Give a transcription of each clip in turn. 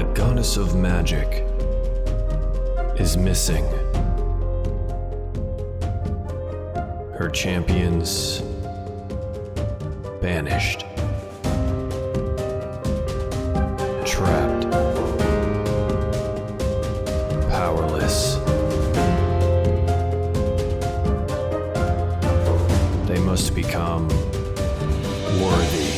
The goddess of magic is missing. Her champions banished. Trapped. Powerless. They must become worthy.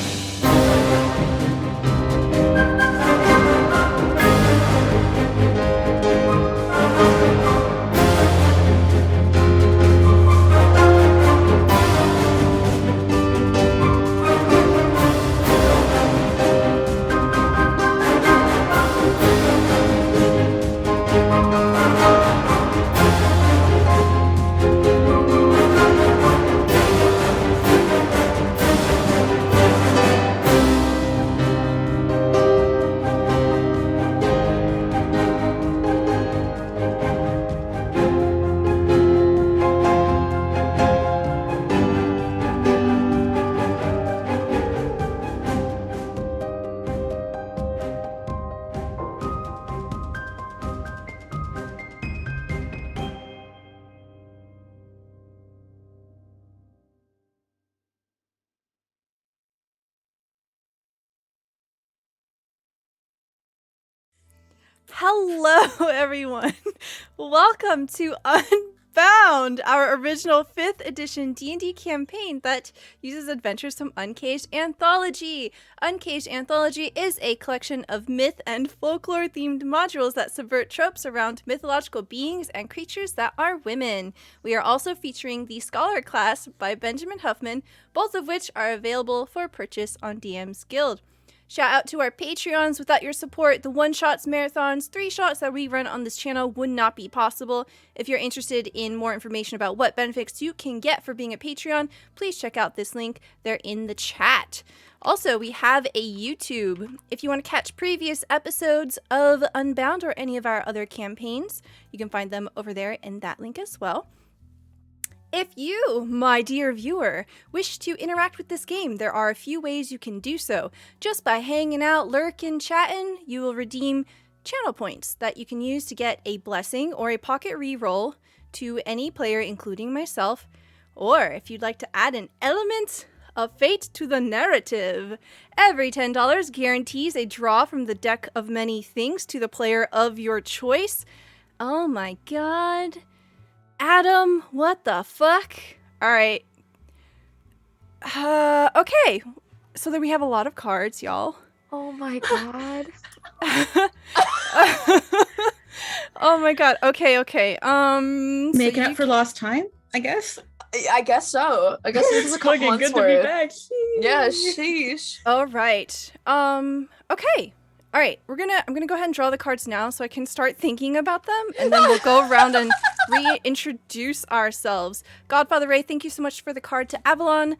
Hello, everyone. Welcome to Unbound, our original 5th edition D&D campaign that uses adventures from Uncaged Anthology. Uncaged Anthology is a collection of myth and folklore-themed modules that subvert tropes around mythological beings and creatures that are women. We are also featuring the Scholar class by Benjamin Huffman, both of which are available for purchase on DM's Guild. Shout out to our Patreons. Without your support, the one-shots, marathons, 3-shots that we run on this channel would not be possible. If you're interested in more information about what benefits you can get for being a Patreon, please check out this link. They're in the chat. Also, we have a YouTube. If you want to catch previous episodes of Unbound or any of our other campaigns, you can find them over there in that link as well. If you, my dear viewer, wish to interact with this game, there are a few ways you can do so. Just by hanging out, lurking, chatting, you will redeem channel points that you can use to get a blessing or a pocket reroll to any player, including myself. Or if you'd like to add an element of fate to the narrative, every $10 guarantees a draw from the deck of many things to the player of your choice. Oh my god. Adam, what the fuck? Alright. Okay. So then we have a lot of cards, y'all. Oh my god. Oh my god. Okay. Make up for lost time, I guess. I guess so. I guess this is a couple months good to worth. be back. Yeah, sheesh. All right. Okay. All right. I'm gonna go ahead and draw the cards now, so I can start thinking about them, and then we'll go around and reintroduce ourselves. Godfather Ray, thank you so much for the card to Avalon.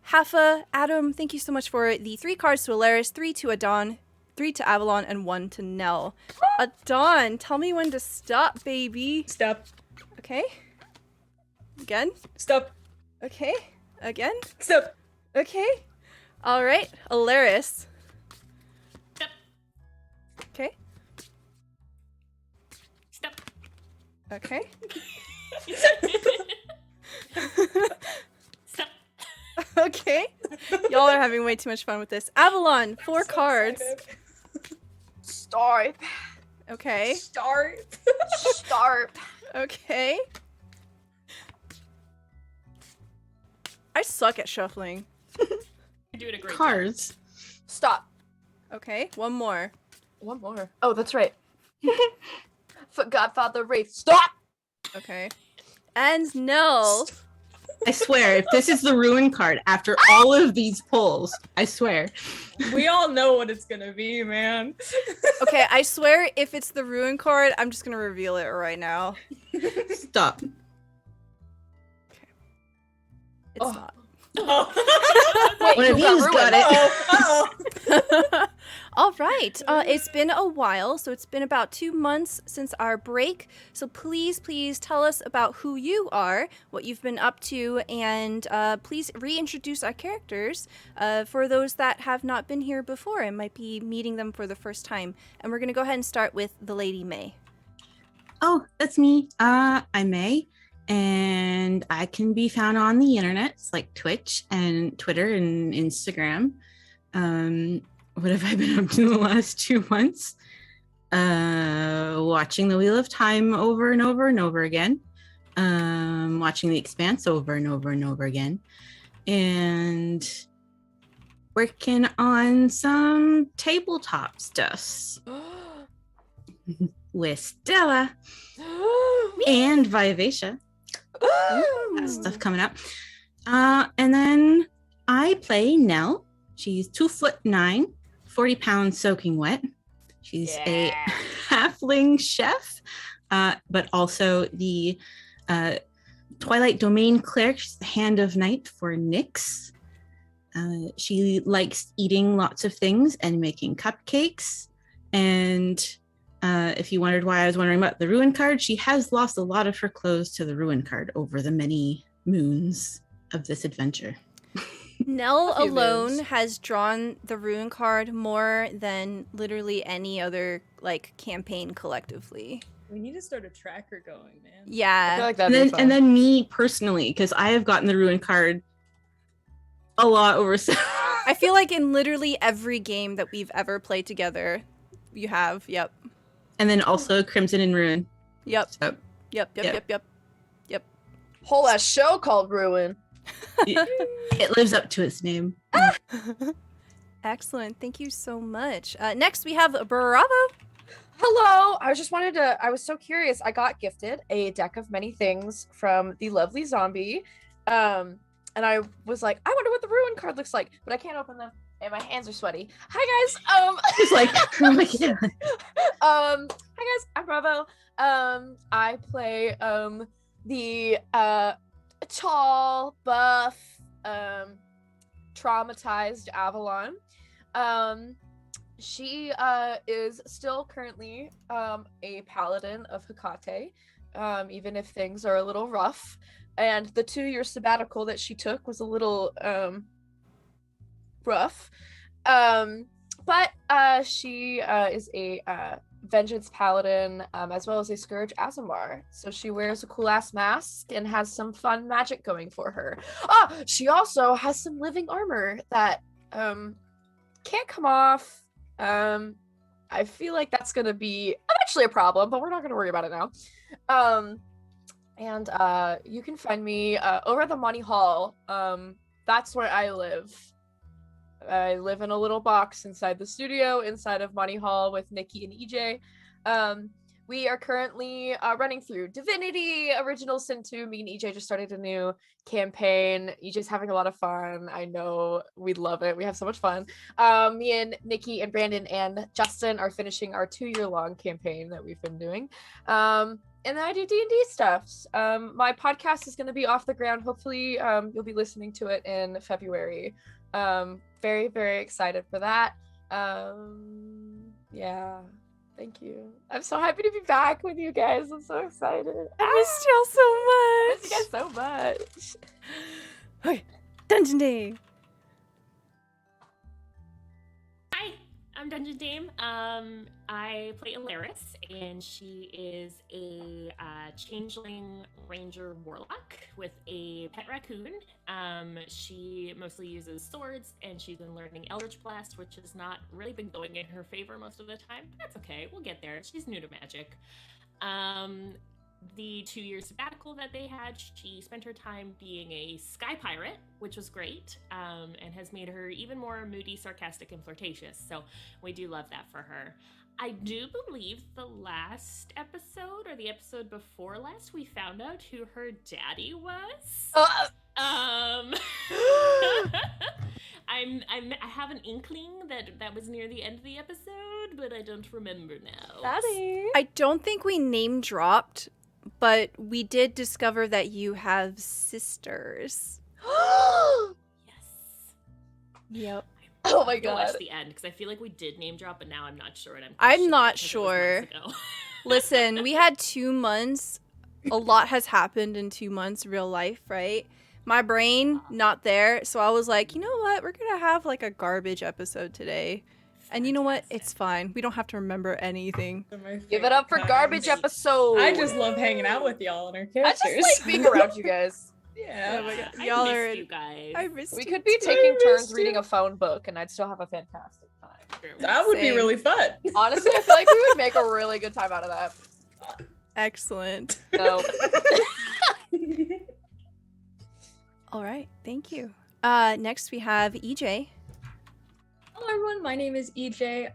Haffa, Adam, thank you so much for the 3 cards to Alaris, 3 to Adon, 3 to Avalon, and 1 to Nell. Adon, tell me when to stop, baby. Stop. Okay. Again. Stop. Okay. Again. Stop. Okay. All right. Alaris. Stop. Okay. Stop. Okay. Stop. Okay. Y'all are having way too much fun with this. Avalon, 4 cards. Start. Okay. Start. Start. Okay. I suck at shuffling. You're doing a great job. Cards. Stop. Okay, one more. One more. Oh, that's right. For Godfather Wraith. Stop! Okay. And Nell. I swear, if this is the ruin card after all of these pulls, I swear. We all know what it's gonna be, man. Okay, I swear if it's the ruin card, I'm just gonna reveal it right now. Stop. It's Oh. not. Oh. Wait, One of who got you's got ruined? it. Uh-oh. All right. It's been a while, so it's been about 2 months since our break. So please tell us about who you are, what you've been up to, and please reintroduce our characters for those that have not been here before and might be meeting them for the first time. And we're going to go ahead and start with the Lady May. Oh, that's me. I'm May, and I can be found on the internet, like Twitch and Twitter and Instagram. What have I been up to the last 2 months? Watching The Wheel of Time over and over and over again. Watching The Expanse over and over and over again. And working on some tabletop stuff with Stella and Vivacia. That stuff coming up. And then I play Nell. She's 2'9", 40 pounds soaking wet. She's a halfling chef, but also the Twilight Domain cleric. She's the Hand of Night for Nyx. She likes eating lots of things and making cupcakes. And if you wondered why I was wondering about the Ruin card, she has lost a lot of her clothes to the Ruin card over the many moons of this adventure. Nell alone has drawn the Ruin card more than literally any other campaign collectively. We need to start a tracker going, man. Yeah. I feel like that'd be fun. And then me personally, because I have gotten the Ruin card a lot over. I feel like in literally every game that we've ever played together, you have. Yep. And then also Crimson and Ruin. Yep. So, Yep. Whole ass show called Ruin. it lives up to its name. Excellent. Thank you so much. Next, we have Bravo. Hello. I was so curious. I got gifted a deck of many things from the lovely zombie. And I was like, I wonder what the Ruin card looks like, but I can't open them and my hands are sweaty. Hi guys. It's like, oh my God. Hi guys, I'm Bravo. I play the tall, buff, traumatized Avalon. She is still currently a paladin of Hecate, even if things are a little rough. And the 2-year sabbatical that she took was a little rough. But she is a vengeance paladin, as well as a scourge Azamar. So she wears a cool ass mask and has some fun magic going for her. She also has some living armor that can't come off. I feel like that's gonna be eventually a problem, but we're not gonna worry about it now. And you can find me over at the Money Hall. That's where I live. I live in a little box inside the studio, inside of Money Hall with Nikki and EJ. We are currently running through Divinity, Original Sin 2. Me and EJ just started a new campaign. EJ's having a lot of fun. I know we love it. We have so much fun. Me and Nikki and Brandon and Justin are finishing our 2-year-long campaign that we've been doing. And then I do D&D stuff. My podcast is going to be off the ground. Hopefully you'll be listening to it in February. Very, very excited for that. Yeah, thank you. I'm so happy to be back with you guys. I'm so excited. I missed y'all so much. I miss you guys so much. Okay, Dungeon Day. Hi, I'm Dungeon Dame. I play Alaris, and she is a changeling ranger warlock with a pet raccoon. She mostly uses swords, and she's been learning Eldritch Blast, which has not really been going in her favor most of the time. That's okay, we'll get there. She's new to magic. The 2-year sabbatical that they had, she spent her time being a sky pirate, which was great, and has made her even more moody, sarcastic, and flirtatious. So we do love that for her. I do believe the last episode, or the episode before last, we found out who her daddy was. I have an inkling that was near the end of the episode, but I don't remember now. Daddy. I don't think we name dropped, but we did discover that you have sisters. Yes. Yep. Oh my Go watch god. the end because I feel like we did name drop, but now I'm not sure. And I'm not because it was sure. months ago. Listen, we had 2 months. A lot has happened in 2 months, real life, right? My brain, not there. So I was like, you know what? We're going to have like a garbage episode today. And you know what? It's fine. We don't have to remember anything. They're my Give it up for favorite garbage kinds. episode. I just love hanging out with y'all and our I characters. just like being around you guys. Yeah. Oh my God. I Y'all miss are- you guys. I missed We you could be too. taking turns missed reading you. a phone book and I'd still have a fantastic time. That would be Same. really fun. Honestly, I feel like we would make a really good time out of that. Excellent. So, All right. Thank you. Next we have EJ. Hello everyone, my name is EJ.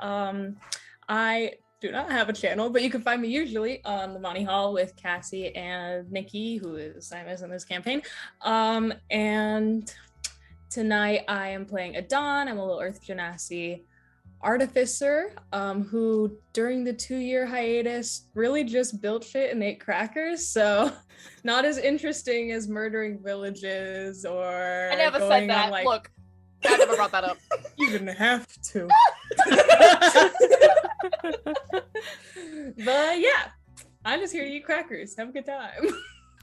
I do not have a channel, but you can find me usually on the Monty Hall with Cassie and Nikki, who is Simus in this campaign. And tonight I am playing Adon. I'm a little Earth Genasi artificer who during the 2-year hiatus really just built shit and ate crackers, so not as interesting as murdering villages or I never going said that. on, like, Look, I never brought that up. you didn't have to. But yeah, I'm just here to eat crackers. Have a good time.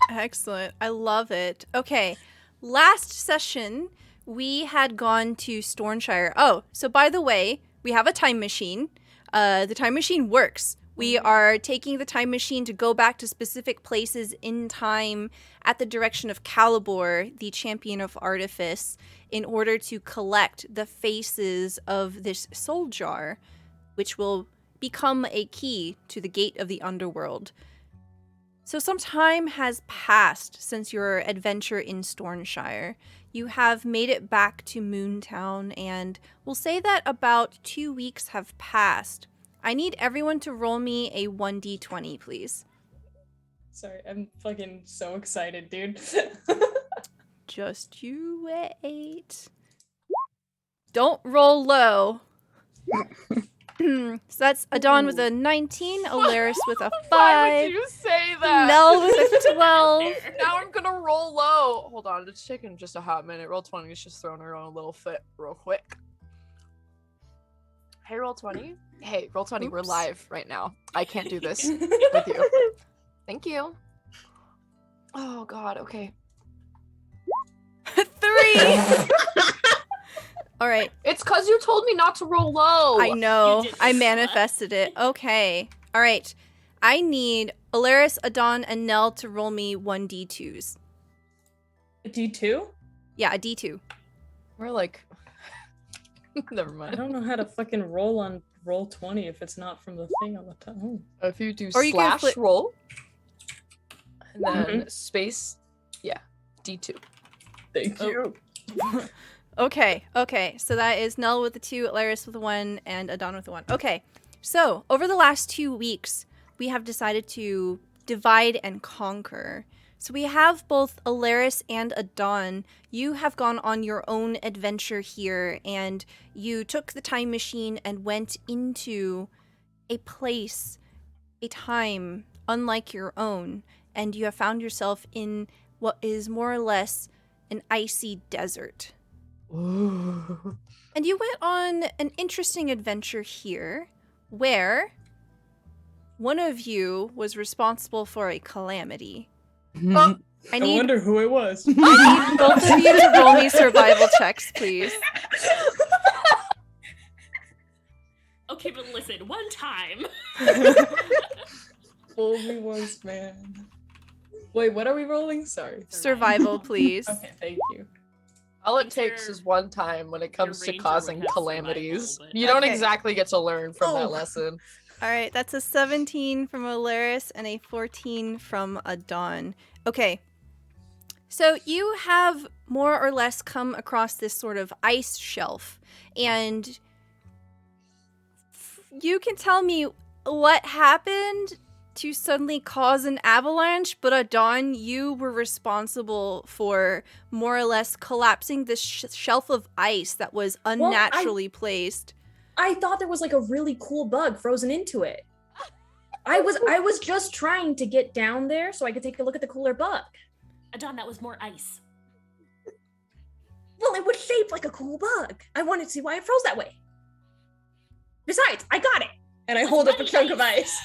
Excellent. I love it. Okay. Last session, we had gone to Stornshire. Oh, so by the way, we have a time machine. The time machine works. We are taking the time machine to go back to specific places in time at the direction of Calibor, the champion of artifice, in order to collect the faces of this soul jar, which will become a key to the gate of the underworld. So some time has passed since your adventure in Stornshire. You have made it back to Moontown, and we'll say that about 2 weeks have passed. I need everyone to roll me a 1d20, please. Sorry, I'm fucking so excited, dude. Just you wait. Don't roll low. So that's Adon with a 19, Alaris with a 5, Why would you say that? Mel with a 12. Now I'm gonna roll low. Hold on, it's taking just a hot minute. Roll 20 is just throwing her on a little fit real quick. Hey, roll 20. Hey, roll 20. We're Oops. live right now. I can't do this with you. Thank you. Oh God. Okay. 3. All right. It's cause you told me not to roll low. I know. You did I this, manifested it. Okay. All right. I need Alaris, Adon, and Nell to roll me 1d2s. A D2? Yeah, a d2. We're like. Never I mind. don't know how to fucking roll on roll 20 if it's not from the thing on the top. Oh. If you do Or you can slash flip- roll, and then space, yeah, D2. Thank Oh. you. Okay. So that is Nell with the 2, Alaris with the 1, and Adon with the 1. Okay. So over the last 2 weeks, we have decided to divide and conquer. So we have both Alaris and Adon. You have gone on your own adventure here, and you took the time machine and went into a place, a time unlike your own, and you have found yourself in what is more or less an icy desert. And you went on an interesting adventure here where one of you was responsible for a calamity. I I need wonder who it was. both of you to roll me survival checks, please. Okay, but listen, one time. Fool me once, man. Wait, what are we rolling? Sorry. Survival, please. Okay, thank you. All it Think takes your- is one time when it comes to ranger causing would have calamities. survival, but- You don't Okay. exactly get to learn from that Oh. lesson. All right, that's a 17 from Alaris and a 14 from Adon. Okay. So you have more or less come across this sort of ice shelf, and you can tell me what happened to suddenly cause an avalanche, but Adon, you were responsible for more or less collapsing this shelf of ice that was unnaturally placed. I thought there was like a really cool bug frozen into it. I was just trying to get down there so I could take a look at the cooler bug. Adon, that was more ice. Well, it was shaped like a cool bug. I wanted to see why it froze that way. Besides, I got it. And I hold up a chunk of ice.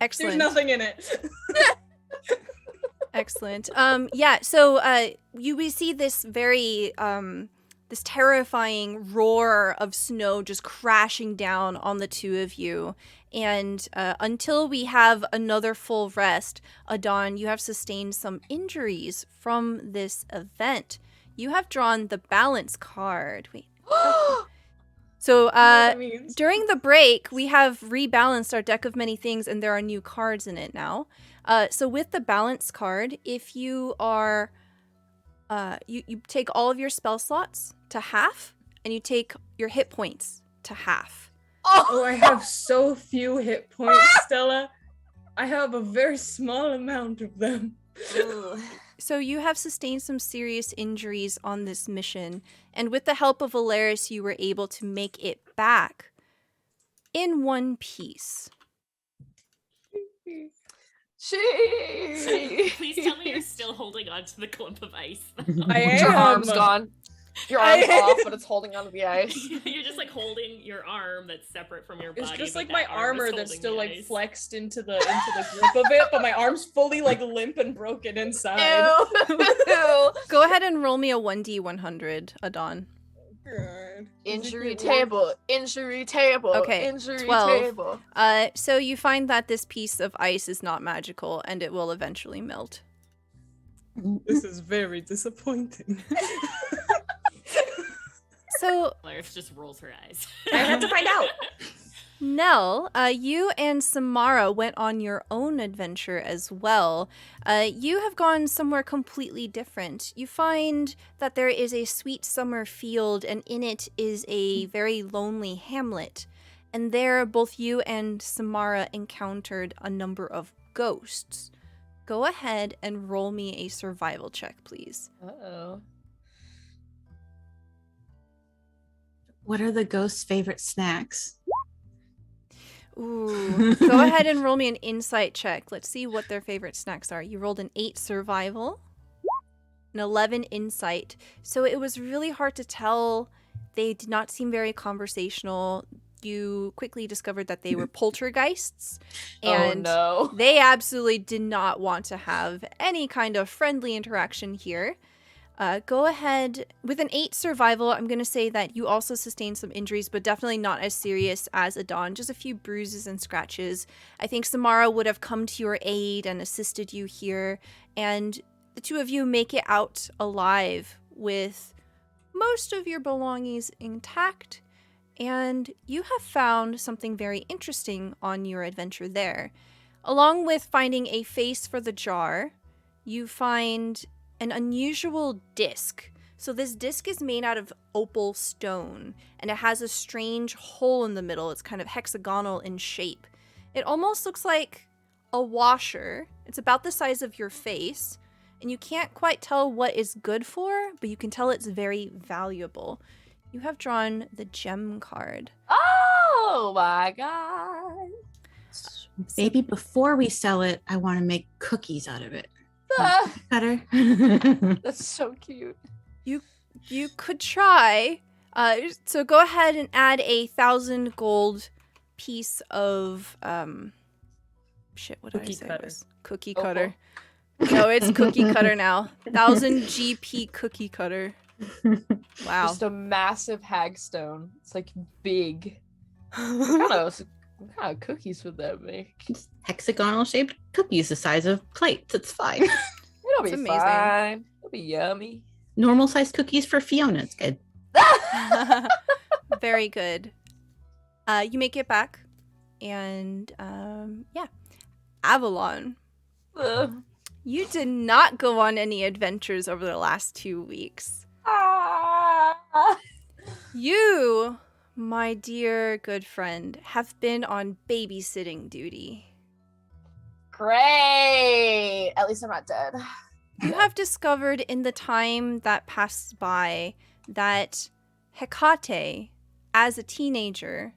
Excellent. There's nothing in it. Excellent. Yeah, so we see this very this terrifying roar of snow just crashing down on the two of you. And until we have another full rest, Adon, you have sustained some injuries from this event. You have drawn the balance card. Wait. So during the break, we have rebalanced our deck of many things, and there are new cards in it now. So with the balance card, if you are, you take all of your spell slots to half, and you take your hit points to half. Oh, I have so few hit points, Stella. I have a very small amount of them. So you have sustained some serious injuries on this mission, and with the help of Valeris, you were able to make it back in one piece. Please tell me you're still holding on to the clump of ice. I am. Your arm's gone. Your arm's off, but it's holding onto the ice. You're just like holding your arm that's separate from your body. It's just but like my that arm is armor that's holding still the like ice. flexed into the grip of it, but my arm's fully like limp and broken inside. Ew. Go ahead and roll me a 1d100, Adon. God. Injury table. Injury table. Okay, Injury 12. table. So you find that this piece of ice is not magical, and it will eventually melt. This is very disappointing. So, Valeris just rolls her eyes. I had to find out. Nell, you and Samara went on your own adventure as well. You have gone somewhere completely different. You find that there is a sweet summer field, and in it is a very lonely hamlet. And there, both you and Samara encountered a number of ghosts. Go ahead and roll me a survival check, please. Uh-oh. What are the ghosts' favorite snacks? Ooh. Go ahead and roll me an insight check. Let's see what their favorite snacks are. You rolled an 8 survival, an 11 insight. So it was really hard to tell. They did not seem very conversational. You quickly discovered that they were poltergeists. And oh no. they absolutely did not want to have any kind of friendly interaction here. Go ahead. With an 8 survival, I'm going to say that you also sustained some injuries, but definitely not as serious as Adon. Just a few bruises and scratches. I think Samara would have come to your aid and assisted you here. And the two of you make it out alive with most of your belongings intact. And you have found something very interesting on your adventure there. Along with finding a face for the jar, you find an unusual disc. So this disc is made out of opal stone, and it has a strange hole in the middle. It's kind of hexagonal in shape. It almost looks like a washer. It's about the size of your face, and you can't quite tell what it's good for, but you can tell it's very valuable. You have drawn the gem card. Oh my god. Maybe before we sell it, I want to make cookies out of it. Ah, Better. that's so cute. You could try. So go ahead and add 1,000 gold piece of what did I Cookie say? cutter. It was cookie Opal. cutter. No, it's cookie cutter now. 1,000 GP cookie cutter. Wow. Just a massive hagstone. It's like big. What kind of cookies would that make? Hexagonal shaped cookies the size of plates. It's fine. It'll be It's amazing. fine. It'll be yummy. Normal size cookies for Fiona. It's good. Very good. You make it back, and yeah, Avalon. Ugh. You did not go on any adventures over the last 2 weeks. Ah. You, my dear good friend, have been on babysitting duty. Great. At least I'm not dead. You have discovered in the time that passed by that Hecate, as a teenager,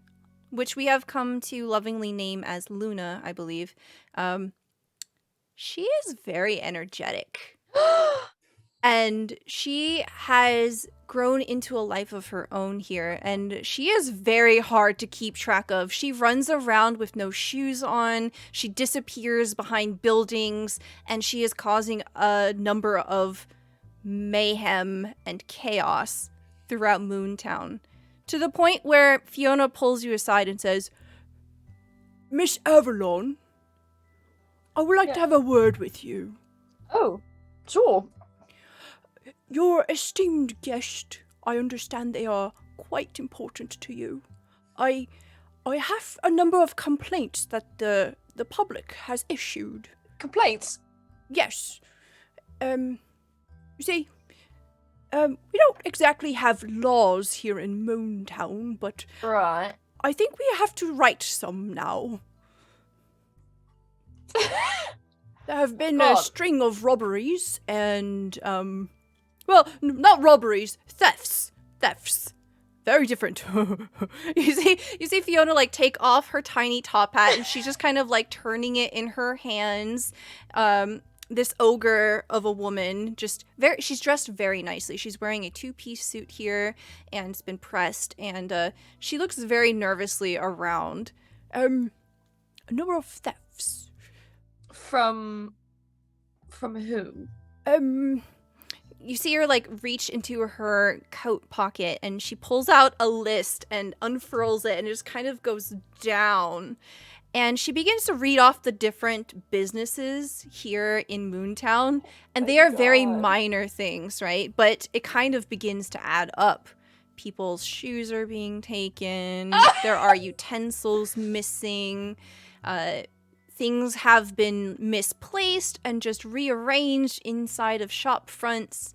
which we have come to lovingly name as Luna, I believe, she is very energetic. And she has grown into a life of her own here, and she is very hard to keep track of. She runs around with no shoes on, she disappears behind buildings, and she is causing a number of mayhem and chaos throughout Moontown, to the point where Fiona pulls you aside and says, "Miss Avalon, I would like to have a word with you." Oh, sure. Your esteemed guest, I understand they are quite important to you. I have a number of complaints that the public has issued. Complaints? Yes. You see, we don't exactly have laws here in Moontown, but Right. I think we have to write some now. There have been a string of robberies and, well, not robberies, thefts. Very different. You see Fiona like take off her tiny top hat and she's just kind of like turning it in her hands. This ogre of a woman, she's dressed very nicely. She's wearing a 2-piece suit here and it's been pressed, and she looks very nervously around. A number of thefts. From who? You see her like reach into her coat pocket and she pulls out a list and unfurls it and it just kind of goes down. And she begins to read off the different businesses here in Moontown, and they are very minor things, right? But it kind of begins to add up. People's shoes are being taken. There are utensils missing. Things have been misplaced and just rearranged inside of shop fronts.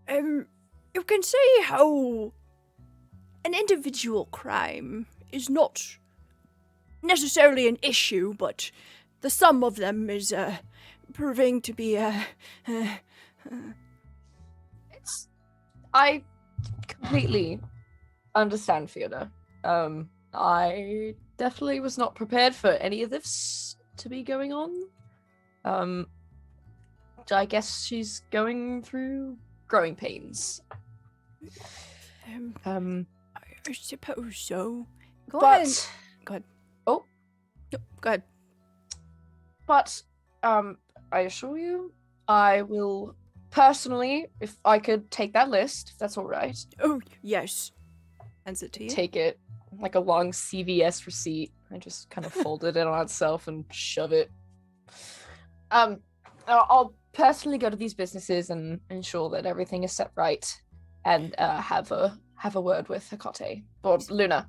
You can see how an individual crime is not necessarily an issue, but the sum of them is proving to be I completely understand, Fiona. I definitely was not prepared for any of this to be going on. I guess she's going through growing pains. I suppose so. Go But ahead. Go ahead. Oh. No, go ahead. But I assure you, I will personally, if I could take that list, if that's all right. Oh, yes. Hands it to you. Take it like a long CVS receipt. I just kind of folded it on itself and shove it. I'll personally go to these businesses and ensure that everything is set right, and have a word with Hecate or Luna.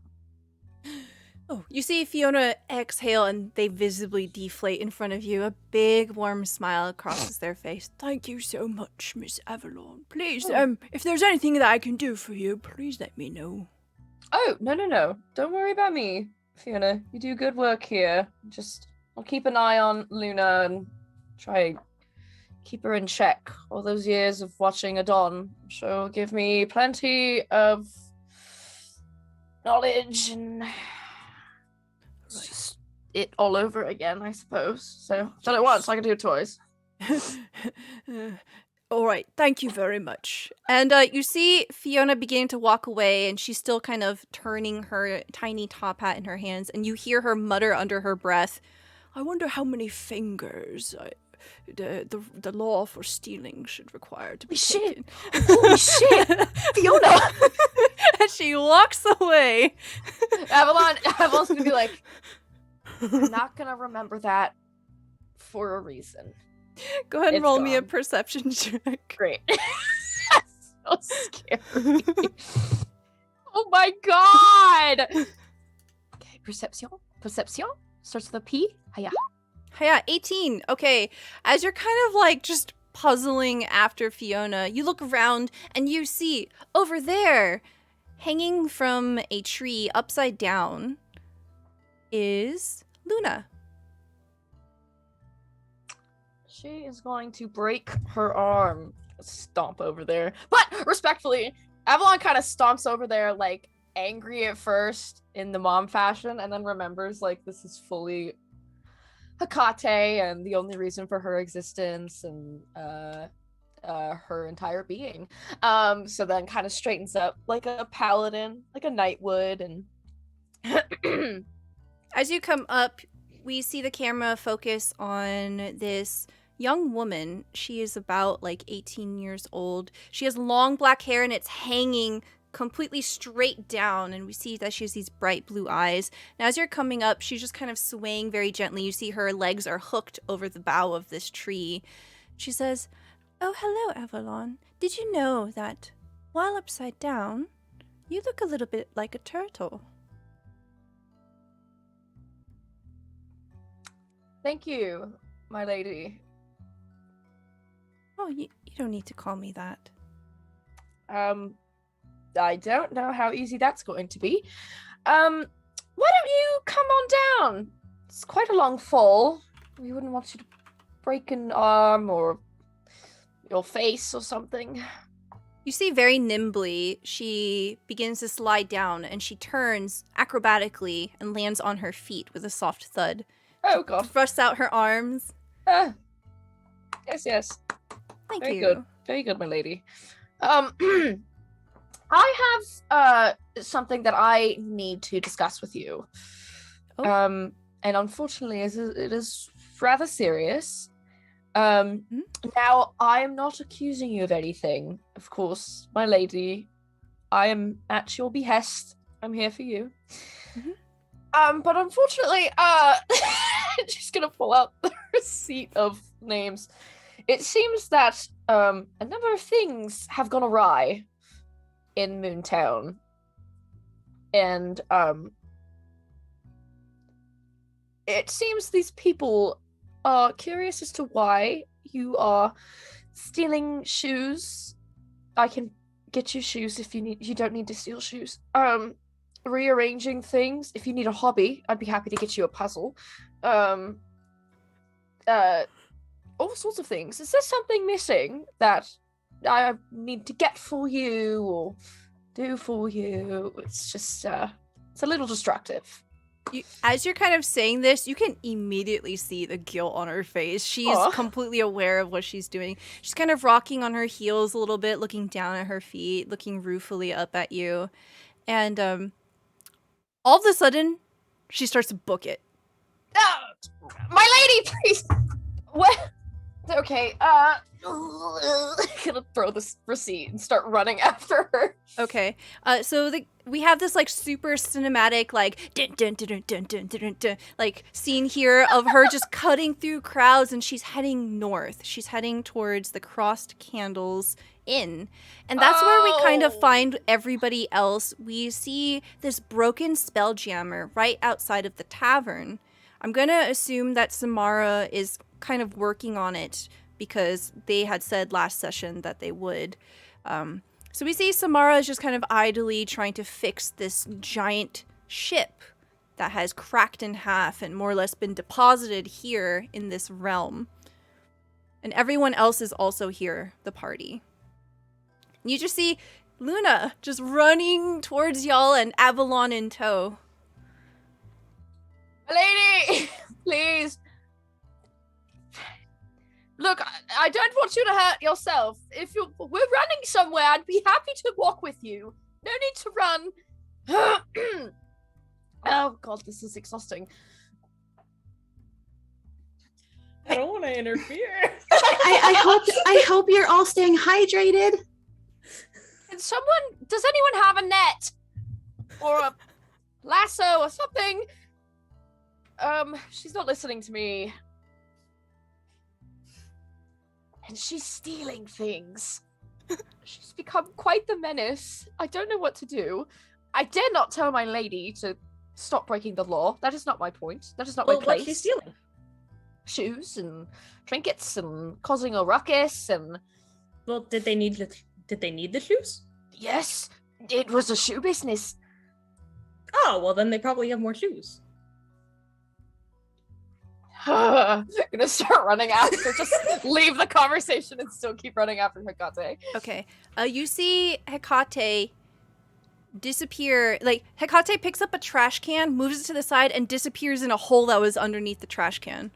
Oh, you see Fiona exhale and they visibly deflate in front of you. A big warm smile crosses their face. Thank you so much, Miss Avalon. Please, if there's anything that I can do for you, please let me know. Oh, no. Don't worry about me, Fiona. You do good work here. I'll keep an eye on Luna and try keep her in check. All those years of watching Adon, I'm sure will give me plenty of knowledge, and it's just it all over again, I suppose. So I've done it once, I can do it twice. All right, thank you very much. And you see Fiona beginning to walk away, and she's still kind of turning her tiny top hat in her hands, and you hear her mutter under her breath, I wonder how many fingers the law for stealing should require to be taken. Holy shit! Fiona! And she walks away. Avalon's gonna be like, I'm not gonna remember that for a reason. Go ahead and It's roll me a gone. perception check. Great. So scary. Oh my god! Okay, perception. Starts with a P. Hiya. Yeah, 18. Okay, as you're kind of like just puzzling after Fiona, you look around and you see over there, hanging from a tree upside down, is Luna. She is going to break her arm. Stomp over there. But respectfully, Avalon kind of stomps over there, like, angry at first in the mom fashion, and then remembers, like, this is fully Hecate and the only reason for her existence, and her entire being. So then kind of straightens up like a paladin, like a knight would, and As you come up, we see the camera focus on this young woman. She is about like 18 years old. She has long black hair and it's hanging completely straight down, and we see that she has these bright blue eyes. And as you're coming up, she's just kind of swaying very gently. You see her legs are hooked over the bough of this tree. She says, "Oh, hello, Avalon. Did you know that while upside down, you look a little bit like a turtle?" Thank you, my lady. Oh, you don't need to call me that. I don't know how easy that's going to be. Why don't you come on down? It's quite a long fall. We wouldn't want you to break an arm or your face or something. You see very nimbly, she begins to slide down and she turns acrobatically and lands on her feet with a soft thud. Oh, God. Thrusts out her arms. Yes. Thank Very you. good. Very good, my lady. I have something that I need to discuss with you. Oh. And unfortunately, it is rather serious. Now, I am not accusing you of anything. Of course, my lady, I am at your behest. I'm here for you. Mm-hmm. But unfortunately, just gonna pull out the receipt of names. It seems that a number of things have gone awry in Moontown, and it seems these people are curious as to why you are stealing shoes. I can get you shoes if you need. You don't need to steal shoes. Rearranging things. If you need a hobby, I'd be happy to get you a puzzle. All sorts of things. Is there something missing that I need to get for you or do for you? It's just, it's a little destructive. As you're kind of saying this, you can immediately see the guilt on her face. She's completely aware of what she's doing. She's kind of rocking on her heels a little bit, looking down at her feet, looking ruefully up at you. And all of a sudden, she starts to book it. My lady, please! What? Okay, gonna throw this receipt and start running after her. Okay, so we have this like super cinematic like dun, dun, dun, dun, dun, dun, dun, dun, like scene here of her just cutting through crowds, and she's heading north. She's heading towards the Crossed Candles Inn, and that's where we kind of find everybody else. We see this broken spelljammer right outside of the tavern. I'm gonna assume that Samara is kind of working on it because they had said last session that they would. So we see Samara is just kind of idly trying to fix this giant ship that has cracked in half and more or less been deposited here in this realm. And everyone else is also here, the party. You just see Luna just running towards y'all and Avalon in tow. Lady, please. Look, I don't want you to hurt yourself. If we're running somewhere, I'd be happy to walk with you. No need to run. Oh God, this is exhausting. I don't want to interfere. I hope you're all staying hydrated. Does anyone have a net? Or a lasso or something? She's not listening to me. And she's stealing things. She's become quite the menace. I don't know what to do. I dare not tell my lady to stop breaking the law. That is not my point. That is not my place. What's she stealing? Shoes and trinkets and causing a ruckus and... Well, did they need the shoes? Yes, it was a shoe business. Oh, well then they probably have more shoes. I'm gonna start running after. Just leave the conversation and still keep running after Hecate. Okay. You see Hecate disappear. Like, Hecate picks up a trash can, moves it to the side, and disappears in a hole that was underneath the trash can.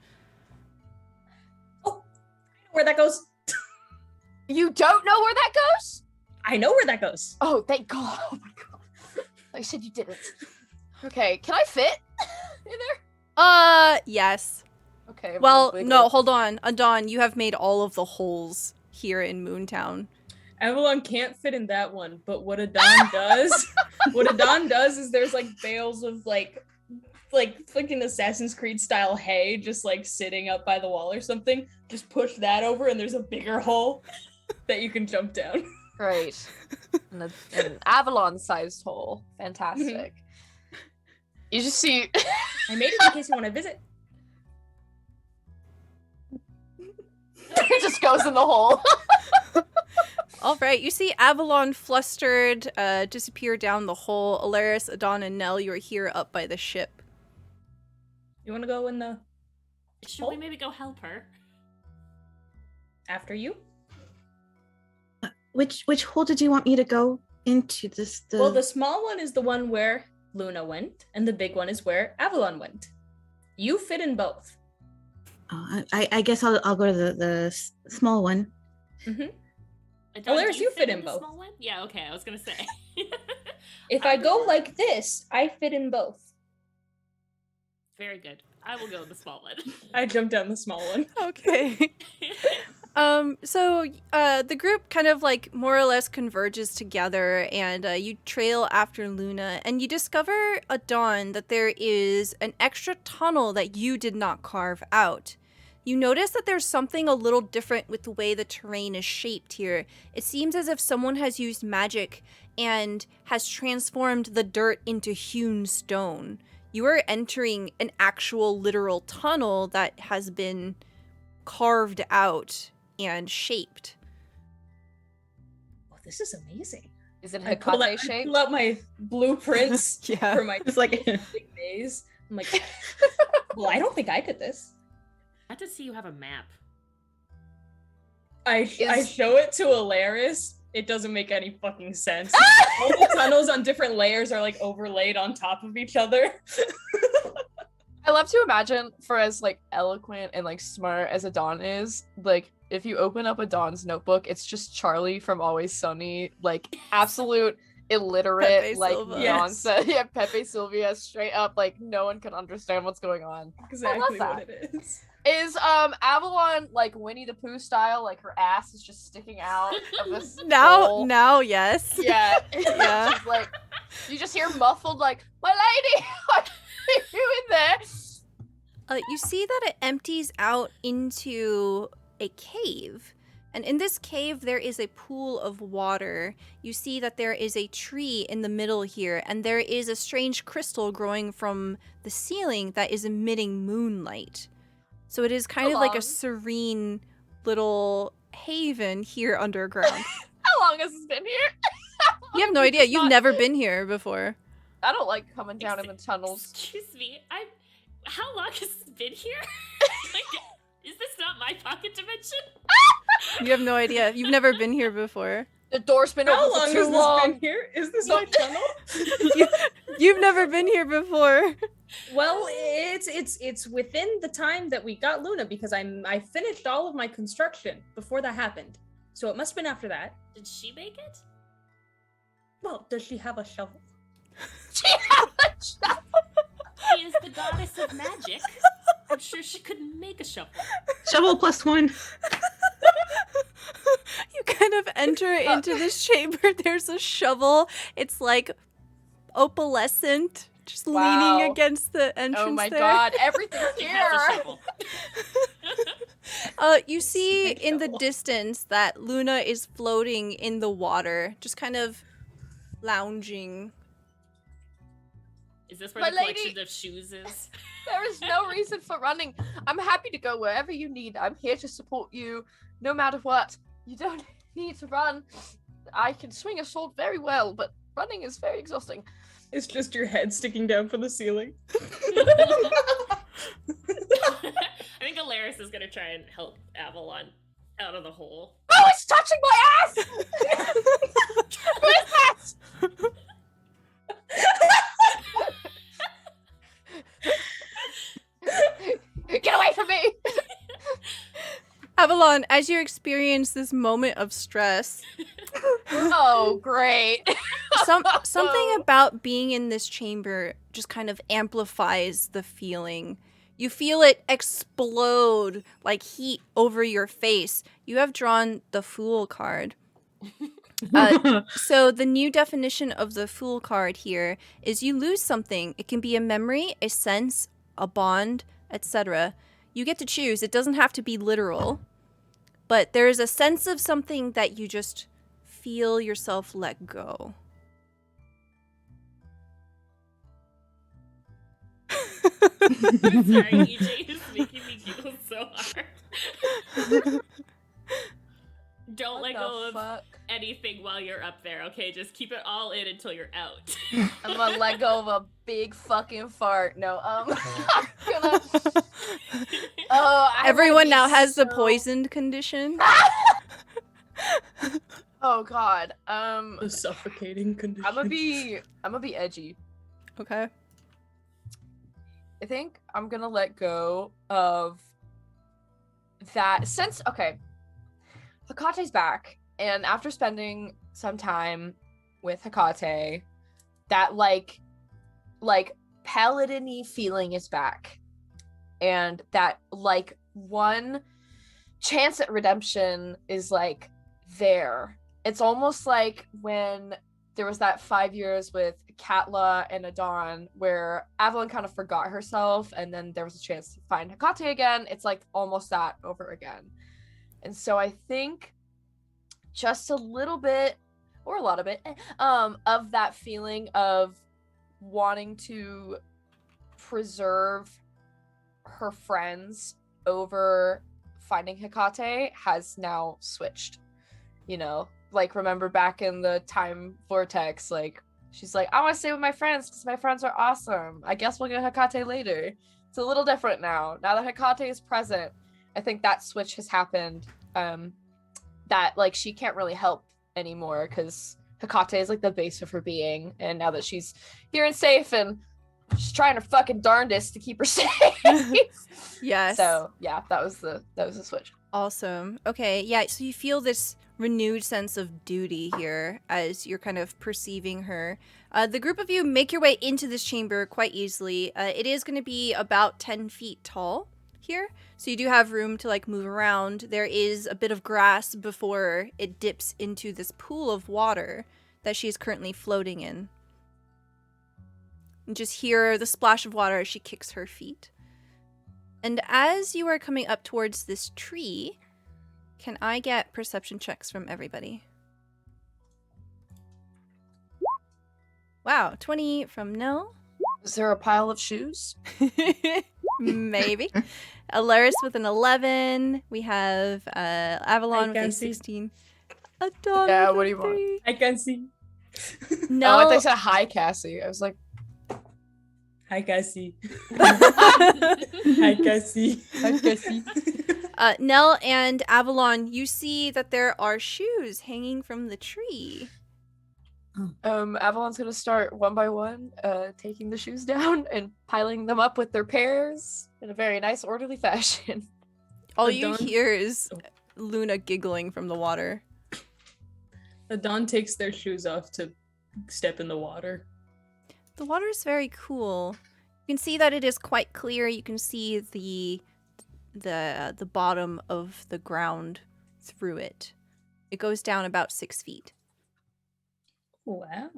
Oh, I know where that goes. You don't know where that goes? I know where that goes. Oh, thank God. Oh my God. I said you didn't. Okay, can I fit in there? Yes. Okay. Well, everyone's no, wiggle. hold on. Adon, you have made all of the holes here in Moontown. Avalon can't fit in that one, but what Adon does, is there's like bales of like fucking Assassin's Creed style hay just like sitting up by the wall or something. Just push that over and there's a bigger hole that you can jump down. Great. An Avalon-sized hole. Fantastic. You just see... I made it in case you want to visit. It just goes in the hole. All right, you see Avalon flustered disappear down the hole. Alaris, Adon, and Nell, you are here up by the ship. You want to go in the Should we maybe go help her? after you? Which hole did you want me to go into? Well, the small one is the one where Luna went, and the big one is where Avalon went. You fit in both. I guess I'll go to the small one. Mm-hmm. Adon, Alaris, do you fit in the both. small one? Yeah, okay, I was gonna say. If I go like this, I fit in both. Very good. I will go the small one. I jumped down the small one. Okay. So the group kind of like more or less converges together, and you trail after Luna, and you discover at dawn that there is an extra tunnel that you did not carve out. You notice that there's something a little different with the way the terrain is shaped here. It seems as if someone has used magic and has transformed the dirt into hewn stone. You are entering an actual literal tunnel that has been carved out and shaped. Oh, this is amazing. Is it I pull Hecate shaped? out my blueprints Yeah. for my It's like big maze. I'm like, well, I don't think I did this. I have to see you have a map. I show it to Alaris. It doesn't make any fucking sense. All the tunnels on different layers are like overlaid on top of each other. I love to imagine, for as like eloquent and like smart as Adon is, like if you open up Adon's notebook, it's just Charlie from Always Sunny, like absolute illiterate, Pepe like Silva. nonsense. Yeah, Pepe Sylvia, straight up, like no one can understand what's going on. Exactly that. what it is. Is Avalon like Winnie the Pooh style? Like her ass is just sticking out of this hole? Now, yes. Yeah. Yeah. She's like, you just hear muffled like, my lady, what are you in there? You see that it empties out into a cave. And in this cave, there is a pool of water. You see that there is a tree in the middle here, and there is a strange crystal growing from the ceiling that is emitting moonlight. So it is kind of like a serene little haven here underground. How long has this been here? You have no idea. You've never been here before. I don't like coming down in the tunnels. Excuse me. How long has this been here? Like, is this not my pocket dimension? You have no idea. You've never been here before. The door's been How open long for has too this long. been here? Is this my tunnel? You've never been here before. Well, it's within the time that we got Luna because I finished all of my construction before that happened. So it must have been after that. Did she make it? Well, does she have a shovel? She had a shovel. She is the goddess of magic. I'm sure she could make a shovel. shovel +1. You kind of enter into this chamber. There's a shovel. It's like opalescent, just Wow. leaning against the entrance. Oh my there. god, everything's She has a here. shovel. You see Big in the shovel. distance that Luna is floating in the water, just kind of lounging. Is this where My the lady- collection of shoes is? There is no reason for running. I'm happy to go wherever you need. I'm here to support you, no matter what. You don't need to run. I can swing a sword very well, but running is very exhausting. It's just your head sticking down from the ceiling. I think Alaris is gonna try and help Avalon out of the hole. Oh, it's touching my ass! Who is that? Get away from me! Avalon, as you experience this moment of stress, Oh, great. something about being in this chamber just kind of amplifies the feeling. You feel it explode like heat over your face. You have drawn the Fool card. So the new definition of the Fool card here is you lose something. It can be a memory, a sense, a bond, etc. You get to choose. It doesn't have to be literal. But there is a sense of something that you just feel yourself let go. I'm sorry, EJ is making me giggle so hard. Don't let go of anything while you're up there, okay? Just keep it all in until you're out. I'm gonna let go of a big fucking fart. No, I'm gonna... Everyone now has the poisoned condition. Oh god. The suffocating condition. I'm gonna be edgy. Okay. I think I'm gonna let go of that since Hecate's back, and after spending some time with Hecate, that like paladin-y feeling is back. And that like one chance at redemption is like there. It's almost like when there was that 5 years with Katla and Adon where Avalon kind of forgot herself and then there was a chance to find Hecate again. It's like almost that over again. And so I think just a little bit or a lot of it of that feeling of wanting to preserve her friends over finding Hecate has now switched. You know, like remember back in the time vortex, like she's like, I want to stay with my friends because my friends are awesome. I guess we'll get Hecate later. It's a little different now. Now that Hecate is present, I think that switch has happened. That like she can't really help anymore because Hecate is like the base of her being, and now that she's here and safe and she's trying her fucking darndest to keep her safe. Yes. So yeah, that was the switch. Awesome. Okay, yeah, so you feel this renewed sense of duty here as you're kind of perceiving her. The group of you make your way into this chamber quite easily. It is going to be about 10 feet tall here, so you do have room to like move around. There is a bit of grass before it dips into this pool of water that she is currently floating in. You just hear the splash of water as she kicks her feet. And as you are coming up towards this tree, can I get perception checks from everybody? Wow, 20 from Nell. Is there a pile of shoes? Maybe. Alaris with an 11. We have Avalon with a 16. Adon Yeah, with what a do you want? 3. I can see. No. Oh, they said hi, Cassie. I was like, Hi, Cassie. Hi, Cassie. hi, Cassie. Nell and Avalon, you see that there are shoes hanging from the tree. Avalon's gonna start one by one, taking the shoes down and piling them up with their pairs in a very nice, orderly fashion. All you Adon- hear is Luna giggling from the water. Adon takes their shoes off to step in the water. The water is very cool. You can see that it is quite clear. You can see the bottom of the ground through it. It goes down about 6 feet. Wow.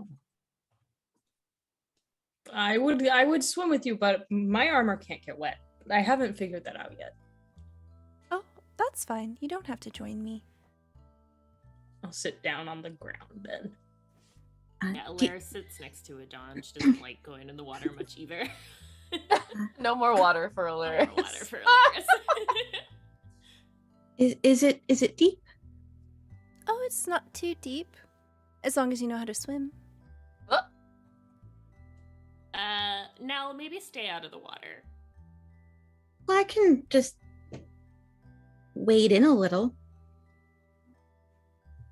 I would swim with you, but my armor can't get wet. I haven't figured that out yet. Oh, that's fine. You don't have to join me. I'll sit down on the ground then. Yeah, Alaris sits next to Adon. She doesn't like going in the water much either. No more water for Alaris. No more water for Alaris. Is it deep? Oh, it's not too deep. As long as you know how to swim. Now maybe stay out of the water. Well, I can just wade in a little.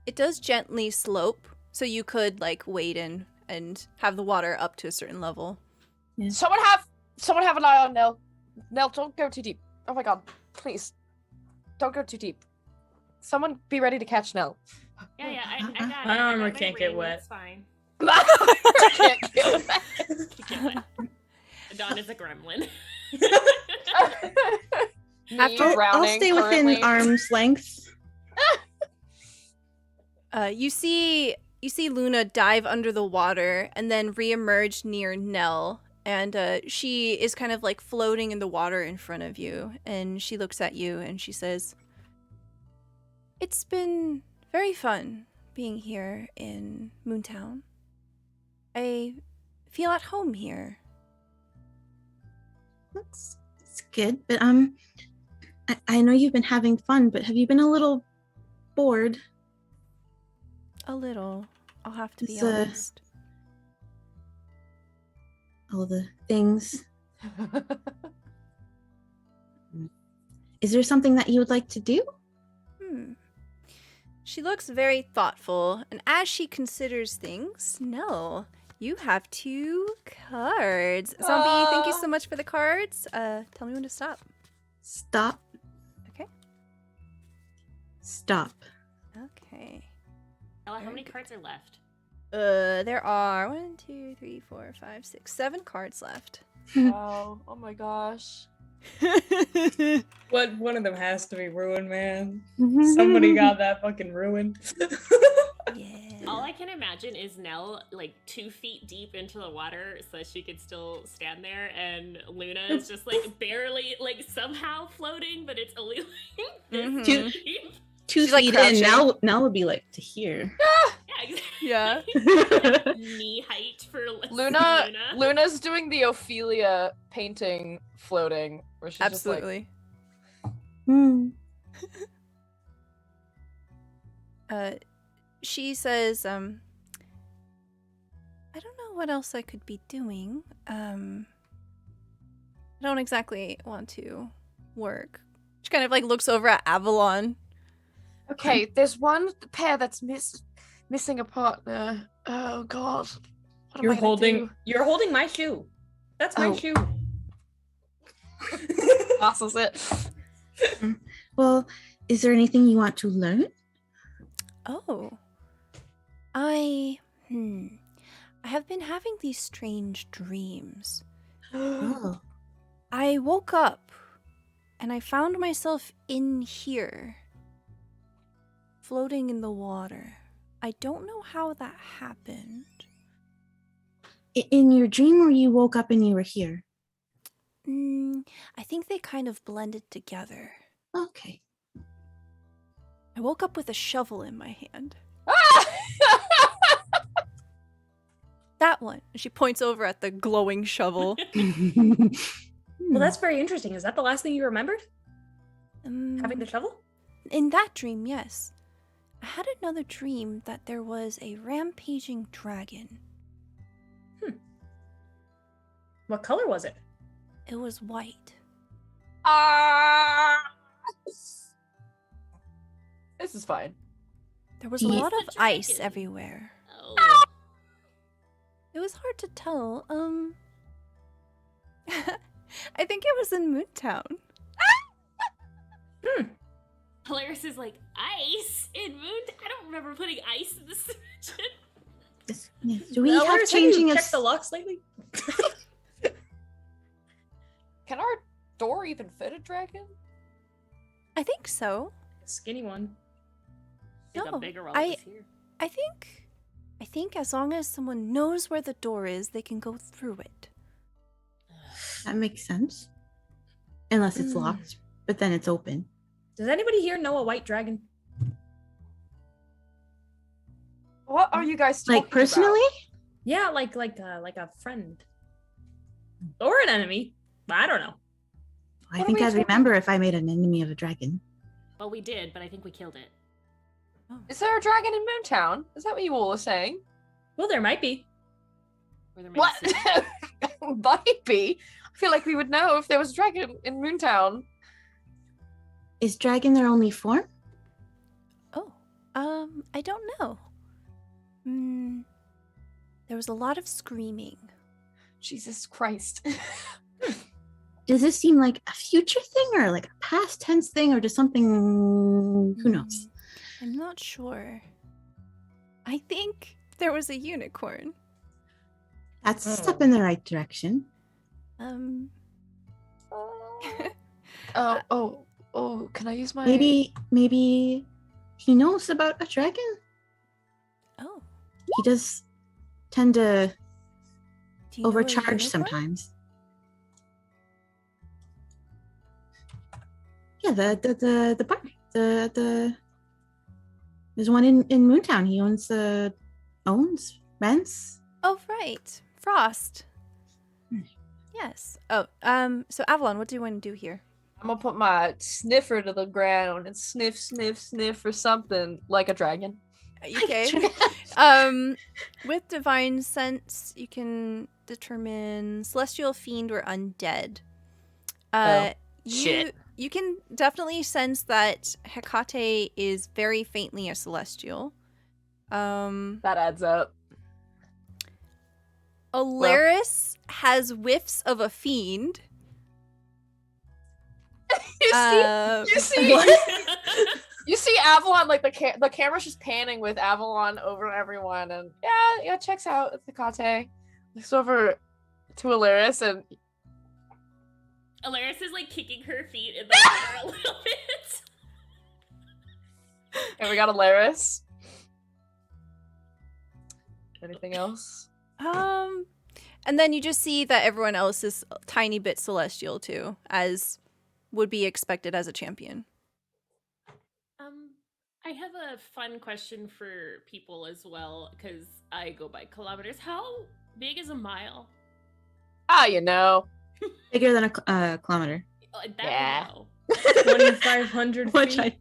It does gently slope, so you could like wade in and have the water up to a certain level. Yeah. Someone have an eye on Nell. Nell, don't go too deep. Oh my god, please. Don't go too deep. Someone be ready to catch Nell. Yeah, I got it. My armor I got can't get ring, wet. It's fine. Can't get back. Get wet. Dawn is a gremlin. Me After- I'll drowning stay within currently. arm's length. You see Luna dive under the water and then reemerge near Nell, and she is kind of like floating in the water in front of you, and she looks at you and she says, "It's been very fun being here in Moontown. I feel at home here." That's good, but I know you've been having fun, but have you been a little bored? A little. I'll have to be It's, honest. All the things. Is there something that you would like to do? She looks very thoughtful, and as she considers things, no, you have 2 cards. Zombie, thank you so much for the cards. Tell me when to stop. Stop. Okay. Stop. Okay. Ella, how many cards are left? There are 1, 2, 3, 4, 5, 6, 7 cards left. Wow. Oh my gosh. What? One of them has to be ruined, man. Somebody got that fucking ruined. Yeah. All I can imagine is Nell like 2 feet deep into the water so that she could still stand there, and Luna is just like barely, like somehow floating, but it's only like this Mhm. deep. 2 She's, like, feet in. crouching. Now would be like to here. Yeah, exactly. Yeah. Knee height for Luna's doing the Ophelia painting floating, where she's Absolutely. Hmm. She says, I don't know what else I could be doing. I don't exactly want to work. She kind of like looks over at Avalon. okay, there's one pair that's missing a partner. Oh god. What am You're I gonna do? holding my shoe. That's my Oh. shoe. Passes it. Well, is there anything you want to learn? Oh. I have been having these strange dreams. Oh. I woke up and I found myself in here, floating in the water. I don't know how that happened. In your dream, or you woke up and you were here? I think they kind of blended together. Okay. I woke up with a shovel in my hand. That one. And she points over at the glowing shovel. Well, that's very interesting. Is that the last thing you remembered? Having the shovel? In that dream, yes. I had another dream that there was a rampaging dragon. What color was it? It was white. This is fine. There was a He's lot the of ice dragon. everywhere. Oh. It was hard to tell. I think it was in Moontown. Polaris is like, ice in Moon? I don't remember putting ice in this dimension. Do we Now, have Laris, changing you of checked the locks lately? Can our door even fit a dragon? I think so. Skinny one. Like No, a bigger one I- was here. I think as long as someone knows where the door is, they can go through it. That makes sense. Unless it's locked, but then it's open. Does anybody here know a white dragon? What are you guys talking Like personally? Yeah, like a friend. Or an enemy. I don't know. I What are think we I'd talking- remember if I made an enemy of a dragon. Well, we did, but I think we killed it. Is there a dragon in Moontown? Is that what you all are saying? Well, there might be. Or there may What? be- Might be. I feel like we would know if there was a dragon in Moontown. Is dragon their only form? Oh, I don't know. There was a lot of screaming. Jesus Christ. does this seem like a future thing or like a past tense thing or just something? Who knows? I'm not sure. I think there was a unicorn. That's a step in the right direction. Oh, can I use my Maybe he knows about a dragon. Oh. He does tend to Do you know a overcharge unicorn? sometimes. Yeah, the bar. There's one in Moontown. He rents. Oh, right. Frost. Yes. Oh, so Avalon, what do you want to do here? I'm gonna put my sniffer to the ground and sniff, sniff, sniff for something like a dragon. Okay. With divine sense, you can determine celestial, fiend, or undead. Shit. You can definitely sense that Hecate is very faintly a celestial. That adds up. Alaris has whiffs of a fiend. You see, you see Avalon, like the camera's just panning with Avalon over everyone, and yeah, checks out Hecate. Looks over to Alaris, and Alaris is like kicking her feet in the water a little bit. and we got Alaris. Anything else? And then you just see that everyone else is a tiny bit celestial too, as would be expected as a champion. I have a fun question for people as well, because I go by kilometers. How big is a mile? You know. Bigger than a kilometer. That Yeah. I know. 2,500 Which feet.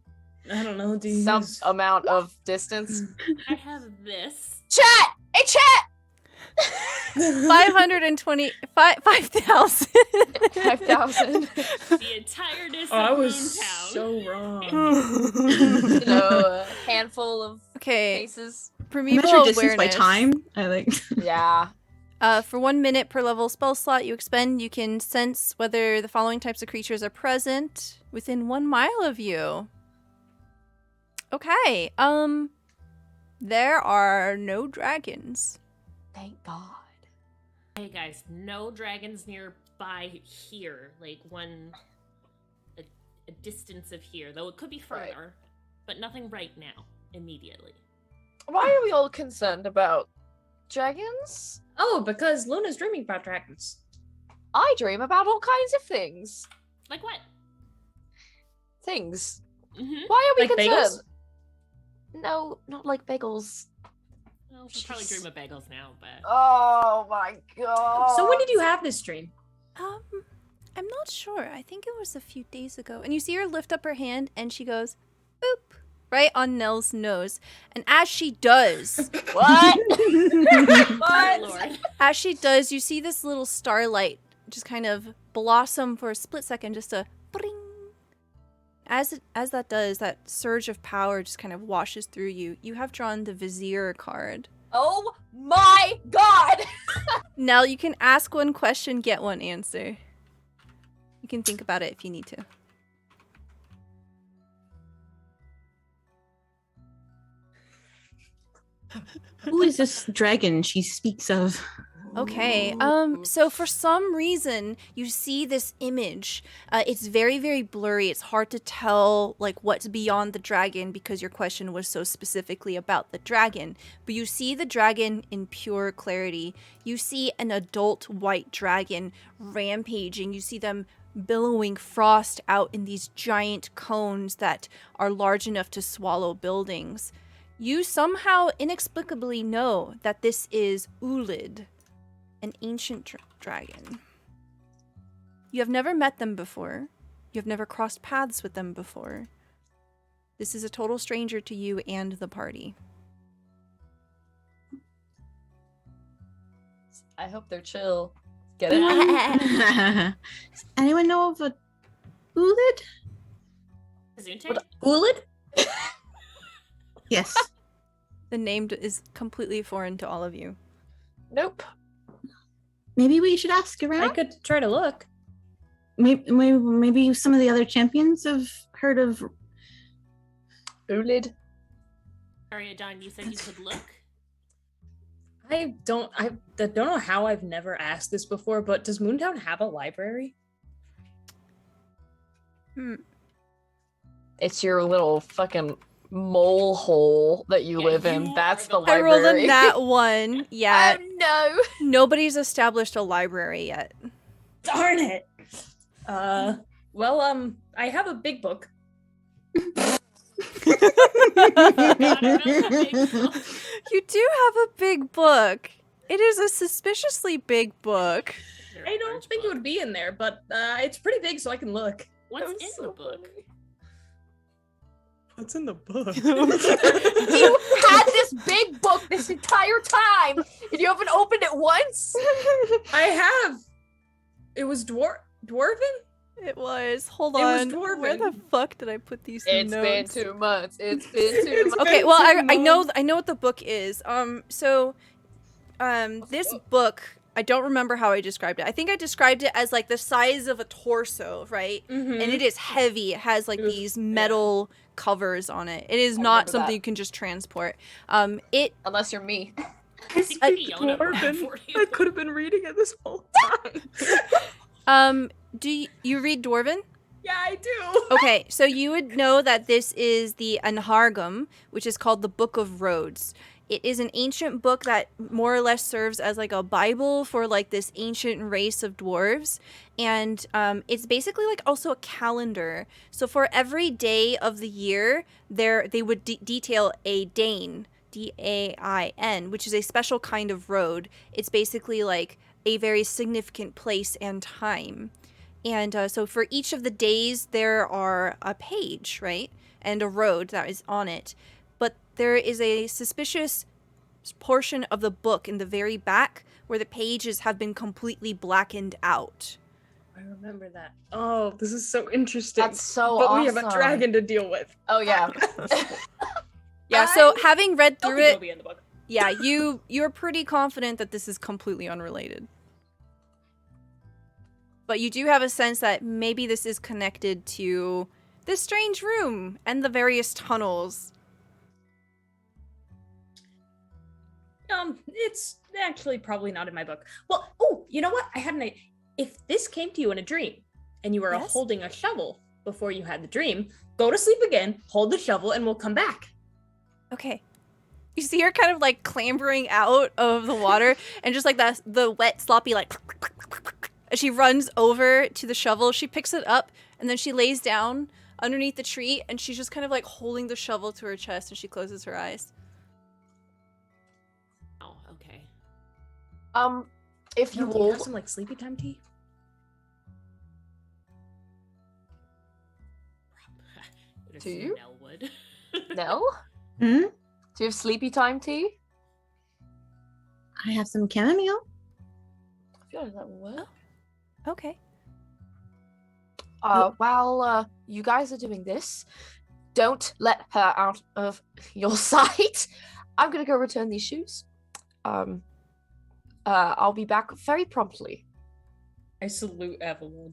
I don't know. Do you Some use... amount of distance. I have this. Chat! Hey, chat! 5,000. 5,000. The entireness Oh, I of was Moontown. so wrong. You know, a handful of Okay, faces. primeval Measure distance by awareness. time. I like. Yeah. For 1 minute per level spell slot you expend, you can sense whether the following types of creatures are present within 1 mile of you. Okay, there are no dragons. Thank God. Hey guys, no dragons nearby here. Like a distance of here, though it could be further, Right. but nothing right now, immediately. Why are we all concerned about dragons? Oh, because Luna's dreaming about dragons. I dream about all kinds of things. Like what? Things. Mm-hmm. Why are we Like bagels? concerned? No, not like bagels. Well, we probably dream of bagels now, but Oh my God. So when did you have this dream? I'm not sure. I think it was a few days ago. And you see her lift up her hand and she goes, boop, right on Nell's nose. And as she does, What? oh What? Lord. as she does, you see this little starlight just kind of blossom for a split second, just a bring. As that does, that surge of power just kind of washes through you. You have drawn the Vizier card. Oh my God. Nell, you can ask one question, get one answer. You can think about it if you need to. Who is this dragon she speaks of? Okay, so for some reason, you see this image. It's very, very blurry. It's hard to tell, like, what's beyond the dragon because your question was so specifically about the dragon. But you see the dragon in pure clarity. You see an adult white dragon rampaging. You see them billowing frost out in these giant cones that are large enough to swallow buildings. You somehow inexplicably know that this is Ulid, an ancient dragon. You have never met them before. You have never crossed paths with them before. This is a total stranger to you and the party. I hope they're chill. Get it? Does anyone know of a Ulid? Gesundheit? What- Ulid? Yes. The name is completely foreign to all of you. Nope. Maybe we should ask I around. could try to look. maybe some of the other champions have heard of. Ulid. Sorry, John, you said you could look? I don't know how I've never asked this before, but does Moontown have a library? It's your little fucking mole hole that you Yeah, live in. you That's are the the- I rolled library. a nat 1. Yeah. Oh no. Nobody's established a library yet. Darn it. I have a big book. You do have a big book. It is a suspiciously big book. I don't think it would be in there, but it's pretty big, so I can look. What's That was in so the book? funny. What's in the book? You had this big book this entire time, and you haven't opened it once. I have. It was dwarven. It was. Hold It was on. Where the dwarven. fuck did I put these It's been notes? 2 months. It's been 2 months. Okay, been well, 2 I know what the book is. This book, I don't remember how I described it. I think I described it as like the size of a torso, right? Mm-hmm. And it is heavy. It has like Oof, these metal covers on it. It is I not remember something that. you can just transport. It Unless you're me. I speak speak Fiona for dwarven. you. I could have been reading it this whole time. do you read Dwarven? Yeah, I do. Okay, so you would know that this is the Anhargum, which is called the Book of Rhodes. It is an ancient book that more or less serves as like a Bible for like this ancient race of dwarves. And it's basically like also a calendar. So for every day of the year, they would detail a Dain, Dain, which is a special kind of road. It's basically like a very significant place and time. And so for each of the days, there are a page, right? And a road that is on it. But there is a suspicious portion of the book in the very back where the pages have been completely blackened out. I remember that. Oh, this is so interesting. That's so but awesome. we have a dragon to deal with. Oh yeah. Yeah, so having read Don't through think it'll it, be in the book. yeah, you're pretty confident that this is completely unrelated. But you do have a sense that maybe this is connected to this strange room and the various tunnels. It's actually probably not in my book. Well, oh, you know what? I had an idea. If this came to you in a dream and you were Yes? holding a shovel before you had the dream, go to sleep again, hold the shovel, and we'll come back. Okay. You see her kind of like clambering out of the water and just like the wet, sloppy, like, as she runs over to the shovel, she picks it up and then she lays down underneath the tree and she's just kind of like holding the shovel to her chest and she closes her eyes. Oh, okay. If you Do you have hold, some like sleepy time tea? Would Do assume you? Nell would. no? Hmm? Do you have sleepy time tea? I have some chamomile. I feel like that will work. Okay. While you guys are doing this, don't let her out of your sight. I'm gonna go return these shoes. I'll be back very promptly. I salute Avalon.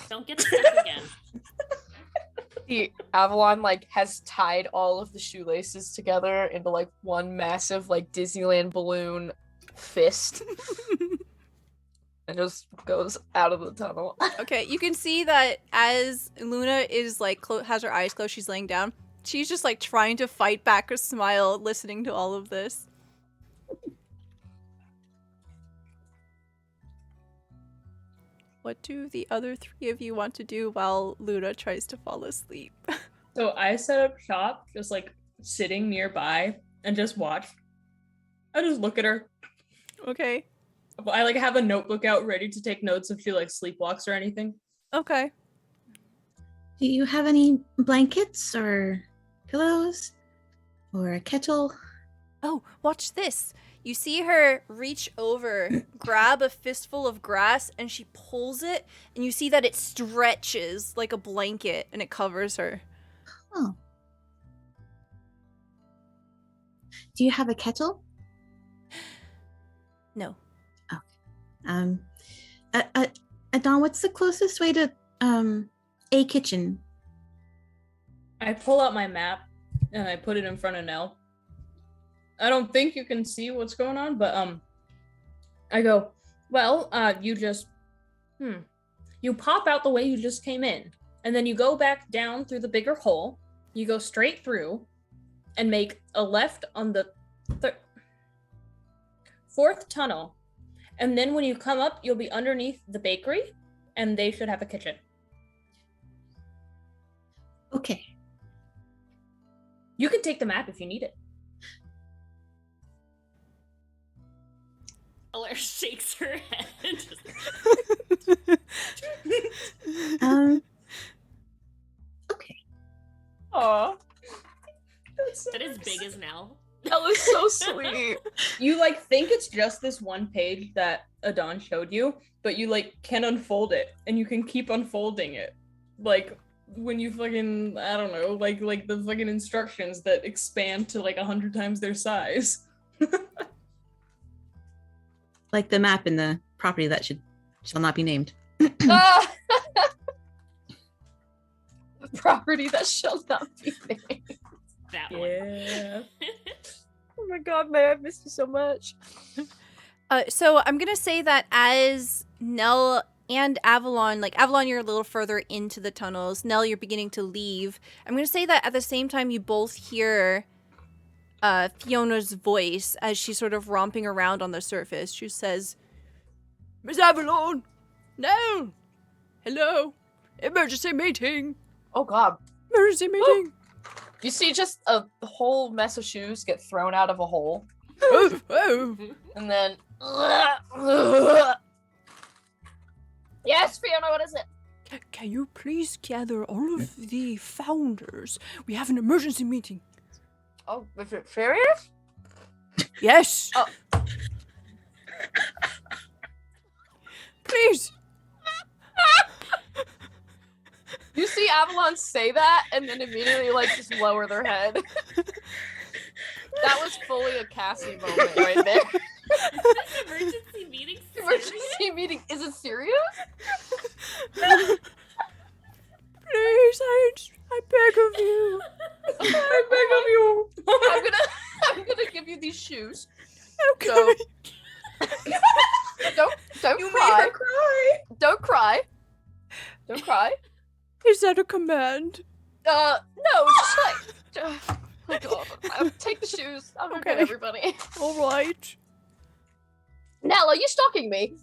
Don't get stuck again. The Avalon like has tied all of the shoelaces together into like one massive like Disneyland balloon fist. And just goes out of the tunnel. Okay, you can see that as Luna is like has her eyes closed, she's laying down. She's just like trying to fight back a smile listening to all of this. What do the other three of you want to do while Luna tries to fall asleep? So I set up shop, just like sitting nearby, and just watch. I just look at her. Okay. I like have a notebook out ready to take notes if she like sleepwalks or anything. Okay. Do you have any blankets or pillows or a kettle? Oh, watch this. You see her reach over, grab a fistful of grass, and she pulls it, and you see that it stretches like a blanket, and it covers her. Oh. Do you have a kettle? No. A Adon, what's the closest way to a kitchen? I pull out my map and I put it in front of Nell. I don't think you can see what's going on, but I go, well, you just you pop out the way you just came in, and then you go back down through the bigger hole, you go straight through and make a left on the fourth tunnel, and then when you come up, you'll be underneath the bakery, and they should have a kitchen. Okay. You can take the map if you need it. Alaire shakes her head. Okay. Aw. That is big as Nell. That was so sweet. You think it's just this one page that Adon showed you, but you can unfold it, and you can keep unfolding it. When you fucking, I don't know, like the fucking instructions that expand to 100 times their size. Like the map in the property that shall not be named. The property that shall not be named. That Yeah. Oh my god, May, I've missed you so much. So I'm gonna say that as Nell and Avalon, Avalon, you're a little further into the tunnels. Nell, you're beginning to leave. I'm gonna say that at the same time, you both hear Fiona's voice as she's sort of romping around on the surface. She says, "Miss Avalon, Nell, hello, emergency meeting, Oh god. emergency meeting." You see just a whole mess of shoes get thrown out of a hole. Oh. And then... Yes, Fiona, what is it? Can you please gather all of the founders? We have an emergency meeting. Oh, is it serious? Yes. Oh. Please. You see Avalon say that and then immediately just lower their head. That was fully a Cassie moment right there. Emergency meeting? Emergency meeting. Is it serious? Please, I beg of you. I beg of you. I'm gonna give you these shoes. Okay. So don't You cry. made her cry. Don't cry. Don't cry. Is that a command? No, just oh god. I'll take the shoes. I'm gonna get Okay. everybody. All right. Nell, are you stalking me?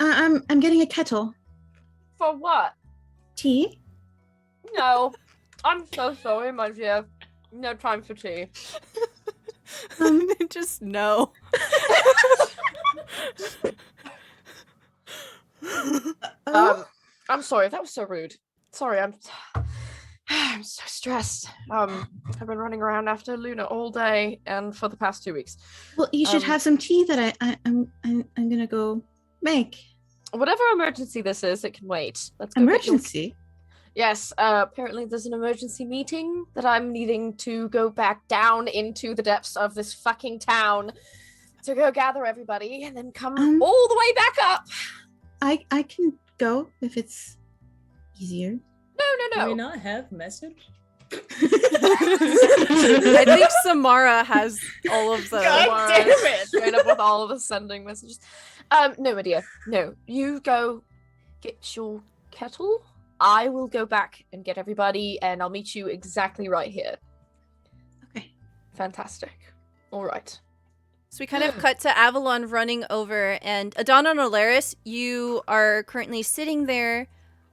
I'm getting a kettle. For what? Tea? No. I'm so sorry, my dear. No time for tea. Just no. I'm sorry, that was so rude. Sorry, I'm so stressed. I've been running around after Luna all day and for the past 2 weeks. Well, you should have some tea that I'm gonna go make. Whatever emergency this is, it can wait. Let's go get your- Emergency? Yes, apparently there's an emergency meeting that I'm needing to go back down into the depths of this fucking town to go gather everybody and then come all the way back up. I can go if it's easier. Do we No. not have message? I think Samara has all of the. God damn it! Straight up with all of the sending messages. No, my dear. No. You go get your kettle. I will go back and get everybody, and I'll meet you exactly right here. Okay. Fantastic. All right. So we kind of cut to Avalon running over, and Adon and Alaris, you are currently sitting there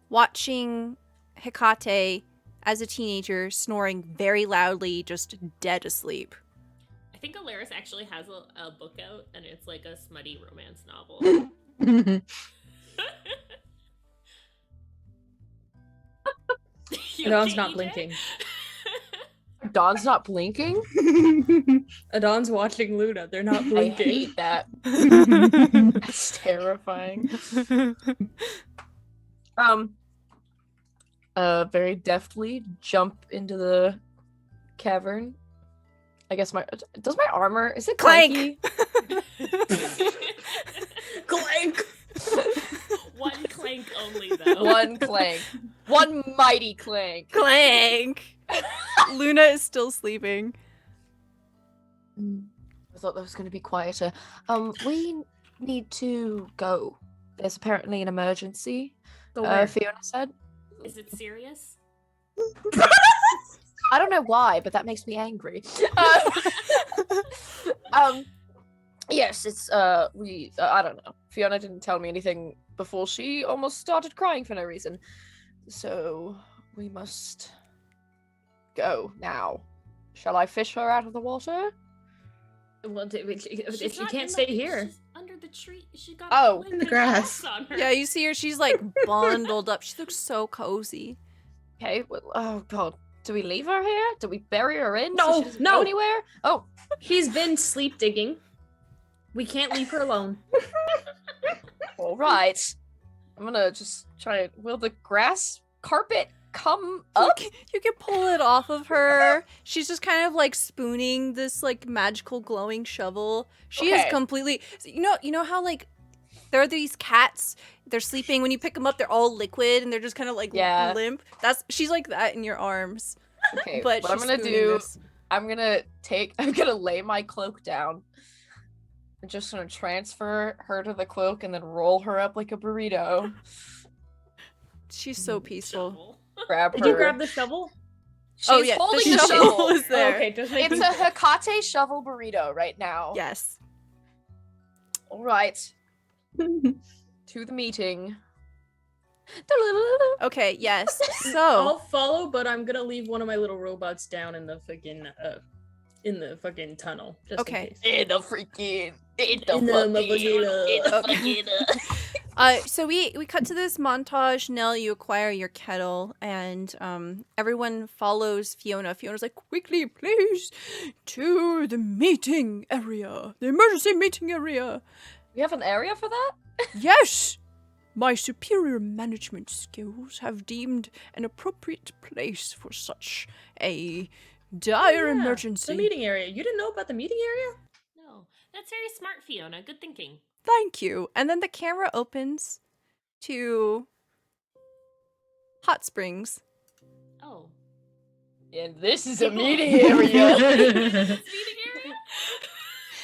watching Hecate as a teenager snoring very loudly, just dead asleep. I think Alaris actually has a book out, and it's like a smutty romance novel. Adon's okay, not EJ? blinking. Dawn's not blinking? Adon's watching Luna. They're not I blinking. hate that. That's terrifying. Very deftly jump into the cavern. I guess does my armor, is it Clank! clanky? Clank! only, though. One clank. One mighty clank. Clank. Luna is still sleeping. I thought that was going to be quieter. We need to go. There's apparently an emergency. Fiona said. Is it serious? I don't know why, but that makes me angry. Yes, it's I don't know. Fiona didn't tell me anything before she almost started crying for no reason. So we must go now. Shall I fish her out of the water? Well, if She's you not can't in stay the- here. she's under the tree. She got Oh. a blanket In the grass. on her. Yeah, you see her. She's like bundled up. She looks so cozy. Okay. Well, oh god. Do we leave her here? Do we bury her in? No, so she doesn't no. go anywhere? Oh. She's been sleep digging. We can't leave her alone. All right. I'm gonna just try. Will the grass carpet come up? You can pull it off of her. She's just kind of like spooning this like magical glowing shovel. She is Okay. completely. You know how like there are these cats. They're sleeping. When you pick them up, they're all liquid and they're just kind of like Yeah. limp. She's like that in your arms. Okay. But what I'm she's gonna spooning do. this. I'm gonna lay my cloak down. I'm just gonna transfer her to the cloak and then roll her up like a burrito. She's so peaceful. Shovel. Grab her. Did you grab the shovel? She's Oh, yeah, the holding the shovel shovel. is there. Oh, okay, just make It's a Hecate shovel burrito right now. Yes. All right. To the meeting. Okay. Yes. I'll So follow, but I'm gonna leave one of my little robots down in the fucking tunnel. Just Okay. In case. In the freaking. So we cut to this montage. Nell, you acquire your kettle, and everyone follows Fiona. Fiona's like, quickly, please, to the meeting area, the emergency meeting area. We have an area for that? Yes, my superior management skills have deemed an appropriate place for such a dire Yeah, emergency. The meeting area. You didn't know about the meeting area? No, that's very smart, Fiona. Good thinking. Thank you. And then the camera opens to hot springs. Oh. And this is a meeting area. Meeting area?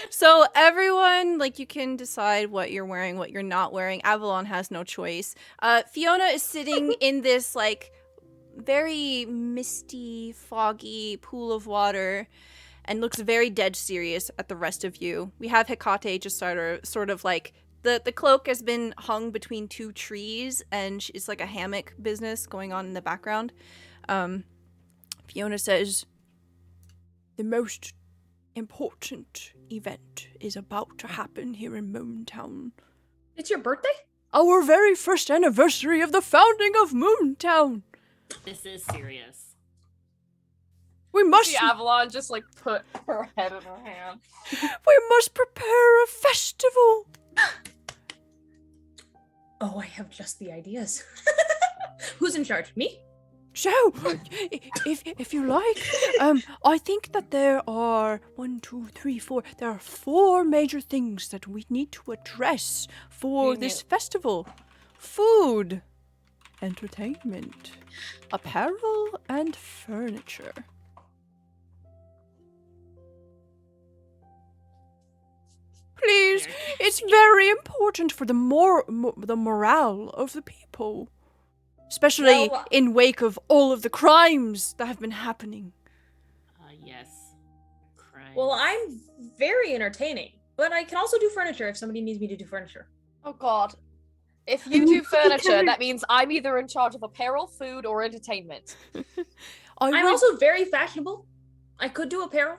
So everyone, like, you can decide what you're wearing, what you're not wearing. Avalon has no choice. Fiona is sitting in this, like, very misty, foggy pool of water and looks very dead serious at the rest of you. We have Hecate just sort of like, the cloak has been hung between two trees, and it's like a hammock business going on in the background. Fiona says, the most important event is about to happen here in Moontown. It's your birthday? Our very first anniversary of the founding of Moontown. This is serious. We must See Avalon just like put her head in her hand. prepare a festival. Oh, I have just the ideas. Who's in charge? Me? So, if you like, I think that there are 1, 2, 3, 4. There are 4 major things that we need to address for this festival: food, entertainment, apparel, and furniture. Please, it's very important for the morale of the people. Especially Well, in wake of all of the crimes that have been happening. Yes. Crime. Well, I'm very entertaining, but I can also do furniture if somebody needs me to do furniture. Oh god. If you do furniture, that means I'm either in charge of apparel, food, or entertainment. I'm also very fashionable. I could do apparel.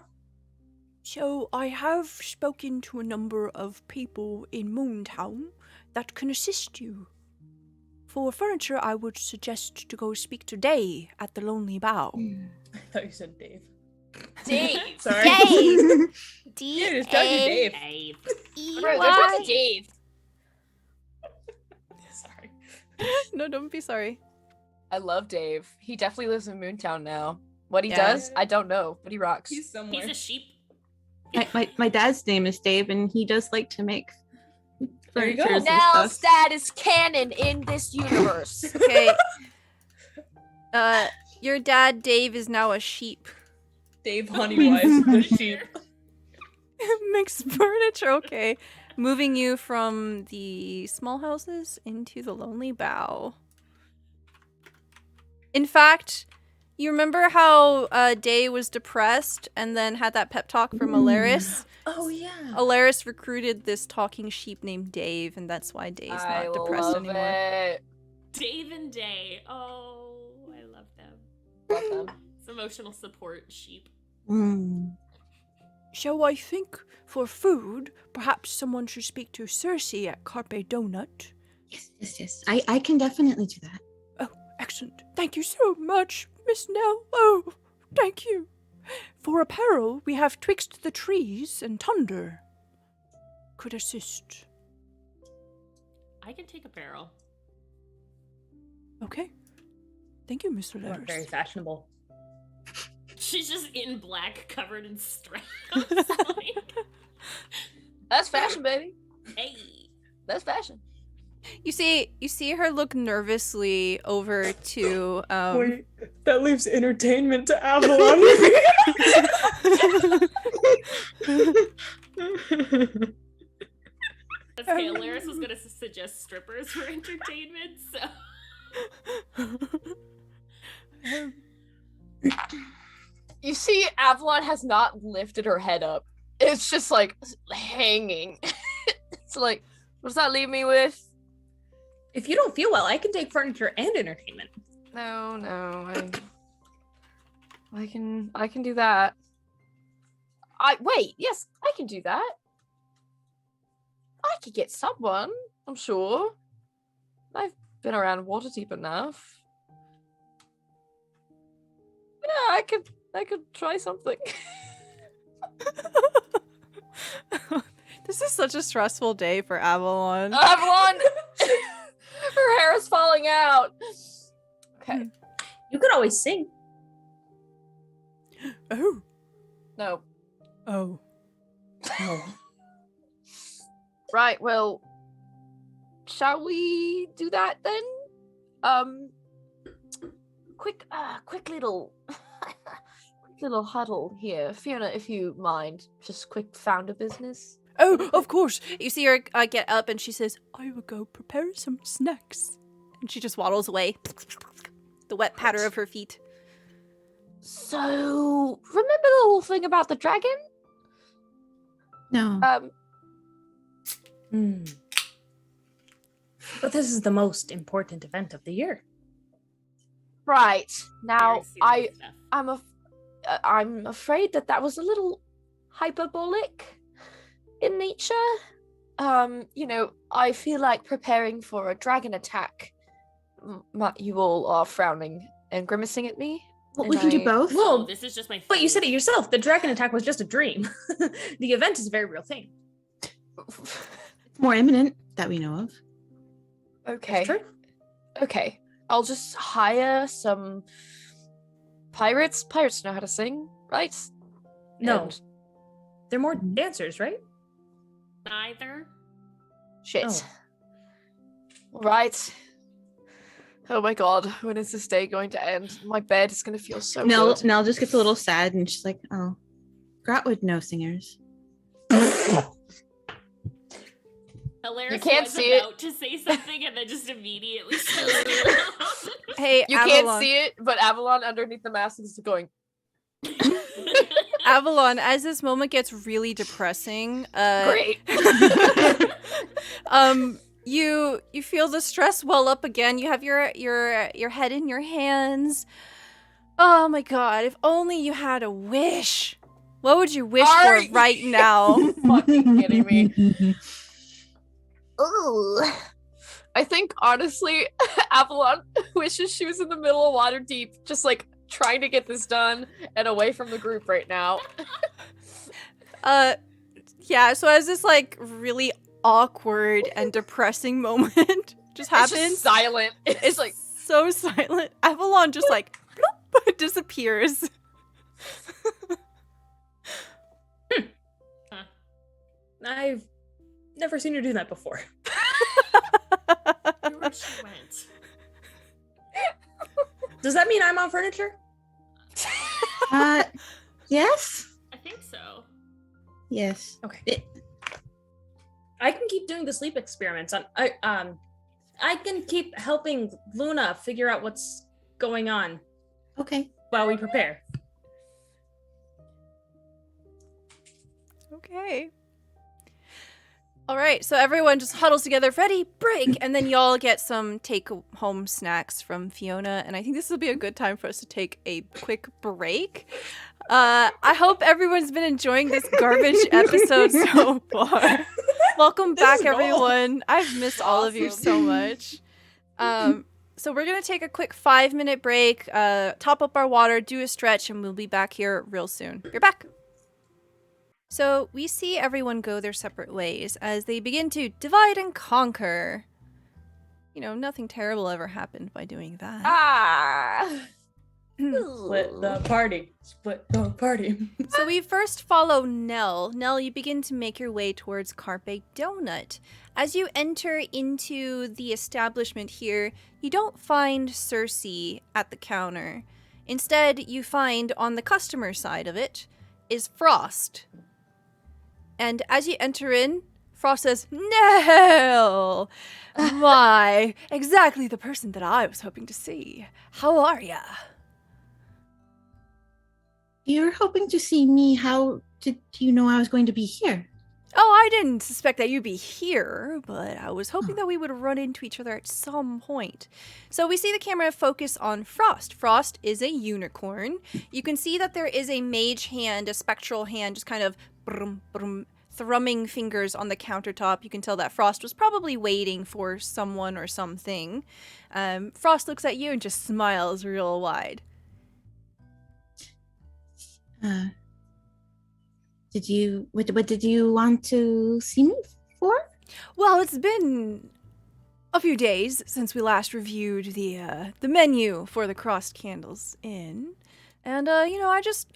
So I have spoken to a number of people in Moontown that can assist you. For furniture, I would suggest to go speak to Day at the Lonely Bough. I thought you said Dave. Dave! Sorry. Dave! Yeah, just talk to Dave. Dave. Bro, don't talk to Dave. Sorry. No, don't be sorry. I love Dave. He definitely lives in Moontown now. What he Yeah. does, I don't know, but he rocks. He's somewhere. He's a sheep. My dad's name is Dave, and he does like to make There you go. Furniture's Now discussed. that is canon in this universe. Okay. Your dad, Dave, is now a sheep. Dave Honeywise, the sheep. Mixed furniture, okay. Moving you from the small houses into the lonely bough. In fact, you remember how Day was depressed and then had that pep talk from Alaris? Oh yeah. Alaris recruited this talking sheep named Dave, and that's why Dave's I not depressed love anymore. it. Dave and Day. Oh, I love them. Love them. It's emotional support sheep. Mm. Shall I think for food? Perhaps someone should speak to Cersei at Carpe Donut. Yes. I can definitely do that. Oh, excellent. Thank you so much, Miss Nell. Oh, thank you. For apparel, we have Twixt the Trees and Thunder. Could assist. I can take a barrel. Okay. Thank you, Mr. You are Letters. very fashionable. She's just in black, covered in straps. Like, That's fashion, baby. hey. That's fashion. You see her look nervously over to Wait, that leaves entertainment to Avalon. Okay, Alaris was gonna suggest strippers for entertainment, so. You see, Avalon has not lifted her head up. It's just like hanging. It's like, what does that leave me with? If you don't feel well, I can take furniture and entertainment. No, I can do that. Yes, I can do that. I could get someone, I'm sure. I've been around Waterdeep enough. Yeah, I could try something. This is such a stressful day for Avalon. Avalon! Her hair is falling out. Okay. You could always sing. Oh. No. Oh. Oh. Right, well, shall we do that then? Quick little huddle here. Fiona, if you mind, just quick founder business. Oh, of course. You see her get up and she says, I will go prepare some snacks. And she just waddles away. The wet patter of her feet. So, remember the whole thing about the dragon? No. But this is the most important event of the year. Right. Now, Very serious stuff. I'm afraid that was a little hyperbolic in nature. I feel like preparing for a dragon attack. You all are frowning and grimacing at me. Well, and we can do both. Oh, this is just my. But you said it face. yourself. The dragon attack was just a dream. The event is a very real thing. More imminent that we know of. Okay. That's true. Okay. I'll just hire some pirates. Pirates know how to sing, right? No. And They're more dancers, right? Neither. shit. Oh. Right. Oh my god, when is this day going to end? My bed is gonna feel so Nell good. just gets a little sad and she's like, oh, Grat would know singers. Hilarious. You can't was see it. about to say something and then just immediately. Hey, You Avalon. can't see it, but Avalon underneath the mask is going. Avalon, as this moment gets really depressing, Great. you feel the stress well up again. You have your head in your hands. Oh my god, if only you had a wish. What would you wish Are for right now? Fucking kidding me. Ooh. I think honestly, Avalon wishes she was in the middle of Waterdeep, just like trying to get this done and away from the group right now. Yeah, so as this like really awkward and depressing moment just It's happens, just silent. It's like so silent. Avalon just like bloop, disappears. Never seen her do that before. Where she went. Does that mean I'm on furniture? Yes? I think so. Yes. Okay. I can keep doing the sleep experiments. I can keep helping Luna figure out what's going on Okay. while we prepare. Okay. All right, so everyone just huddles together, ready, break, and then y'all get some take-home snacks from Fiona, and I think this will be a good time for us to take a quick break. I hope everyone's been enjoying this garbage episode so far. Welcome back, everyone. I've missed all of you so much. So we're going to take a quick 5-minute break, top up our water, do a stretch, and we'll be back here real soon. You're back. So we see everyone go their separate ways as they begin to divide and conquer. You know, nothing terrible ever happened by doing that. Split the party. Split the party. So we first follow Nell. Nell, you begin to make your way towards Carpe Donut. As you enter into the establishment here, you don't find Cersei at the counter. Instead, you find on the customer side of it is Frost. And as you enter in, Frost says, "Nell! My, exactly the person that I was hoping to see. How are ya?" You're hoping to see me. How did you know I was going to be here? Oh, I didn't suspect that you'd be here, but I was hoping that we would run into each other at some point. So we see the camera focus on Frost. Frost is a unicorn. You can see that there is a mage hand, a spectral hand, just kind of brum, brum, thrumming fingers on the countertop. You can tell that Frost was probably waiting for someone or something. Frost looks at you and just smiles real wide. What did you want to see me for? Well, it's been a few days since we last reviewed the menu for the Crossed Candles Inn, and I just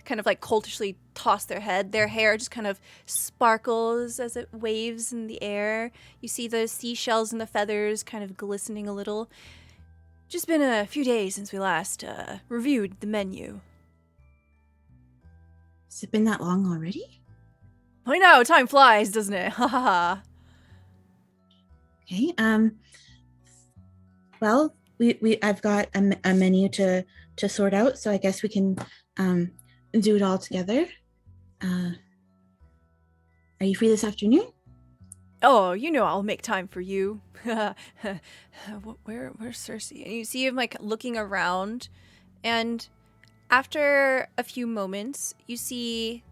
kind of like cultishly toss their head. Their hair just kind of sparkles as it waves in the air. You see the seashells and the feathers kind of glistening a little. Just been a few days since we last reviewed the menu. Has it been that long already? I know, time flies, doesn't it? Ha ha ha. Okay. Well, I've got a menu to sort out, so I guess we can do it all together. Are you free this afternoon? Oh, I'll make time for you. Where's Cersei? And you see him like looking around, and after a few moments, you see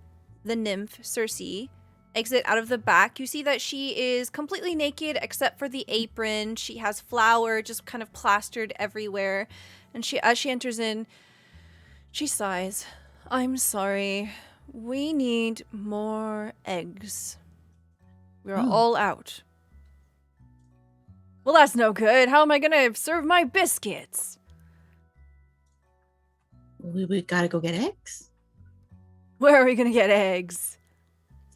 the nymph Cersei exit out of the back. You see that she is completely naked except for the apron. She has flour just kind of plastered everywhere, and as she enters in, she sighs. "I'm sorry. We need more eggs. We're all out." "Well, that's no good. How am I gonna serve my biscuits?" We gotta go get eggs. "Where are we gonna get eggs?"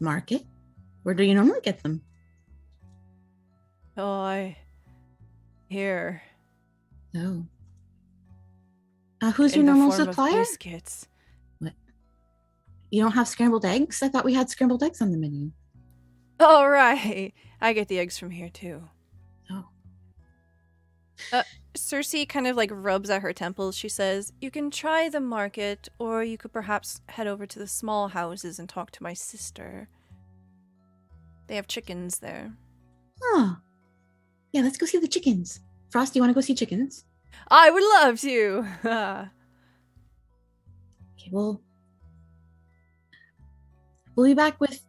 Market. Where do you normally get them? "Oh, here. Oh. Who's In your the normal form of supplier? biscuits." What? You don't have scrambled eggs? I thought we had scrambled eggs on the menu. "All right. I get the eggs from here too." Oh. Cersei kind of like rubs at her temples. She says, "You can try the market, or you could perhaps head over to the small houses and talk to my sister. They have chickens there." Oh. Yeah, let's go see the chickens. Frost, do you want to go see chickens? "I would love to." Okay, well, we'll be back with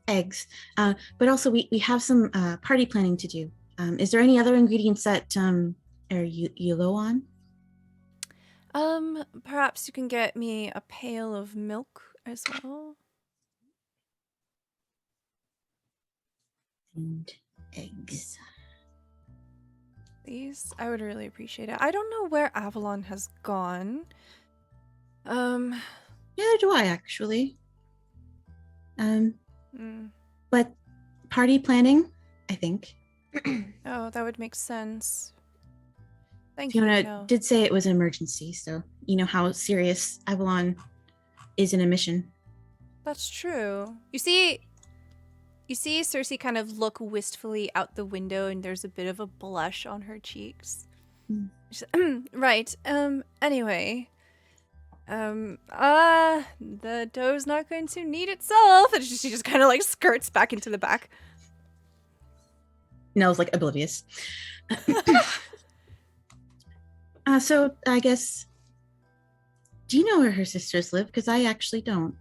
eggs. But also we have some party planning to do. Is there any other ingredients that are you low on? Perhaps you can get me a pail of milk as well. And eggs. Please, I would really appreciate it. I don't know where Avalon has gone. Neither do I actually. But party planning, I think. Oh, that would make sense. Thank you. Fiona did say it was an emergency, so you know how serious Avalon is in a mission. That's true. You see Cersei kind of look wistfully out the window, and there's a bit of a blush on her cheeks. Mm. Right. Anyway. The dough's not going to need itself. And she just kind of like skirts back into the back. Nell's like oblivious. So I guess, do you know where her sisters live? Because I actually don't.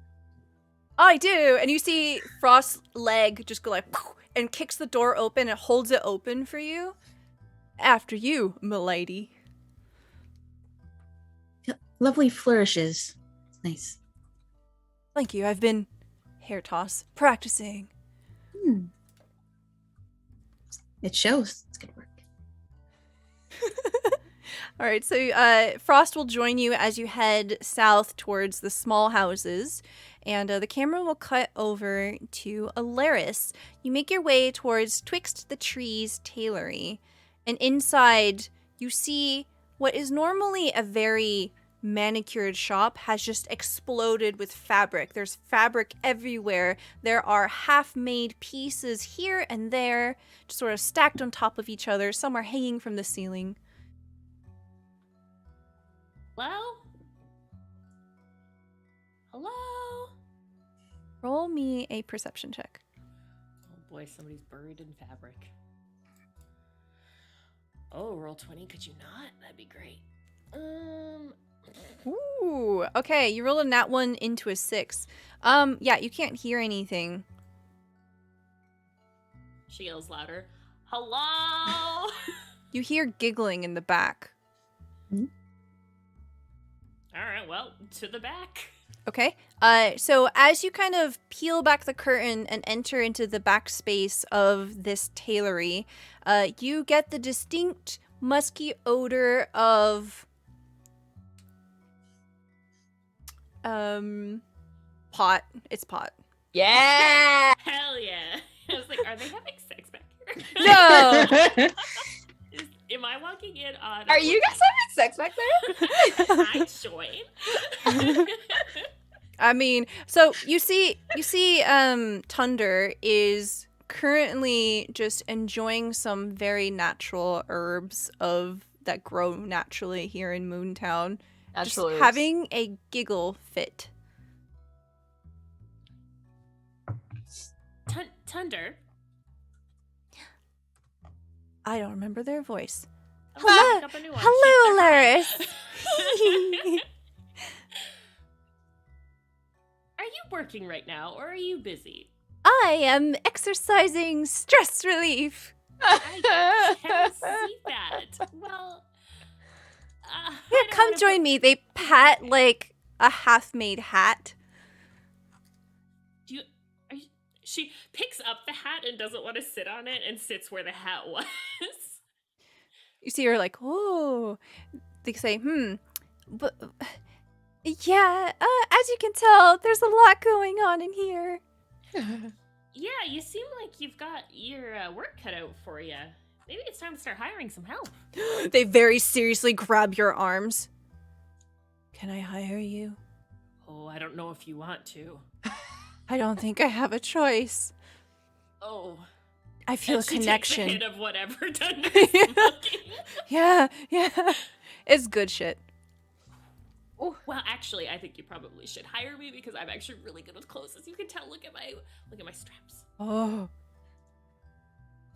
I do. And you see Frost's leg just go like, and kicks the door open and holds it open for you. After you, milady. Lovely flourishes. Nice. Thank you. I've been hair toss practicing. It shows. It's gonna work. All right, so Frost will join you as you head south towards the small houses, and the camera will cut over to Alaris. You make your way towards Twixt the Trees Tailory, and inside you see what is normally a very manicured shop has just exploded with fabric. There's fabric everywhere. There are half-made pieces here and there, just sort of stacked on top of each other. Some are hanging from the ceiling. Hello? Hello? Roll me a perception check. Oh boy, somebody's buried in fabric. Oh, roll 20, could you not? That'd be great. Ooh, okay, you roll a nat 1 into a 6. Yeah, you can't hear anything. She yells louder. Hello? You hear giggling in the back. Alright, well, to the back. Okay, so as you kind of peel back the curtain and enter into the back space of this tailory, you get the distinct musky odor of pot. It's pot. Yeah. Hell yeah. I was like, are they having sex back here? No! Am I walking in on... Are you guys having sex back there? I join. I mean, so you see Tunder is currently just enjoying some very natural herbs that grow naturally here in Moontown. Natural just herbs. having a giggle fit. Tunder? I don't remember their voice. Oh, I picked up a new one. She's Hello, their Laris. Are you working right now, or are you busy? I am exercising stress relief. I can see that. Well, Yeah, come join me. They pat like a half-made hat. She picks up the hat and doesn't want to sit on it and sits where the hat was. You see her like, oh. They say, but yeah, as you can tell, there's a lot going on in here. Yeah, you seem like you've got your work cut out for you. Maybe it's time to start hiring some help. They very seriously grab your arms. Can I hire you? Oh, I don't know if you want to. I don't think I have a choice. Oh. I feel and a connection. She takes a hit of whatever Thunder is smoking. Yeah. It's good shit. Oh, well, actually, I think you probably should hire me because I'm actually really good with clothes, as you can tell. Look at my straps. Oh.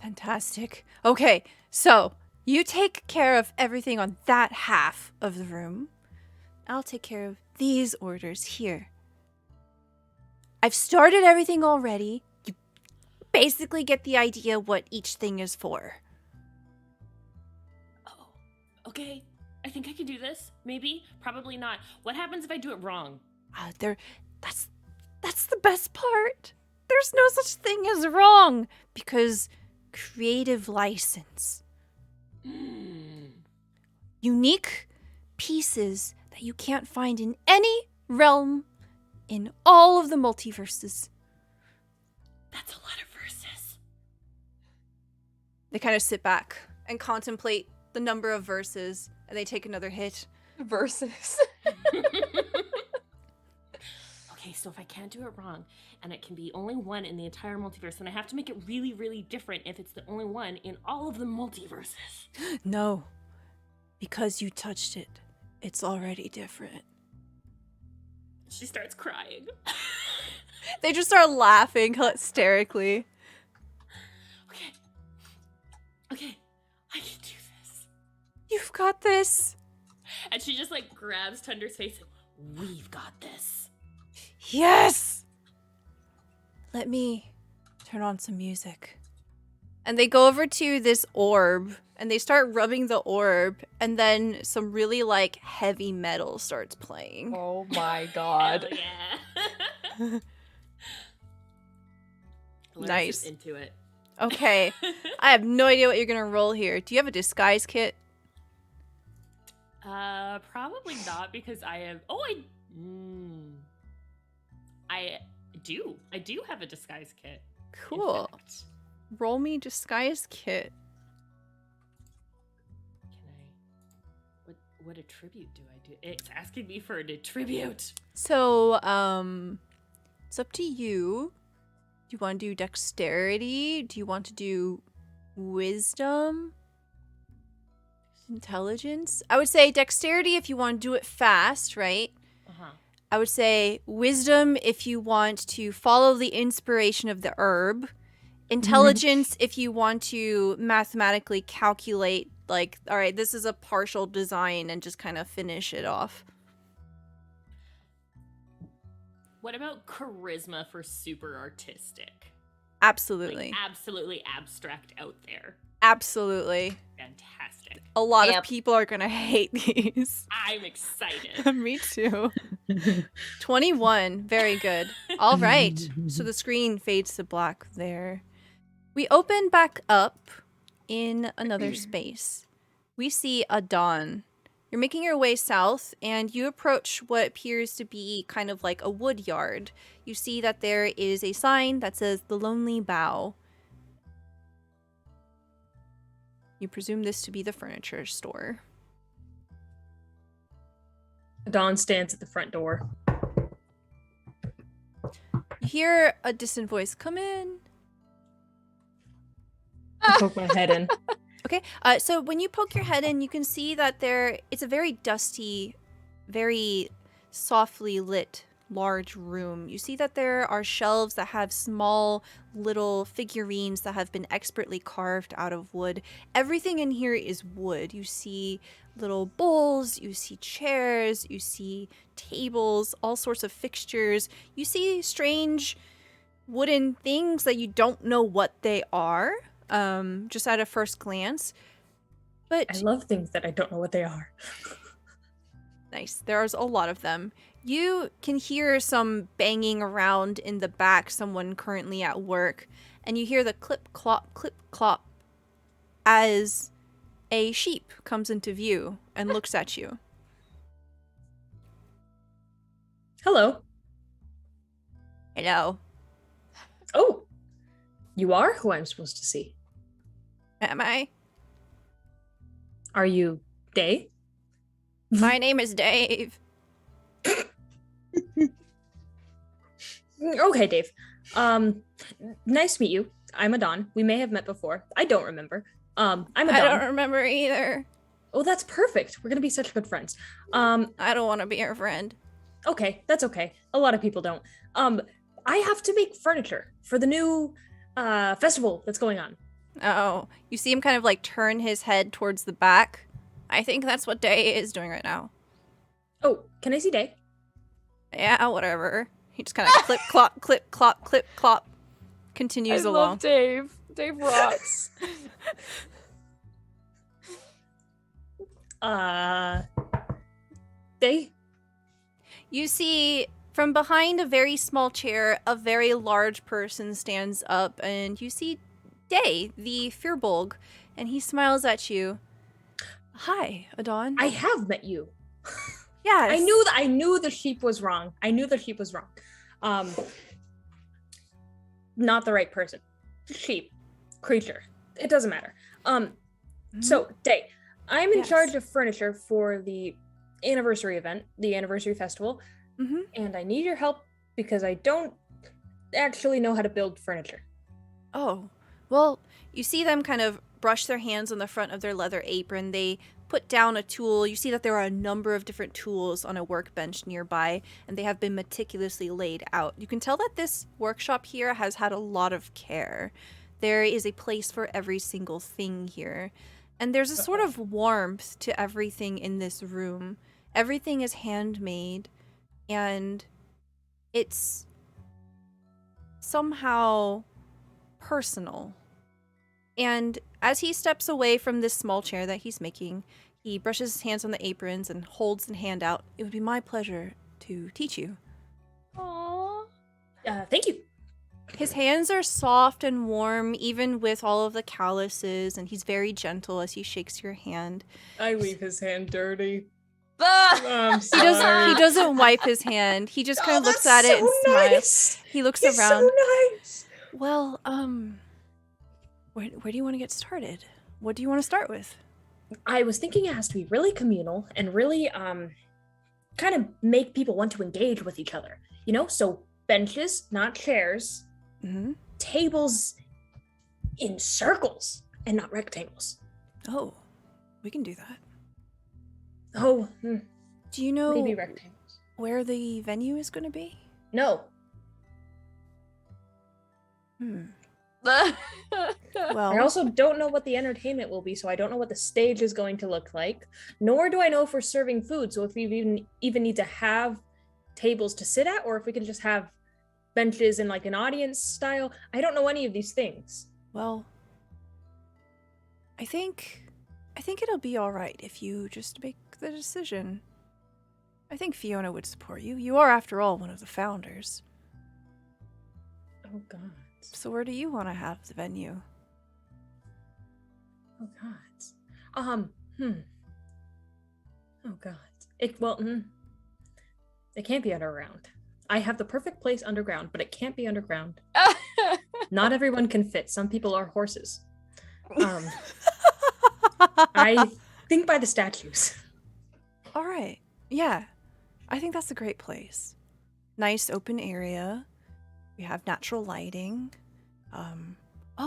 Fantastic. Okay, so you take care of everything on that half of the room. I'll take care of these orders here. I've started everything already. You basically get the idea what each thing is for. Oh, okay. I think I can do this. Maybe, probably not. What happens if I do it wrong? That's the best part. There's no such thing as wrong because creative license. Unique pieces that you can't find in any realm in all of the multiverses. That's a lot of verses. They kind of sit back and contemplate the number of verses, and they take another hit. Versus. Okay, so if I can't do it wrong, and it can be only one in the entire multiverse, then I have to make it really, really different if it's the only one in all of the multiverses. No, because you touched it. It's already different. She starts crying. They just start laughing hysterically. Okay, I can do this. You've got this. And she just like grabs Tunder's face and, we've got this. Yes! Let me turn on some music. And they go over to this orb, and they start rubbing the orb, and then some really, like, heavy metal starts playing. Oh my god. Hell yeah. Nice. Is into it. Okay. I have no idea what you're gonna roll here. Do you have a disguise kit? Probably not, because I have... I do. I do have a disguise kit. in Cool. fact. Roll me disguise kit. Can I... What attribute do I do? It's asking me for an attribute. So, it's up to you. Do you want to do dexterity? Do you want to do wisdom? Intelligence? I would say dexterity if you want to do it fast, right? Uh-huh. I would say wisdom if you want to follow the inspiration of the herb. Intelligence if you want to mathematically calculate, like, all right, this is a partial design and just kind of finish it off. What about charisma for super artistic? Absolutely. Like, absolutely abstract out there. Absolutely. Fantastic. A lot Yep. of people are going to hate these. I'm excited. Me too. 21. Very good. All right. So the screen fades to black there. We open back up in another space. We see a dawn. You're making your way south, and you approach what appears to be kind of like a wood yard. You see that there is a sign that says The Lonely Bough. You presume this to be the furniture store. Dawn stands at the front door. You hear a distant voice, come in. I poke my head in. Okay, so when you poke your head in, you can see that it's a very dusty, very softly lit, large room. You see that there are shelves that have small little figurines that have been expertly carved out of wood. Everything in here is wood. You see little bowls, you see chairs, you see tables, all sorts of fixtures. You see strange wooden things that you don't know what they are. Just at a first glance. But I love things that I don't know what they are. nice. There's a lot of them. You can hear some banging around in the back, someone currently at work, and you hear the clip clop as a sheep comes into view and looks at you. Hello. Hello. Oh, you are who I'm supposed to see. Am I? Are you Day? My name is Dave. Okay, Dave. Nice to meet you. I'm Adon. We may have met before. I don't remember. I'm Adon. I don't remember either. Oh, that's perfect. We're gonna be such good friends. I don't want to be your friend. Okay, that's okay. A lot of people don't. I have to make furniture for the new festival that's going on. Oh, you see him kind of like turn his head towards the back. I think that's what Day is doing right now. Oh, can I see Day? Yeah, whatever. He just kind of clip, clop, clip, clop, clip, clop. Continues I along. love Dave. Dave rocks. Day? You see from behind a very small chair, a very large person stands up, and you see Day, the Firbolg, and he smiles at you. Hi, Adon. I have met you. Yes. I knew the sheep was wrong. Not the right person. Sheep. Creature. It doesn't matter. So, Day, I'm in Yes. charge of furniture for the anniversary event, the anniversary festival, Mm-hmm. and I need your help because I don't actually know how to build furniture. Oh, well, you see them kind of brush their hands on the front of their leather apron. They put down a tool. You see that there are a number of different tools on a workbench nearby, and they have been meticulously laid out. You can tell that this workshop here has had a lot of care. There is a place for every single thing here. And there's a sort of warmth to everything in this room. Everything is handmade, and it's somehow personal. And as he steps away from this small chair that he's making, he brushes his hands on the aprons and holds a hand out. It would be my pleasure to teach you. Aww. Thank you. His hands are soft and warm, even with all of the calluses, and he's very gentle as he shakes your hand. I leave his hand dirty. Ah! I'm He sorry. doesn't wipe his hand. He just kind of looks at that's it and so smiles. nice. He looks He's around. so nice. Well, where do you want to get started? What do you want to start with? I was thinking it has to be really communal and really kind of make people want to engage with each other. You know, so benches, not chairs, Mm-hmm. tables in circles and not rectangles. Oh, we can do that. Oh, Do you know maybe rectangles. where the venue is going to be? No. Well, I also don't know what the entertainment will be, so I don't know what the stage is going to look like. Nor do I know if we're serving food, so if we even need to have tables to sit at, or if we can just have benches in like an audience style. I don't know any of these things. well, I think it'll be all right if you just make the decision. I think Fiona would support you. You are, after all, one of the founders. Oh god. So where do you want to have the venue? Oh god. Oh god. It can't be underground. I have the perfect place underground, but it can't be underground. Not everyone can fit. Some people are horses. I think by the statues. All right. Yeah. I think that's a great place. Nice open area. We have natural lighting.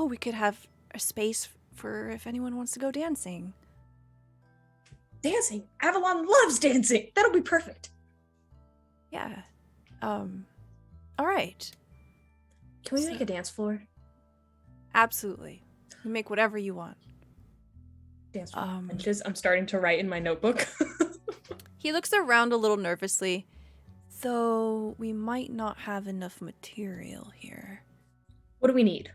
We could have a space for if anyone wants to go dancing. Dancing. Avalon loves dancing. That'll be perfect. Yeah. All right. Can we make a dance floor? Absolutely. You make whatever you want. Dance floor. Benches. I'm starting to write in my notebook. He looks around a little nervously. Though we might not have enough material here. What do we need?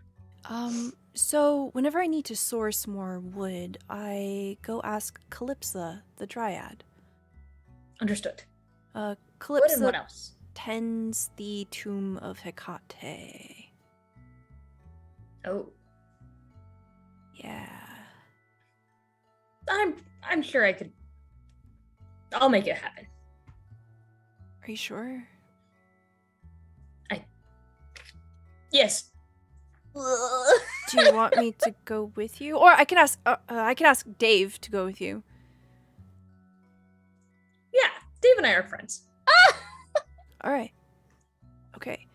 So whenever I need to source more wood, I go ask Calypsa, the dryad. Understood. What and Calypsa what else? tends the tomb of Hecate. Oh. Yeah. I'm sure I could. I'll make it happen. Are you sure? Yes. Do you want me to go with you, or I can ask Dave to go with you? Yeah, Dave and I are friends. All right. Okay.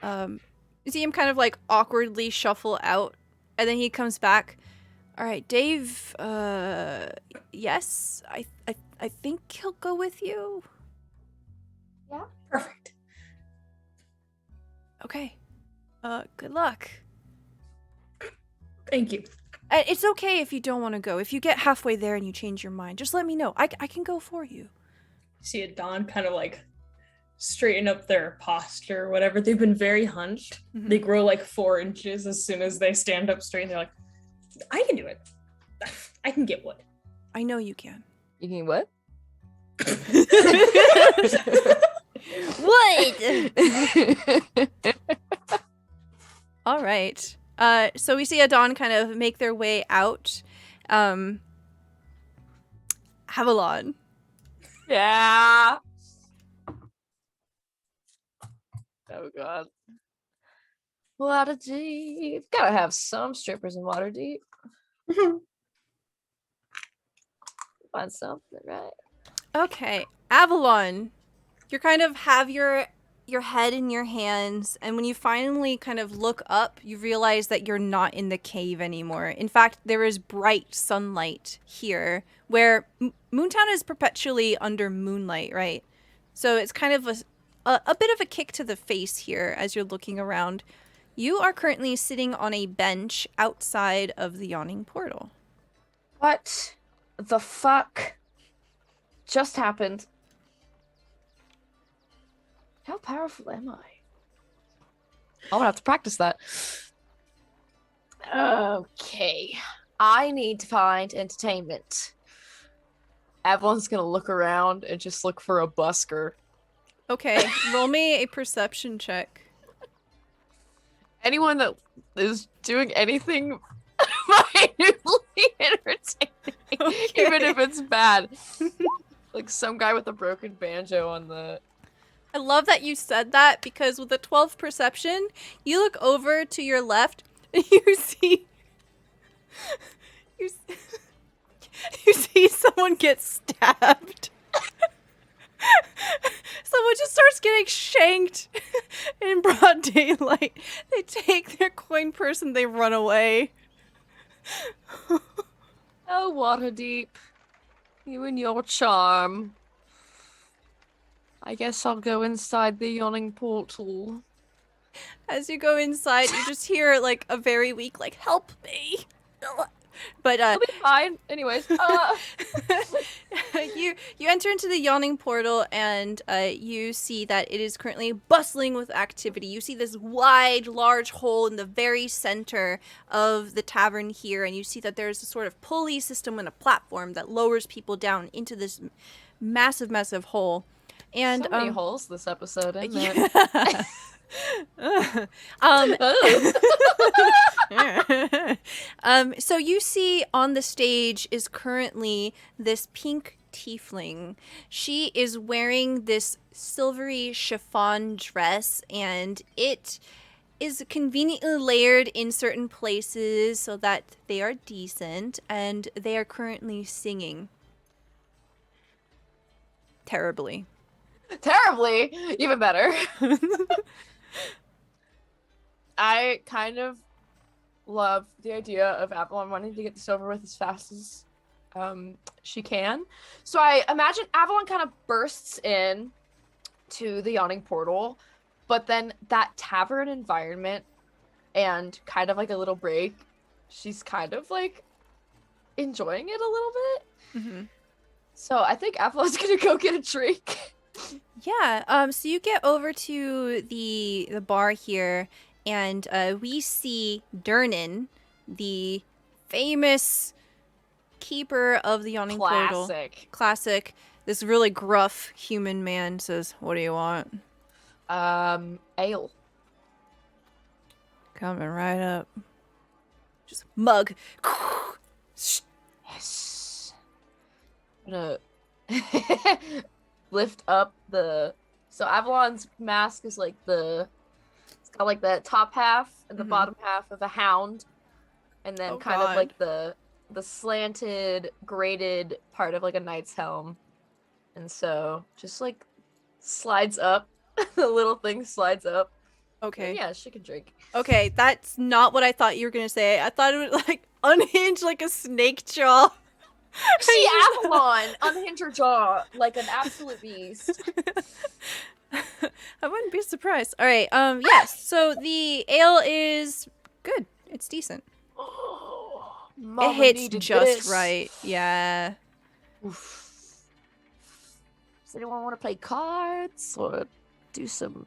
You see him kind of like awkwardly shuffle out, and then he comes back. All right, Dave. Yes, I think he'll go with you. Yeah. Perfect. Okay. Good luck. Thank you. It's okay if you don't want to go. If you get halfway there and you change your mind, just let me know. I can go for you. See a Dawn kind of like straighten up their posture or whatever. They've been very hunched. Mhm. They grow like 4 inches as soon as they stand up straight. And they're like, I can do it. I can get wood. I know you can. You can what? What? All right. So we see Adon kind of make their way out. Avalon. Yeah. Oh god. Waterdeep. Gotta have some strippers in Waterdeep. Find something, right? Okay, Avalon, you kind of have your head in your hands, and when you finally kind of look up, you realize that you're not in the cave anymore. In fact, there is bright sunlight here, where Moontown is perpetually under moonlight, right? So it's kind of a bit of a kick to the face here as you're looking around. You are currently sitting on a bench outside of the Yawning Portal. What the fuck just happened? How powerful am I? I'm gonna have to practice that. Okay. I need to find entertainment. Avalon's gonna look around and just look for a busker. Okay, roll me a perception check. Anyone that is doing anything minutely entertaining, Okay. even if it's bad. Like some guy with a broken banjo on the... I love that you said that, because with a 12 perception, you look over to your left and you see you see someone get stabbed. Someone just starts getting shanked in broad daylight. They take their coin purse and they run away. Oh, Waterdeep. You and your charm. I guess I'll go inside the Yawning Portal. As you go inside, you just hear like a very weak like, "Help me." But I'll be fine. Anyways, you enter into the Yawning Portal, and you see that it is currently bustling with activity. You see this wide, large hole in the very center of the tavern here, and you see that there's a sort of pulley system and a platform that lowers people down into this massive, massive hole. And so many holes this episode, isn't it? yeah. So you see on the stage is currently this pink tiefling. She is wearing this silvery chiffon dress, and it is conveniently layered in certain places so that they are decent, and they are currently singing terribly. Terribly! Even better. I kind of love the idea of Avalon wanting to get this over with as fast as she can. So I imagine Avalon kind of bursts in to the Yawning Portal, but then that tavern environment and kind of like a little break, she's kind of like enjoying it a little bit. Mm-hmm. So I think Avalon's gonna go get a drink. Yeah, so you get over to the bar here, and we see Durnan, the famous keeper of the Yawning Portal. Classic. This really gruff human man says, "What do you want?" Ale. Coming right up. Just mug. Yes. I'm gonna lift up the... So Avalon's mask is like it's got like the top half and the bottom half of a hound, and then kind of like the slanted, graded part of like a knight's helm. And so just like slides up. The little thing slides up. Okay. And yeah, she can drink. Okay, that's not what I thought you were gonna say. I thought it would like unhinge like a snake jaw. See Avalon unhinge her jaw like an absolute beast. I wouldn't be surprised. All right. Yes. So the ale is good. It's decent. Oh, it hits just right. Yeah. Oof. Does anyone want to play cards or do some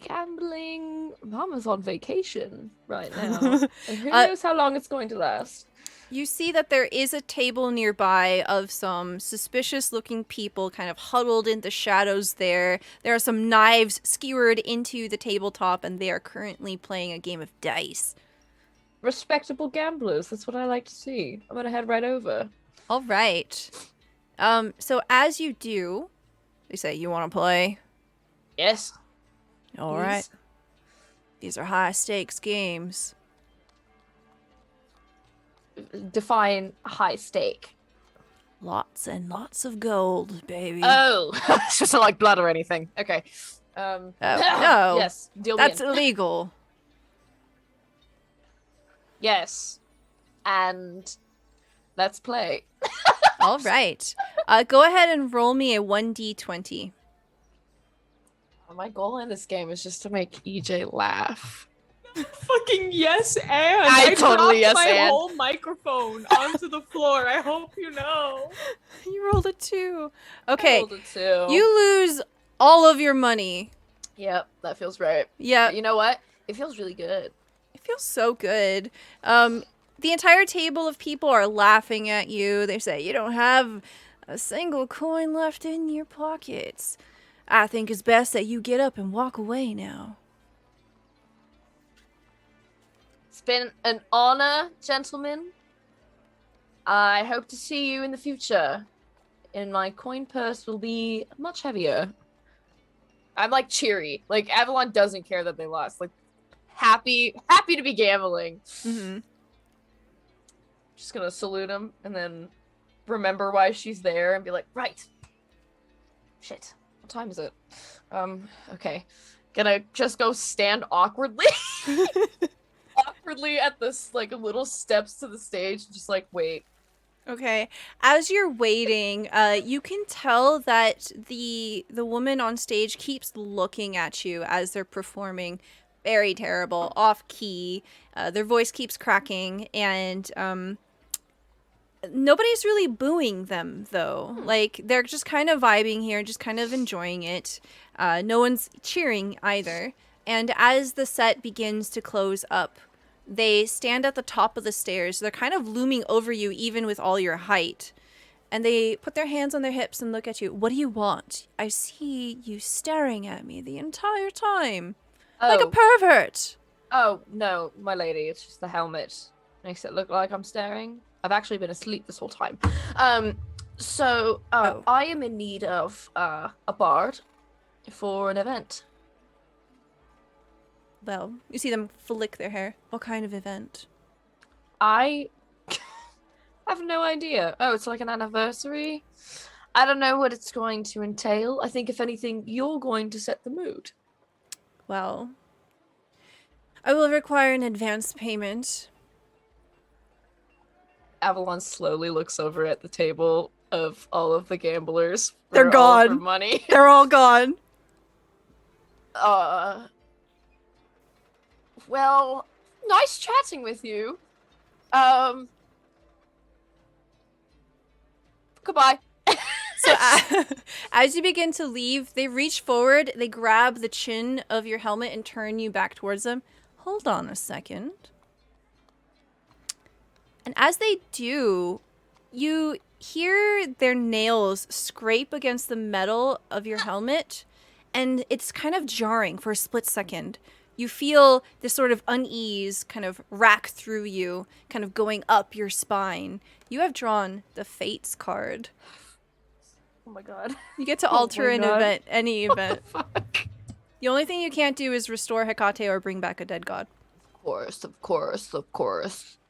gambling? Mama's on vacation right now, and who knows how long it's going to last. You see that there is a table nearby of some suspicious-looking people kind of huddled in the shadows there. There are some knives skewered into the tabletop, and they are currently playing a game of dice. Respectable gamblers, that's what I like to see. I'm gonna head right over. All right. So as you do, they say, "You want to play?" Yes. All Please. right. These are high-stakes games. Define high stake. Lots and lots of gold, baby. Oh, it's just not like blood or anything. Okay. No. Yes, deal me That's in. illegal. Yes. And let's play. All right. Go ahead and roll me a 1d20. My goal in this game is just to make EJ laugh. Fucking yes, and I totally yes, dropped my and. whole microphone onto the floor. I hope you know. You rolled a 2. Okay. Rolled a 2. You lose all of your money. Yep, that feels right. Yeah. But you know what? It feels really good. It feels so good. The entire table of people are laughing at you. They say, you don't have a single coin left in your pockets. I think it's best that you get up and walk away now. It's been an honor, gentlemen. I hope to see you in the future. And my coin purse will be much heavier. I'm like cheery. Like Avalon doesn't care that they lost. Like happy to be gambling. Mm-hmm. Just gonna salute him and then remember why she's there and be like, right. Shit. What time is it? Okay. Gonna just go stand awkwardly. Awkwardly at this like little steps to the stage, just like wait. Okay. As you're waiting, you can tell that the woman on stage keeps looking at you as they're performing. Very terrible, off key. Their voice keeps cracking, and nobody's really booing them though. Like they're just kind of vibing here, just kind of enjoying it. No one's cheering either. And as the set begins to close up, they stand at the top of the stairs. They're kind of looming over you even with all your height. And they put their hands on their hips and look at you. What do you want? I see you staring at me the entire time. Like a pervert. Oh, no, my lady, it's just the helmet. Makes it look like I'm staring. I've actually been asleep this whole time. I am in need of a bard for an event. Well, you see them flick their hair. What kind of event? I have no idea. Oh, it's like an anniversary? I don't know what it's going to entail. I think, if anything, you're going to set the mood. Well, I will require an advance payment. Avalon slowly looks over at the table of all of the gamblers. They're for all of her gone. money. They're all gone. Well, nice chatting with you. Goodbye. So as you begin to leave, they reach forward, they grab the chin of your helmet and turn you back towards them. Hold on a second. And as they do, you hear their nails scrape against the metal of your helmet, and it's kind of jarring for a split second. You feel this sort of unease kind of rack through you, kind of going up your spine. You have drawn the Fates card. Oh my god. You get to Oh alter my an God. event, any event. Fuck. The only thing you can't do is restore Hecate or bring back a dead god. Of course.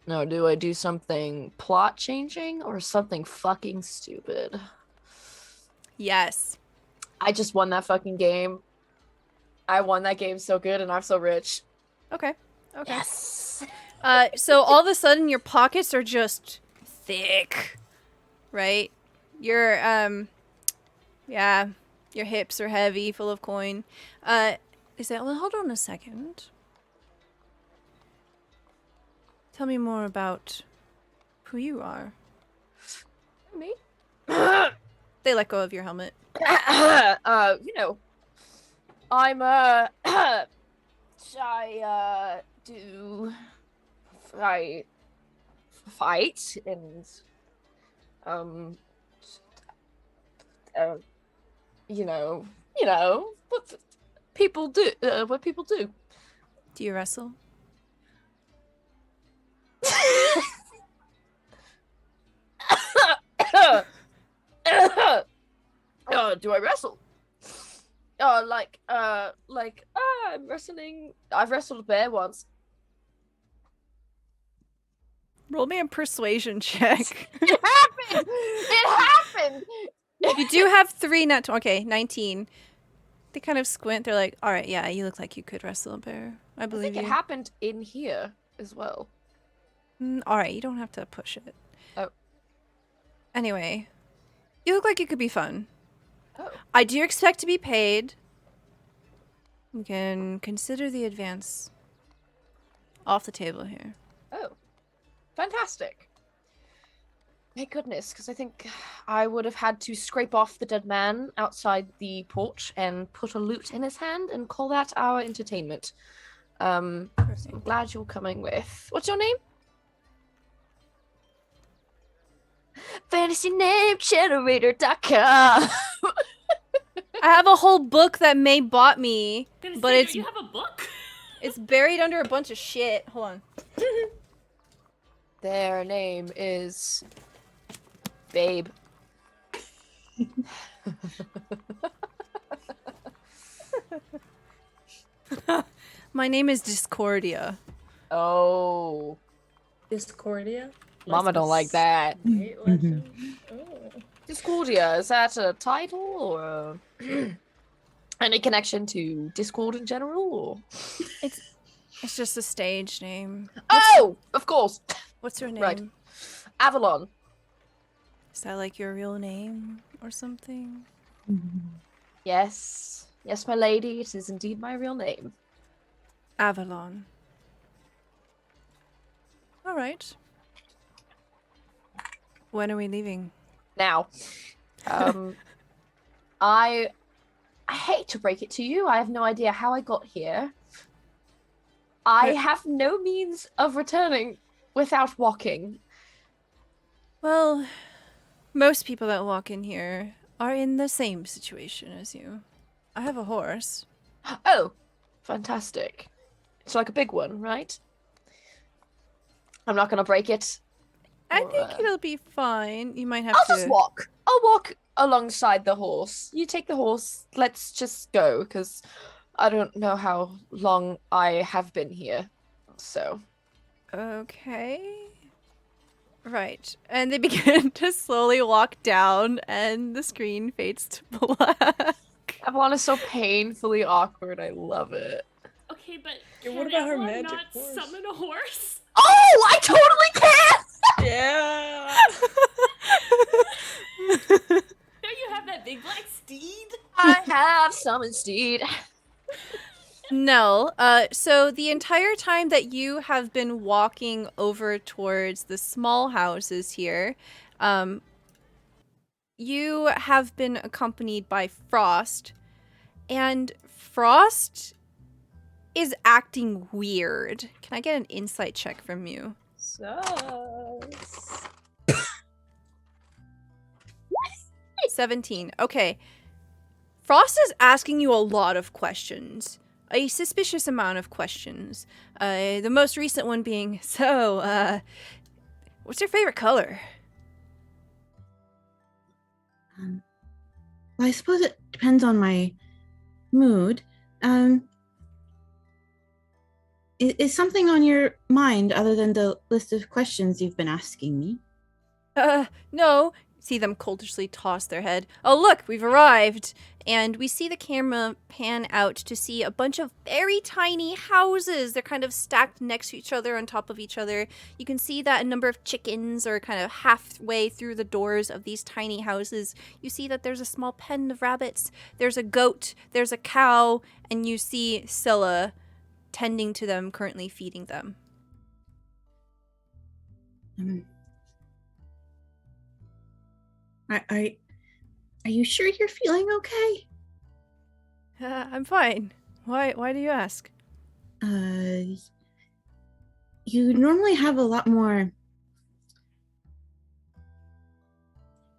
Now, do I do something plot changing or something fucking stupid? Yes. I just won that fucking game. I won that game so good and I'm so rich. Okay. Yes. So all of a sudden your pockets are just thick, right? Your your hips are heavy, full of coin. Is that, well, hold on a second. Tell me more about who you are. Me? They let go of your helmet. You know, I'm I do fight and you know what people do. What people do. Do you wrestle? Do I wrestle? I'm wrestling. I've wrestled a bear once. Roll me a persuasion check. It happened. It You do have 3 okay, 19. They kind of squint. They're like, all right, yeah, you look like you could wrestle a bear. I I believe think you. it happened in here as well. All right, you don't have to push it. Oh. Anyway, you look like you could be fun. Oh. I do expect to be paid. We can consider the advance off the table here. Oh. Fantastic. Thank goodness, because I think I would have had to scrape off the dead man outside the porch and put a lute in his hand and call that our entertainment. So I'm glad you're coming with. What's your name? FantasyNameGenerator.com. I have a whole book that May bought me, Gonna but say, it's do you have a book? it's buried under a bunch of shit. Hold on. Their name is Babe. My name is Discordia. Oh, Discordia. Mama don't like that. Great legend. Oh. Discordia, is that a title or any connection to Discord in general? Or? It's just a stage name. Oh, of course. What's your name? Right. Avalon. Is that like your real name or something? Yes. Yes, my lady, it is indeed my real name. Avalon. All right. When are we leaving? Now, I hate to break it to you. I have no idea how I got here. I have no means of returning without walking. Well, most people that walk in here are in the same situation as you. I have a horse. Oh, fantastic. It's like a big one, right? I'm not gonna break it. I Or, think it'll be fine. You might have I'll to. just walk. I'll walk alongside the horse. You take the horse. Let's just go, because I don't know how long I have been here. So. Okay. Right. And they begin to slowly walk down, and the screen fades to black. Avalon is so painfully awkward. I love it. Okay, but Yeah, can what about her Avalon magic not horse? summon a horse? Oh, I totally can! Yeah. Don't you have that big black steed? I have summoned steed. No. So the entire time that you have been walking over towards the small houses here, you have been accompanied by Frost, and Frost is acting weird. Can I get an insight check from you? Sus. 17. Okay. Frost is asking you a lot of questions. A suspicious amount of questions. The most recent one being, so, what's your favorite color? Well, I suppose it depends on my mood. Is something on your mind other than the list of questions you've been asking me? No. See them coldishly toss their head. Oh, look, we've arrived. And we see the camera pan out to see a bunch of very tiny houses. They're kind of stacked next to each other, on top of each other. You can see that a number of chickens are kind of halfway through the doors of these tiny houses. You see that there's a small pen of rabbits. There's a goat. There's a cow. And you see Scylla tending to them, currently feeding them. Are you sure you're feeling okay? I'm fine. Why do you ask? You normally have a lot more, I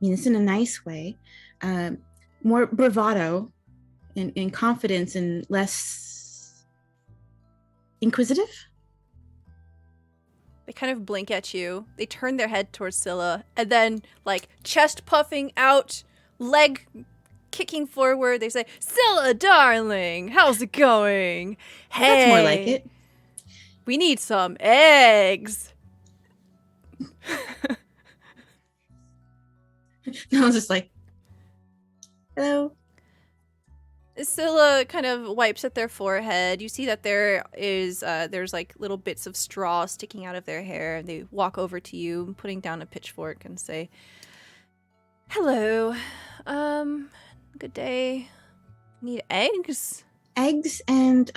mean, it's in a nice way, more bravado and confidence and less inquisitive. They kind of blink at you. They turn their head towards Scylla, and then, like, chest puffing out, leg kicking forward, they say, Scylla, darling, how's it going? Hey, That's more like it. We need some eggs. I was just like, Hello. Scylla kind of wipes at their forehead. You see that there's like little bits of straw sticking out of their hair. They walk over to you, putting down a pitchfork, and say, "Hello, good day. Need eggs? Eggs and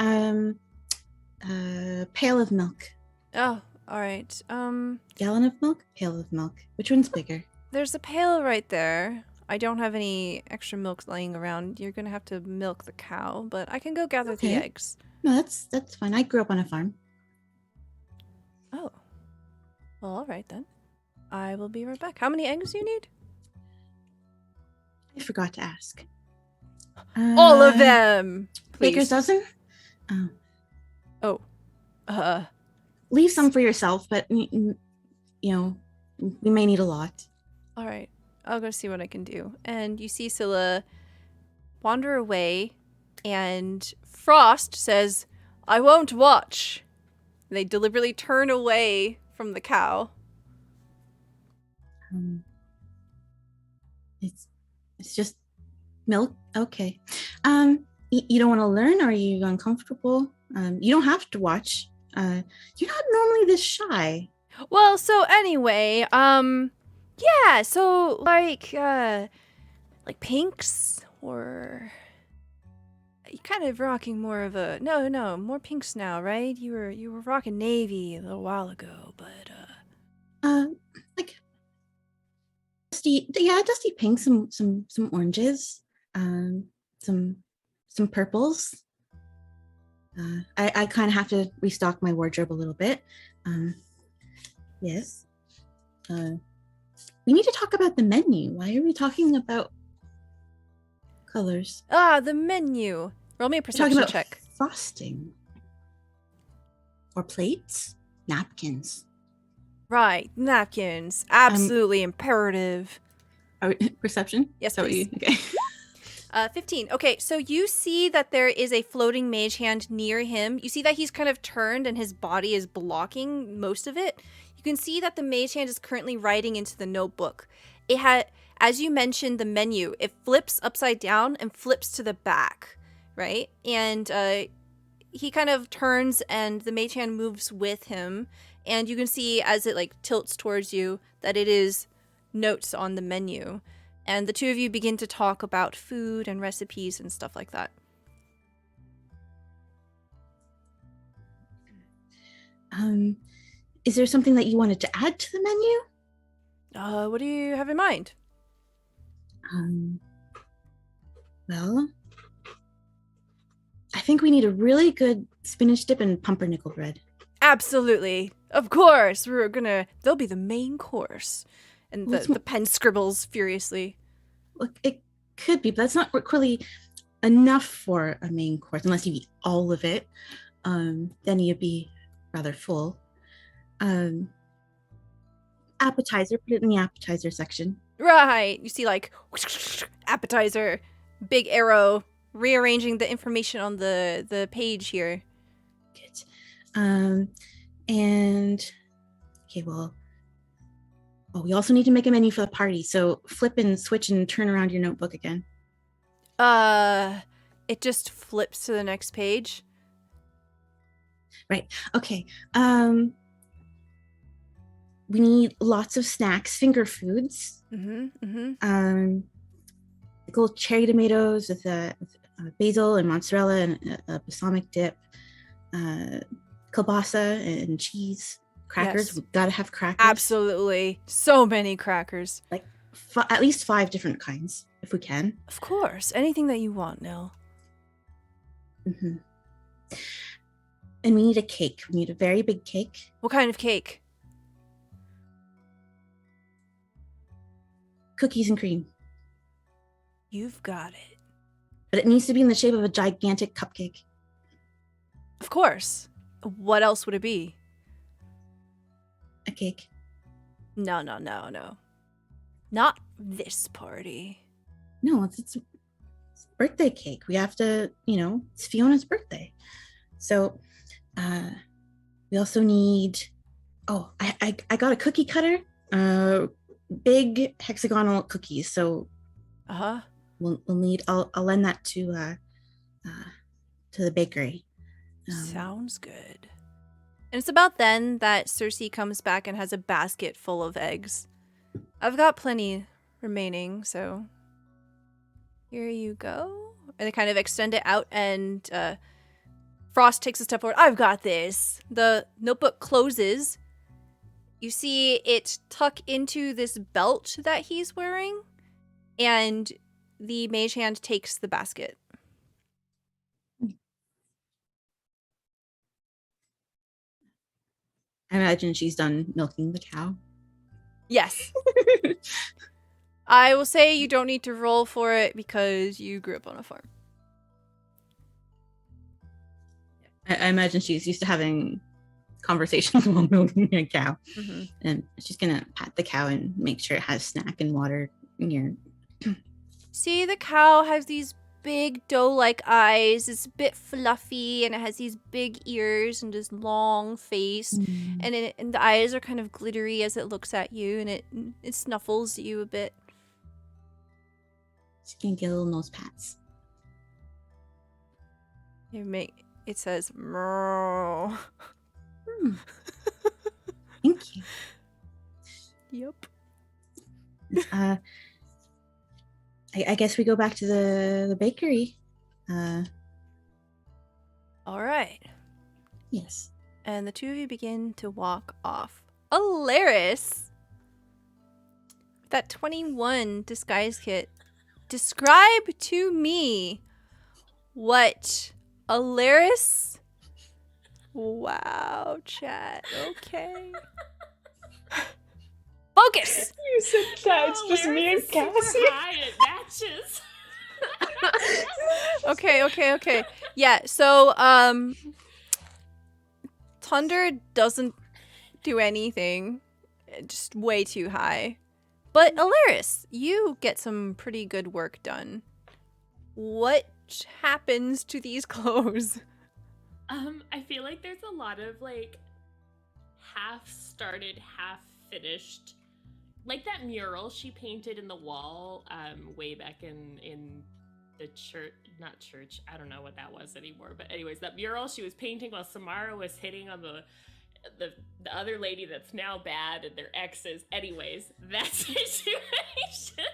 pail of milk. Oh, all right. Gallon of milk? Pail of milk. Which one's bigger? There's a pail right there. I don't have any extra milk laying around. You're gonna have to milk the cow, but I can go gather the Okay. eggs." No, that's fine. I grew up on a farm. Oh, well, all right then. I will be right back. How many eggs do you need? I forgot to ask. All of them, please. Baker's dozen? Oh, Leave some for yourself, but you know, we may need a lot. all right. I'll go see what I can do. And you see Scylla wander away, and Frost says, "I won't watch." They deliberately turn away from the cow. It's just milk. Okay. You don't want to learn, or are you uncomfortable? You don't have to watch. You're not normally this shy. Well, so anyway, yeah, so like pinks, or you kind of rocking more of a more pinks now, right? You were rocking navy a little while ago, but Like dusty pink, some oranges, some purples. I kind of have to restock my wardrobe a little bit. Yes. We need to talk about the menu. Why are we talking about colors? the menu. Roll me a We're talking perception about check. frosting. Or plates? Napkins. Right, napkins. Absolutely imperative. Perception? Yes, Is that what please. Okay. 15. Okay, so you see that there is a floating mage hand near him. You see that he's kind of turned and his body is blocking most of it. You can see that the mage hand is currently writing into the notebook. It had, as you mentioned, the menu. It flips upside down and flips to the back, right? And he kind of turns and the mage hand moves with him. And you can see as it like tilts towards you that it is notes on the menu. And the two of you begin to talk about food and recipes and stuff like that. Is there something that you wanted to add to the menu? What do you have in mind? Well, I think we need a really good spinach dip and pumpernickel bread. Absolutely. Of course. They'll be the main course. And the pen scribbles furiously. Look, it could be, but that's not really enough for a main course unless you eat all of it. Then you'd be rather full. Appetizer, put it in the appetizer section. Right. You see like appetizer, big arrow, rearranging the information on the page here. Good. And okay, well, we also need to make a menu for the party. So flip and switch and turn around your notebook again. It just flips to the next page. Right. Okay. We need lots of snacks, finger foods. Like little cherry tomatoes with basil and mozzarella and a balsamic dip, kielbasa and cheese, crackers. Yes. We gotta have crackers. Absolutely. So many crackers. Like at least 5 different kinds, if we can. Of course. Anything that you want, Nell. And we need a cake. We need a very big cake. What kind of cake? Cookies and cream. You've got it. But it needs to be in the shape of a gigantic cupcake. Of course. What else would it be? A cake. No. Not this party. No, it's birthday cake. We have to, it's Fiona's birthday. So we also need, I got a cookie cutter, big hexagonal cookies. So we'll need. I'll lend that to the bakery. Sounds good. And it's about then that Cersei comes back and has a basket full of eggs. I've got plenty remaining, so here you go. And they kind of extend it out, and Frost takes a step forward. I've got this. The notebook closes. You see it tuck into this belt that he's wearing, and the Mage Hand takes the basket. I imagine she's done milking the cow. Yes. I will say you don't need to roll for it because you grew up on a farm. I imagine she's used to having conversations while milking a cow. Mm-hmm. And she's going to pat the cow and make sure it has snack and water near. See, the cow has these big doe-like eyes. It's a bit fluffy, and it has these big ears and this long face. And the eyes are kind of glittery as it looks at you, and it snuffles you a bit. She can get little nose pats. It says, "Meow." Thank you. Yep. I guess we go back to the bakery. All right. Yes. And the two of you begin to walk off. Alaris, that 21 disguise kit. Describe to me what Alaris. Wow, chat. Okay. Focus. You said that it's just me and Cassie. It matches. Okay. Yeah, so Thunder doesn't do anything. Just way too high. But Alaris, you get some pretty good work done. What happens to these clothes? I feel like there's a lot of like half started, half finished, like that mural she painted in the wall way back in the church, not church, I don't know what that was anymore, but anyways, that mural she was painting while Samara was hitting on the other lady that's now bad and their exes. Anyways, that situation.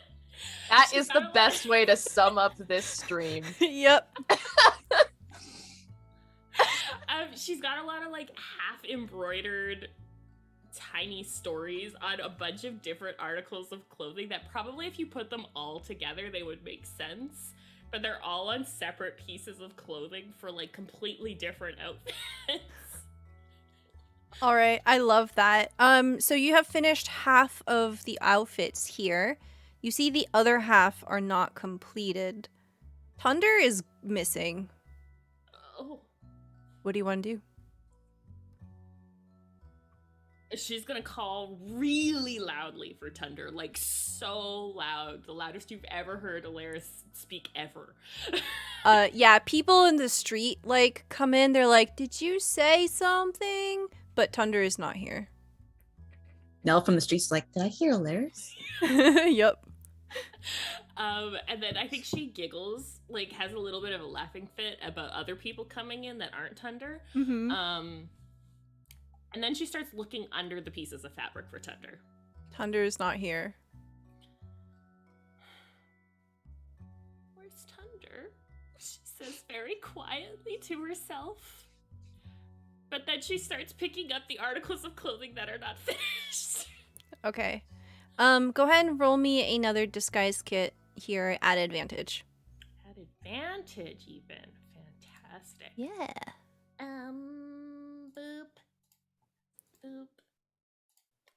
That is the best way to sum up this stream. Yep. She's got a lot of like half embroidered tiny stories on a bunch of different articles of clothing that probably if you put them all together they would make sense, but they're all on separate pieces of clothing for like completely different outfits. All right, I love that. So you have finished half of the outfits here. You see the other half are not completed. Thunder is missing. Oh. What do you want to do? She's gonna call really loudly for Thunder, like so loud, the loudest you've ever heard Alaris speak ever. Yeah, people in the street like come in, they're like, "Did you say something?" But Thunder is not here. Nell from the streets like, did I hear Alaris? Yep. And then I think she giggles, like has a little bit of a laughing fit about other people coming in that aren't Thunder. Mm-hmm. And then she starts looking under the pieces of fabric for Thunder. Thunder is not here. Where's Thunder? She says very quietly to herself. But then she starts picking up the articles of clothing that are not finished. Okay. Go ahead and roll me another disguise kit here at advantage. At advantage, even. Fantastic. Yeah. Boop. Boop.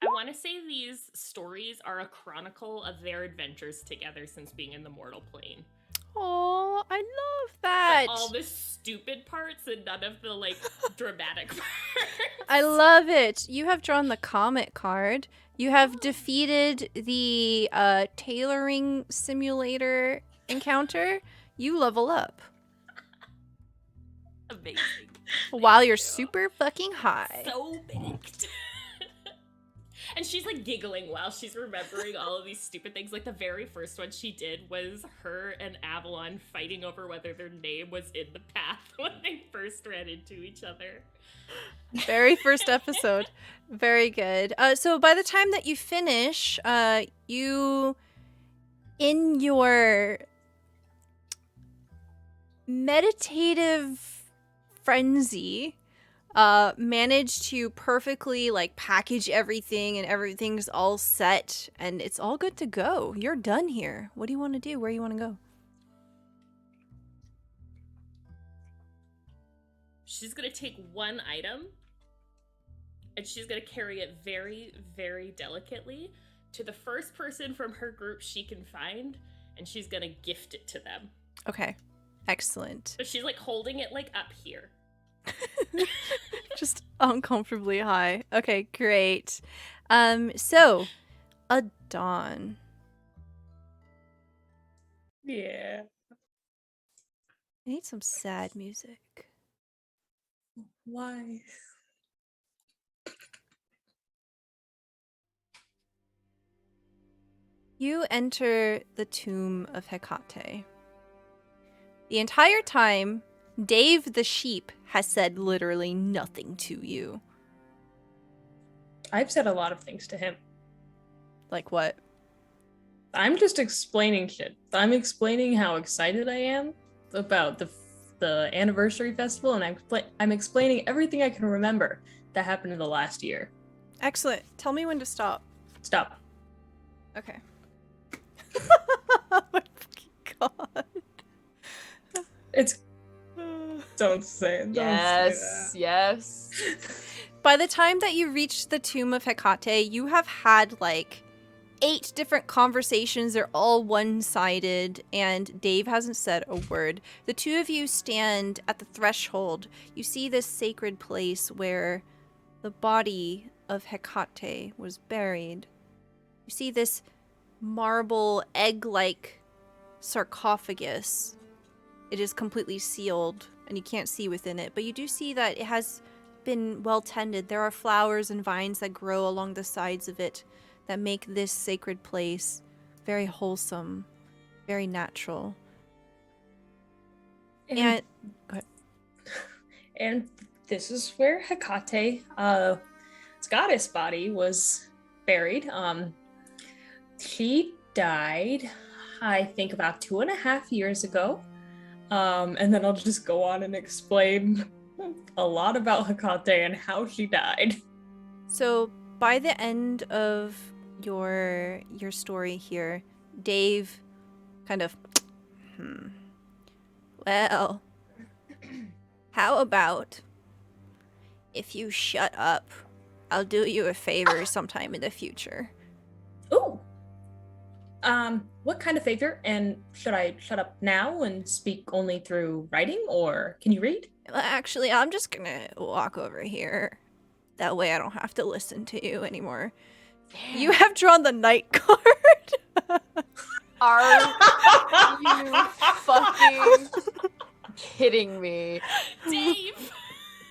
I want to say these stories are a chronicle of their adventures together since being in the mortal plane. Oh, I love that. All the stupid parts and none of the, like, dramatic parts. I love it. You have drawn the comet card. You have defeated the tailoring simulator encounter. You level up. Amazing. While you're super fucking high. So baked. And she's like giggling while she's remembering all of these stupid things. Like the very first one she did was her and Avalon fighting over whether their name was in the path when they first ran into each other. Very first episode. Very good. So by the time that you finish, you, in your meditative frenzy, manage to perfectly like package everything, and everything's all set and it's all good to go. You're done here. What do you want to do? Where do you want to go? She's gonna take one item and she's gonna carry it very, very delicately to the first person from her group she can find, and she's gonna gift it to them. Okay. Excellent. So she's like holding it like up here. Just uncomfortably high. Okay, great. So Adon. Yeah. I need some sad music. Why? You enter the tomb of Hecate. The entire time, Dave the sheep has said literally nothing to you. I've said a lot of things to him. Like what? I'm just explaining shit. I'm explaining how excited I am about the anniversary festival, and I'm explaining everything I can remember that happened in the last year. Excellent. Tell me when to stop. Stop. Okay. Oh my fucking god. It's don't say it. Don't Yes, yes. say that. By the time that you reach the tomb of Hecate, you have had like 8 different conversations. They're all one-sided, and Dave hasn't said a word. The two of you stand at the threshold. You see this sacred place where the body of Hecate was buried. You see this marble egg-like sarcophagus. It is completely sealed, and you can't see within it, but you do see that it has been well tended. There are flowers and vines that grow along the sides of it that make this sacred place very wholesome, very natural. And go ahead. And this is where Hecate, goddess body was buried. She died, I think, about 2.5 years ago. And then I'll just go on and explain a lot about Hecate and how she died. So by the end of your story here, Dave kind of, well, how about if you shut up? I'll do you a favor sometime in the future. Ooh. What kind of favor? And should I shut up now and speak only through writing, or can you read? Well, actually, I'm just gonna walk over here. That way I don't have to listen to you anymore. You have drawn the knight card. Are you fucking kidding me? Dave!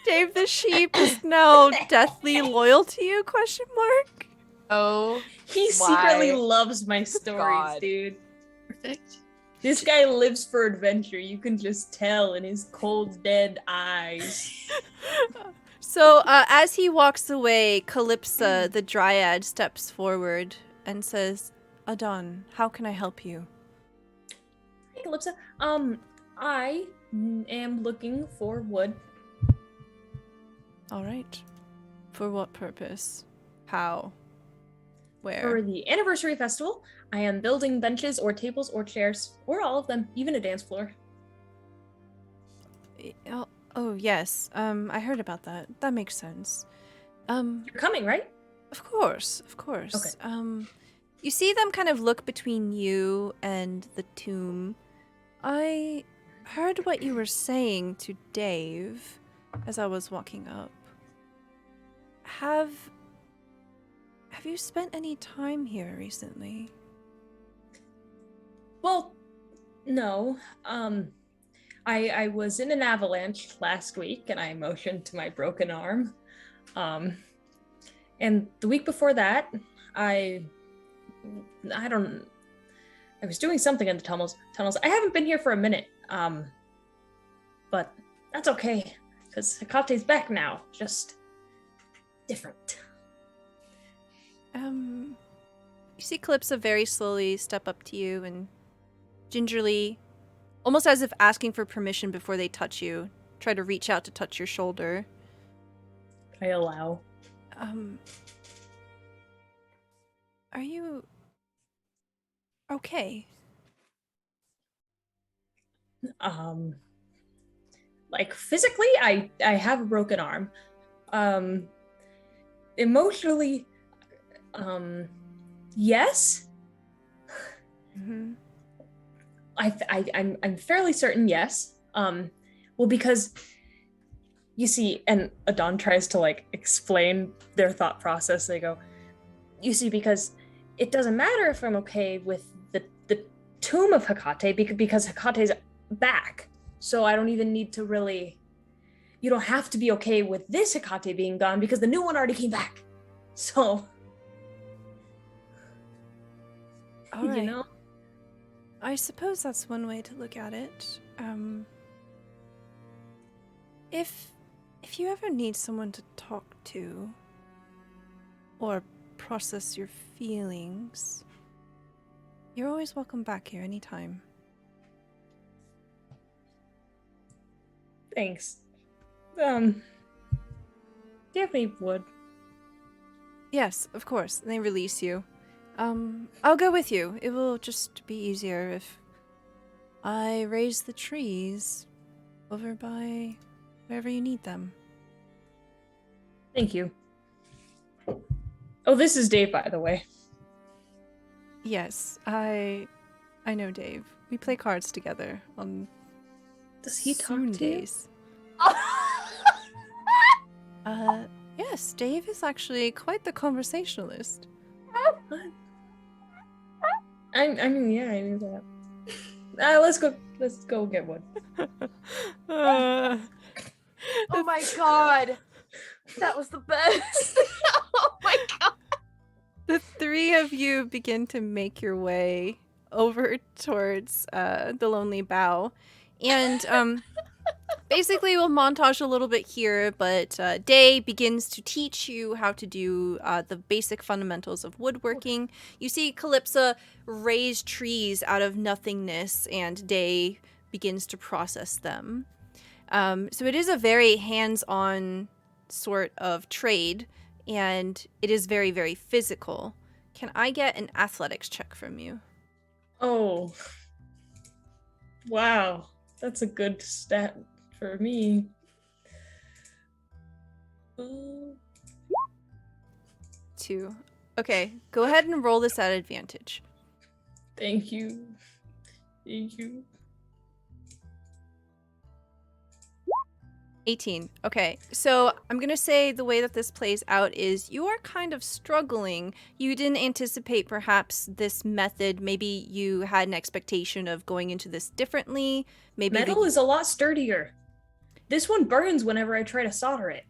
Dave the sheep is now deathly loyal to you, question mark? Oh, He secretly loves my stories, God. dude. Perfect. This guy lives for adventure. You can just tell in his cold, dead eyes. So, as he walks away, Calypsa, the dryad, steps forward and says, Adon, how can I help you? Hey, Calypsa. I am looking for wood. All right. For what purpose? How? Where? For the anniversary festival, I am building benches or tables or chairs, or all of them, even a dance floor. Oh, yes. I heard about that. That makes sense. You're coming, right? Of course, of course. Okay. You see them kind of look between you and the tomb. I heard what you were saying to Dave as I was walking up. Have you spent any time here recently? Well, no. I was in an avalanche last week and I motioned to my broken arm. And the week before that, I was doing something in the tunnels. I haven't been here for a minute. But that's okay, because Hecate's back now. Just different. You see Calypso very slowly step up to you and gingerly, almost as if asking for permission before they touch you, try to reach out to touch your shoulder. I allow. Are you okay? Like physically, I have a broken arm. Emotionally, yes. Mm-hmm. I'm fairly certain yes. Well, because you see, and Adon tries to like explain their thought process. They go, you see, because it doesn't matter if I'm okay with the tomb of Hecate because Hecate's back. So I don't even need to really. You don't have to be okay with this Hecate being gone because the new one already came back. So, All right. you know. I suppose that's one way to look at it. If you ever need someone to talk to or process your feelings, you're always welcome back here anytime. Thanks. Do you have any wood? Yes, of course. They release you. I'll go with you. It will just be easier if I raise the trees over by wherever you need them. Thank you. Oh, this is Dave, by the way. Yes, I know Dave. We play cards together on Does he talk soon to you? days. Yes, Dave is actually quite the conversationalist. I mean, yeah, I knew that. Let's go get wood. Uh, Oh my god. That was the best. Oh my god. The three of you begin to make your way over towards the Lonely Bough. And basically we'll montage a little bit here, but Day begins to teach you how to do the basic fundamentals of woodworking. You see Calypso raise trees out of nothingness, and Day begins to process them. So it is a very hands-on sort of trade, and it is very, very physical. Can I get an athletics check from you? Oh. Wow. That's a good stat for me. 2. Okay, go ahead and roll this at advantage. Thank you. Thank you. 18. Okay, so I'm going to say the way that this plays out is you are kind of struggling. You didn't anticipate perhaps this method. Maybe you had an expectation of going into this differently. Maybe Metal is a lot sturdier. This one burns whenever I try to solder it.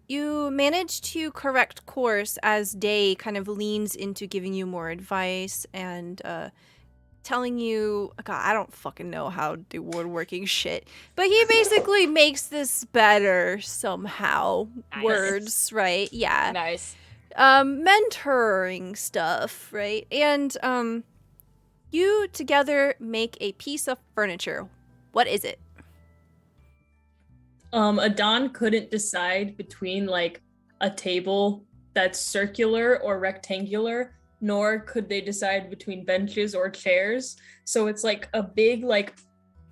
You manage to correct course as Day kind of leans into giving you more advice and telling you, God, I don't fucking know how to do woodworking shit, but he basically makes this better somehow. Nice. Words, right? Yeah. Nice. Mentoring stuff, right? And you together make a piece of furniture. What is it? Adon couldn't decide between like a table that's circular or rectangular, nor could they decide between benches or chairs. So it's like a big like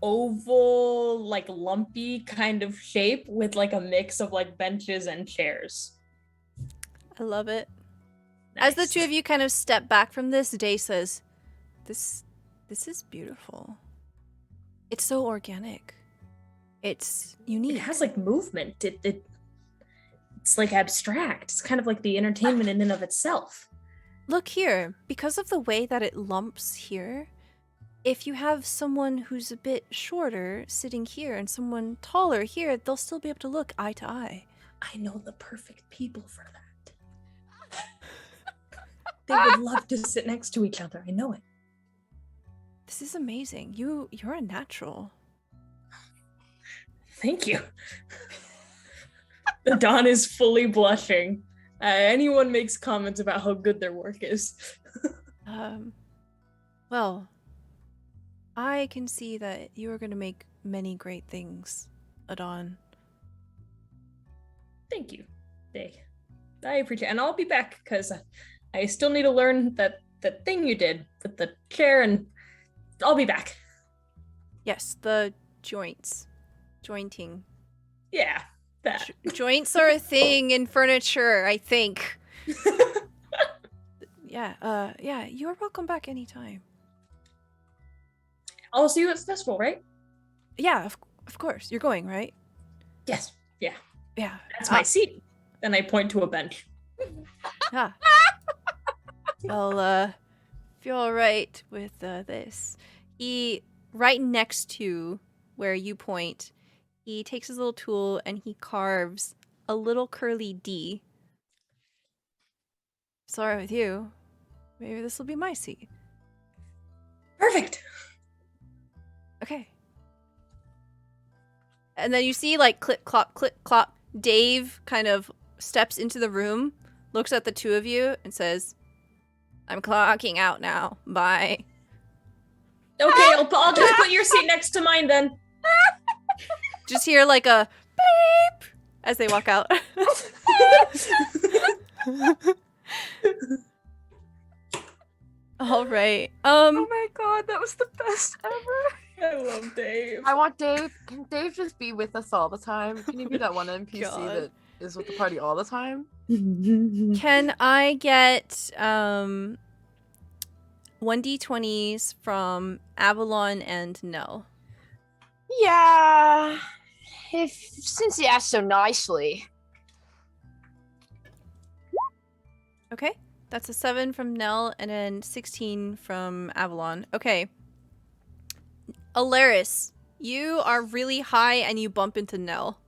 oval, like lumpy kind of shape with like a mix of like benches and chairs. I love it. Nice. As the two of you kind of step back from this, Day says, This is beautiful. It's so organic. It's unique. It has like movement. It's like abstract. It's kind of like the entertainment in and of itself. Look here, because of the way that it lumps here, if you have someone who's a bit shorter sitting here and someone taller here, they'll still be able to look eye to eye. I know the perfect people for that. They would love to sit next to each other. I know it. This is amazing. You're a natural. Thank you. The Dawn is fully blushing. Anyone makes comments about how good their work is. Well, I can see that you are going to make many great things, Adon. Thank you. I appreciate it. And I'll be back because I still need to learn that thing you did with the chair, and I'll be back. Yes, the joints. Jointing. Yeah, that. Joints are a thing in furniture, I think. Yeah, you're welcome back anytime. I'll see you at the festival, right? Yeah, of course. You're going, right? Yes. Yeah. Yeah. That's my seat. And I point to a bench. Ah. Well, if you're all right with this, he, right next to where you point, he takes his little tool and he carves a little curly D. Sorry with you. Maybe this will be my seat. Perfect. Okay. And then you see, like, click, clop. Dave kind of steps into the room, looks at the two of you, and says, I'm clocking out now. Bye. Okay, I'll just put your seat next to mine then. Just hear, like, a beep as they walk out. All right. Oh my god, that was the best ever. I love Dave. I want Dave. Can Dave just be with us all the time? Can you be that one NPC God. that is with the party all the time? Can I get 1d20s from Avalon and Nell? Yeah. Since you asked so nicely. Okay. That's a 7 from Nell and then 16 from Avalon. Okay. Alaris, you are really high and you bump into Nell.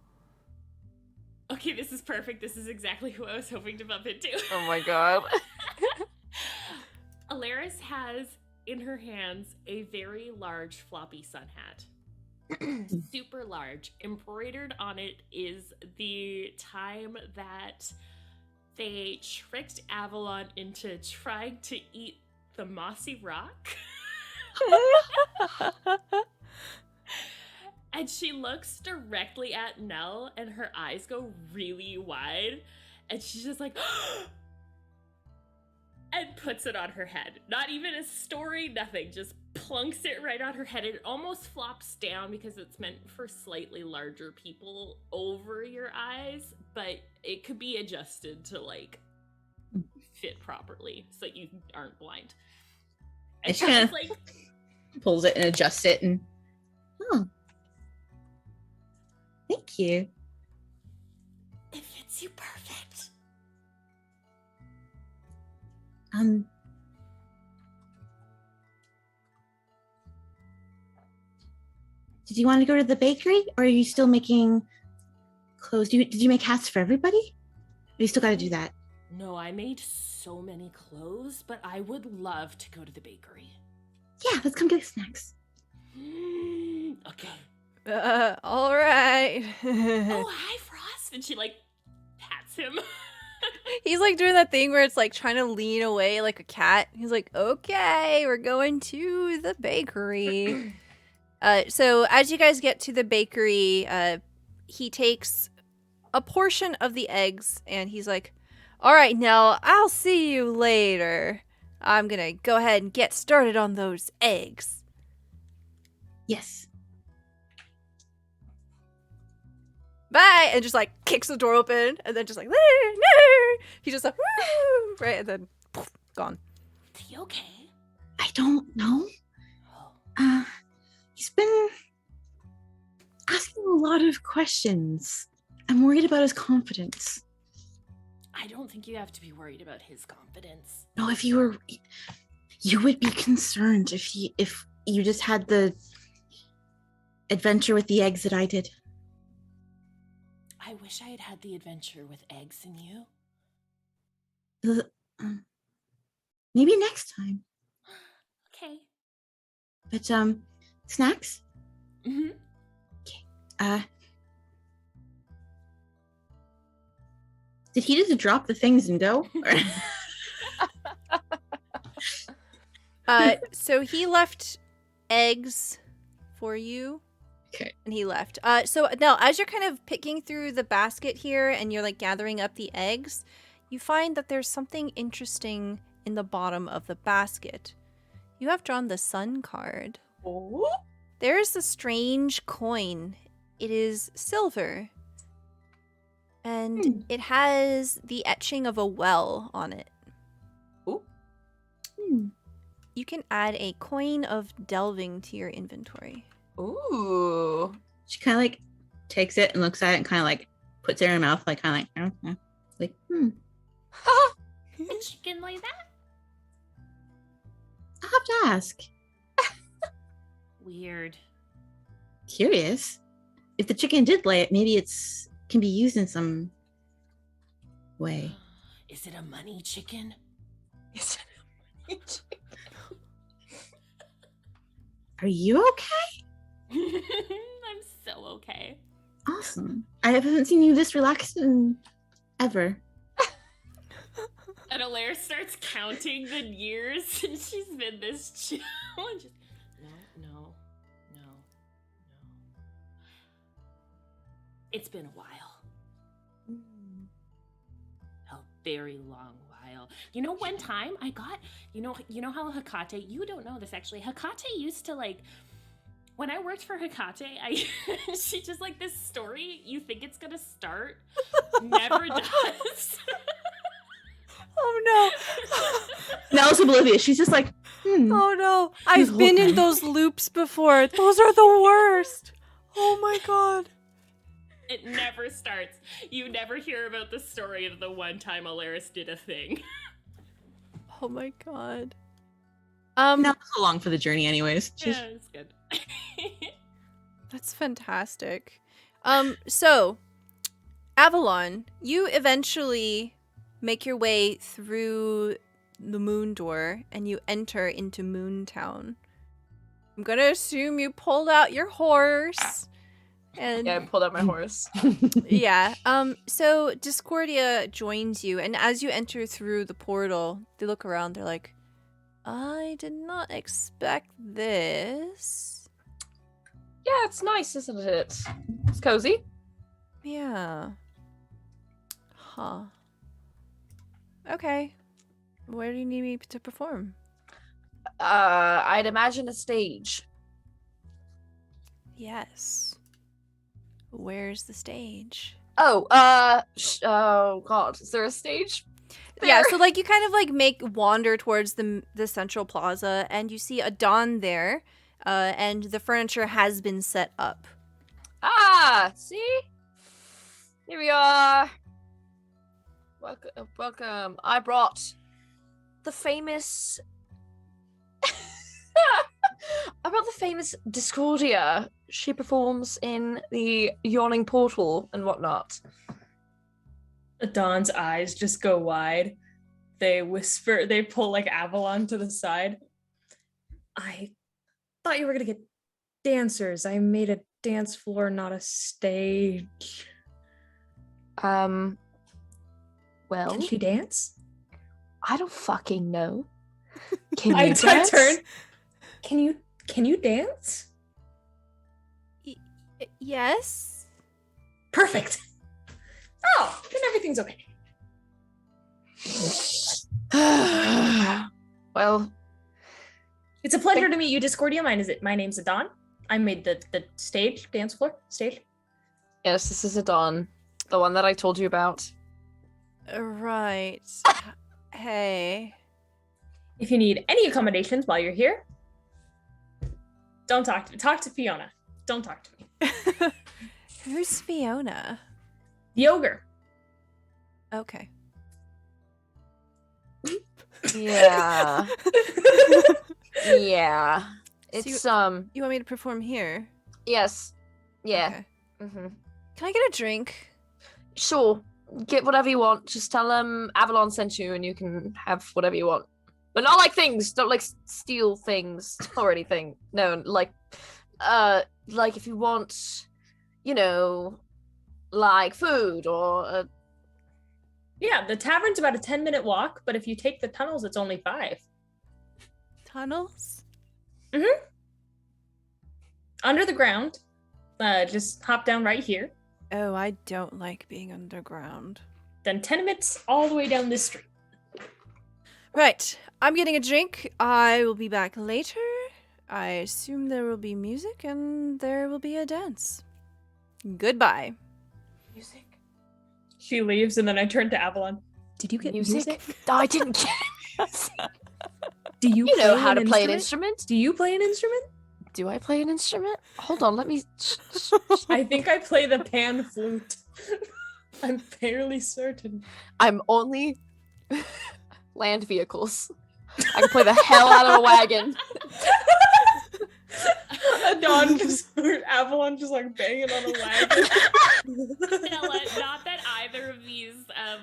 Okay, this is perfect. This is exactly who I was hoping to bump into. Oh my god. Alaris has in her hands a very large floppy sun hat. Super large. Embroidered on it is the time that they tricked Avalon into trying to eat the mossy rock. And she looks directly at Nell and her eyes go really wide and she's just like and puts it on her head. Not even a story, nothing, just plunks it right on her head. It almost flops down because it's meant for slightly larger people over your eyes, but it could be adjusted to like fit properly so that you aren't blind. And She kinda like pulls it and adjusts it and thank you. it fits you perfect. Did you want to go to the bakery or are you still making clothes? Did you make hats for everybody? Or you still got to do that? No, I made so many clothes, but I would love to go to the bakery. Yeah, let's come get snacks. Okay. All right. Oh, hi, Frost. And she like pats him. He's like doing that thing where it's like trying to lean away like a cat. He's like, okay, we're going to the bakery. So as you guys get to the bakery, he takes a portion of the eggs and he's like, all right, Nell, I'll see you later. I'm going to go ahead and get started on those eggs. Yes. Bye, and just like kicks the door open and then just like, no. He's just like, woo, right, and then poof, gone. Is he okay? I don't know. He's been asking a lot of questions. I'm worried about his confidence. I don't think you have to be worried about his confidence. No, if you were, you would be concerned if you just had the adventure with the eggs that I did. I wish I had had the adventure with eggs in you. Maybe next time. Okay. But snacks? Mm-hmm. Did he just drop the things and go? So he left eggs for you. Okay. And he left. So now, as you're kind of picking through the basket here and you're like gathering up the eggs, you find that there's something interesting in the bottom of the basket. You have drawn the sun card. Oh. There is a strange coin. It is silver. And it has the etching of a well on it. Ooh. You can add a coin of delving to your inventory. Ooh. She kind of like takes it and looks at it and kind of like puts it in her mouth, like kind of like, A chicken like that? I'll have to ask. Weird. Curious. If the chicken did lay it, maybe it's can be used in some way. Is it a money chicken? Is it a money chicken? Are you okay? I'm so okay. Awesome. I haven't seen you this relaxed in ever. And Alaire starts counting the years since she's been this chill. And just, no. It's been a while. A very long while. You know, one time I got, you know how Hecate, you don't know this actually, Hecate used to like, when I worked for Hecate, she just like this story, you think it's gonna start, never does. Oh no. Nell's oblivious. She's just like, Oh no. I've been in those loops before. Those are the worst. Oh my god. It never starts. You never hear about the story of the one time Alaris did a thing. Oh my god. Nell's along for the journey anyways. She's... Yeah, it's good. That's fantastic. So Avalon, you eventually make your way through the moon door and you enter into Moontown. I'm gonna assume you pulled out your horse. And Yeah, I pulled out my horse. yeah. So Discordia joins you, and as you enter through the portal, they look around, they're like, I did not expect this. Yeah, it's nice, isn't it? It's cozy. Yeah. Huh. Okay. Where do you need me to perform? I'd imagine a stage. Yes. Where's the stage? Oh, oh god, is there a stage? Yeah, there? so like you kind of like wander towards the central plaza, and you see a Dawn there, and the furniture has been set up. Ah, see? Here we are. Welcome. I brought the famous Discordia. She performs in the Yawning Portal and whatnot. Dawn's eyes just go wide. They whisper, they pull like Avalon to the side. I thought you were gonna get dancers. I made a dance floor, not a stage. Well, Can she dance? I don't fucking know. Can I you dance? turn. Can you dance? Yes. Perfect. Oh, then everything's okay. Well, It's a pleasure to meet you, Discordia. My name's Adon. I made the stage, dance floor, stage. yes, this is Adon, the one that I told you about. Right. Hey. If you need any accommodations while you're here, don't talk to me. Talk to Fiona. Don't talk to me. Who's Fiona? The ogre. Okay. Yeah. Yeah. It's You want me to perform here? yes. Yeah. Okay. Mm-hmm. Can I get a drink? Sure. Get whatever you want. Just tell them Avalon sent you and you can have whatever you want. But not like things. Don't like steal things or anything. No, like if you want, like food or Yeah, the tavern's about a 10-minute walk, but if you take the tunnels, it's only 5. Tunnels? Under the ground. Just hop down right here. Oh, I don't like being underground. Then 10 minutes all the way down this street. Right. I'm getting a drink. I will be back later. I assume there will be music and there will be a dance. Goodbye. music. She leaves, and then I turn to Avalon. Did you get music? I didn't get. Do you know how to play an instrument? Do you play an instrument? Do I play an instrument? Hold on, let me. I think I play the pan flute. I'm fairly certain. I'm only land vehicles. I can play the hell out of a wagon. Avalon just like banging on a wagon. Not that either of these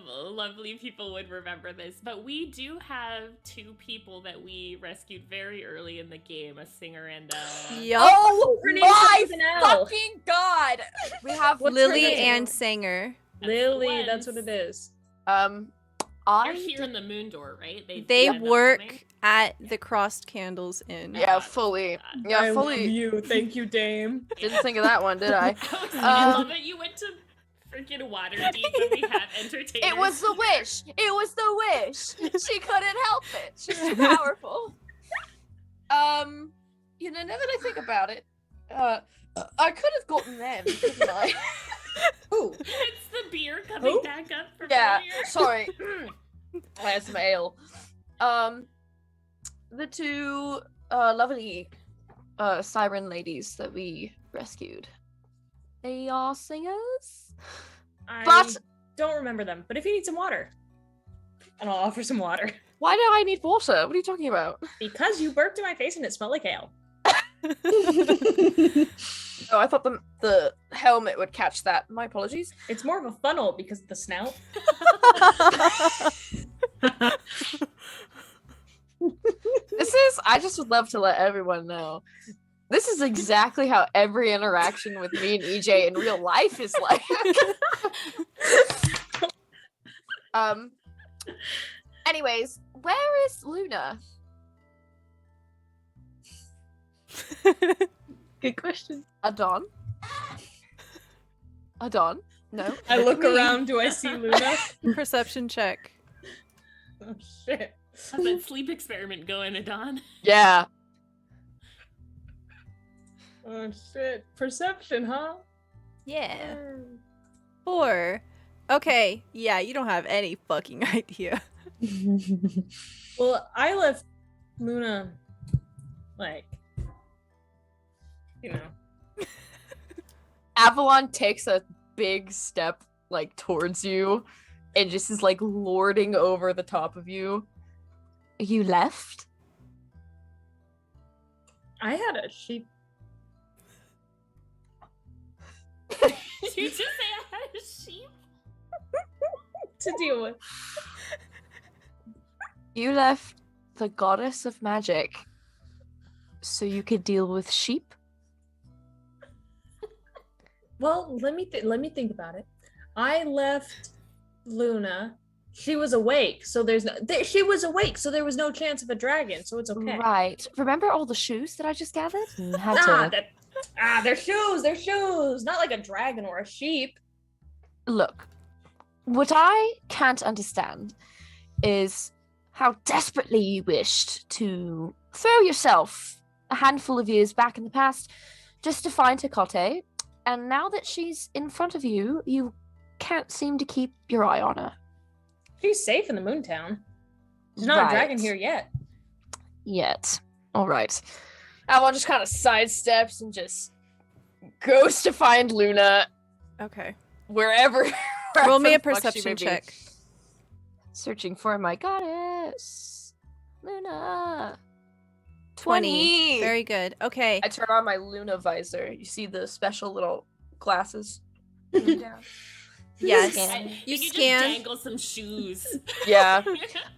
lovely people would remember this, but we do have 2 people that we rescued very early in the game, a singer and Yup. Oh Her name's my something else. fucking god! We have What's her Lily name? and Sanger. Lily, that's what it is. They're here in the Moon Door, right? They ended up work coming? at the Crossed Candles Inn. Yeah, fully. Yeah, I love fully. you. Thank you, Dame. Didn't think of that one, did I? I love that you went to freaking Waterdeep when we have entertainers. It was the wish. It was the wish. She couldn't help it. She's too powerful. Now that I think about it, I could have gotten them, couldn't I? Ooh. It's the beer coming Who? back up from Yeah, earlier. sorry. I had some ale. The 2 lovely siren ladies that we rescued. They are singers. I don't remember them, but if you need some water, and I'll offer some water. Why do I need water? What are you talking about? Because you burped in my face and it smelled like ale. Oh, I thought the helmet would catch that. My apologies. It's more of a funnel because of the snout. I just would love to let everyone know. This is exactly how every interaction with me and EJ in real life is like. Anyways, where is Luna? Good question. Adon? No. I look around, do I see Luna? Perception check. Oh shit. How's that sleep experiment going, Adon? Yeah. Oh shit. Perception, huh? Yeah. 4. Okay, yeah, you don't have any fucking idea. Well, I left Luna, like, Avalon takes a big step like towards you and just is like lording over the top of you. You left? I had a sheep. Did you just say I had a sheep? To deal with. You left the goddess of magic so you could deal with sheep? Well, let me think about it. I left Luna. She was awake, so she was awake, so there was no chance of a dragon, so it's okay. Right. Remember all the shoes that I just gathered? They're shoes. Not like a dragon or a sheep. Look, what I can't understand is how desperately you wished to throw yourself a handful of years back in the past just to find Hecate, and now that she's in front of you, you can't seem to keep your eye on her. She's safe in the Moontown. There's not a dragon here yet. Yet. All right. Avalon just kind of sidesteps and just goes to find Luna Okay. wherever. Roll me a the fuck she may perception be. check. Searching for my goddess, Luna. 20. Very good. Okay. I turn on my Luna visor. You see the special little glasses? Down. Yes. Scan. You Just scan. dangle some shoes. Yeah.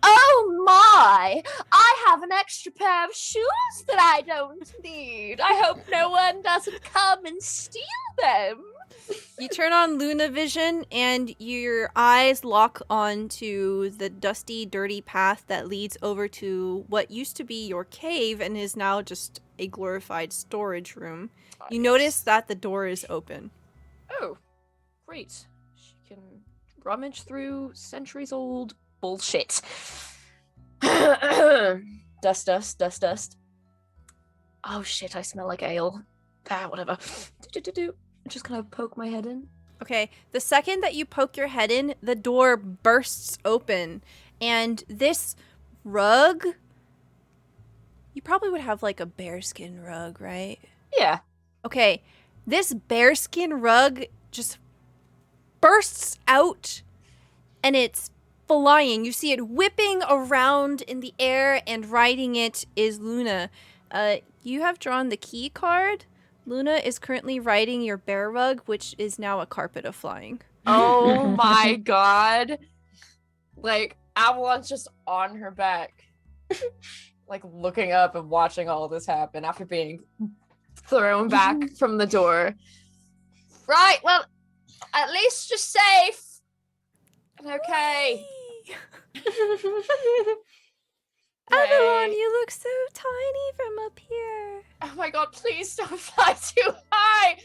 Oh my! I have an extra pair of shoes that I don't need. I hope no one doesn't come and steal them. You turn on Luna Vision, and your eyes lock onto the dusty, dirty path that leads over to what used to be your cave and is now just a glorified storage room. You notice that the door is open. Oh, great. She can rummage through centuries-old bullshit. Dust, dust, dust, dust. Oh shit, I smell like ale. Whatever. Just kind of poke my head in. Okay, the second that you poke your head in, the door bursts open, and this rug, you probably would have like a bearskin rug, right? Yeah. Okay, this bearskin rug just bursts out, and it's flying. You see it whipping around in the air, and riding it is Luna. You have drawn the key card. Luna is currently riding your bear rug, which is now a carpet of flying. Oh my god. Like, Avalon's just on her back. Like, looking up and watching all this happen after being thrown back from the door. Right, well, at least you're safe. Okay. Avalon, you look so tiny from up here. Oh my god, please don't fly too high.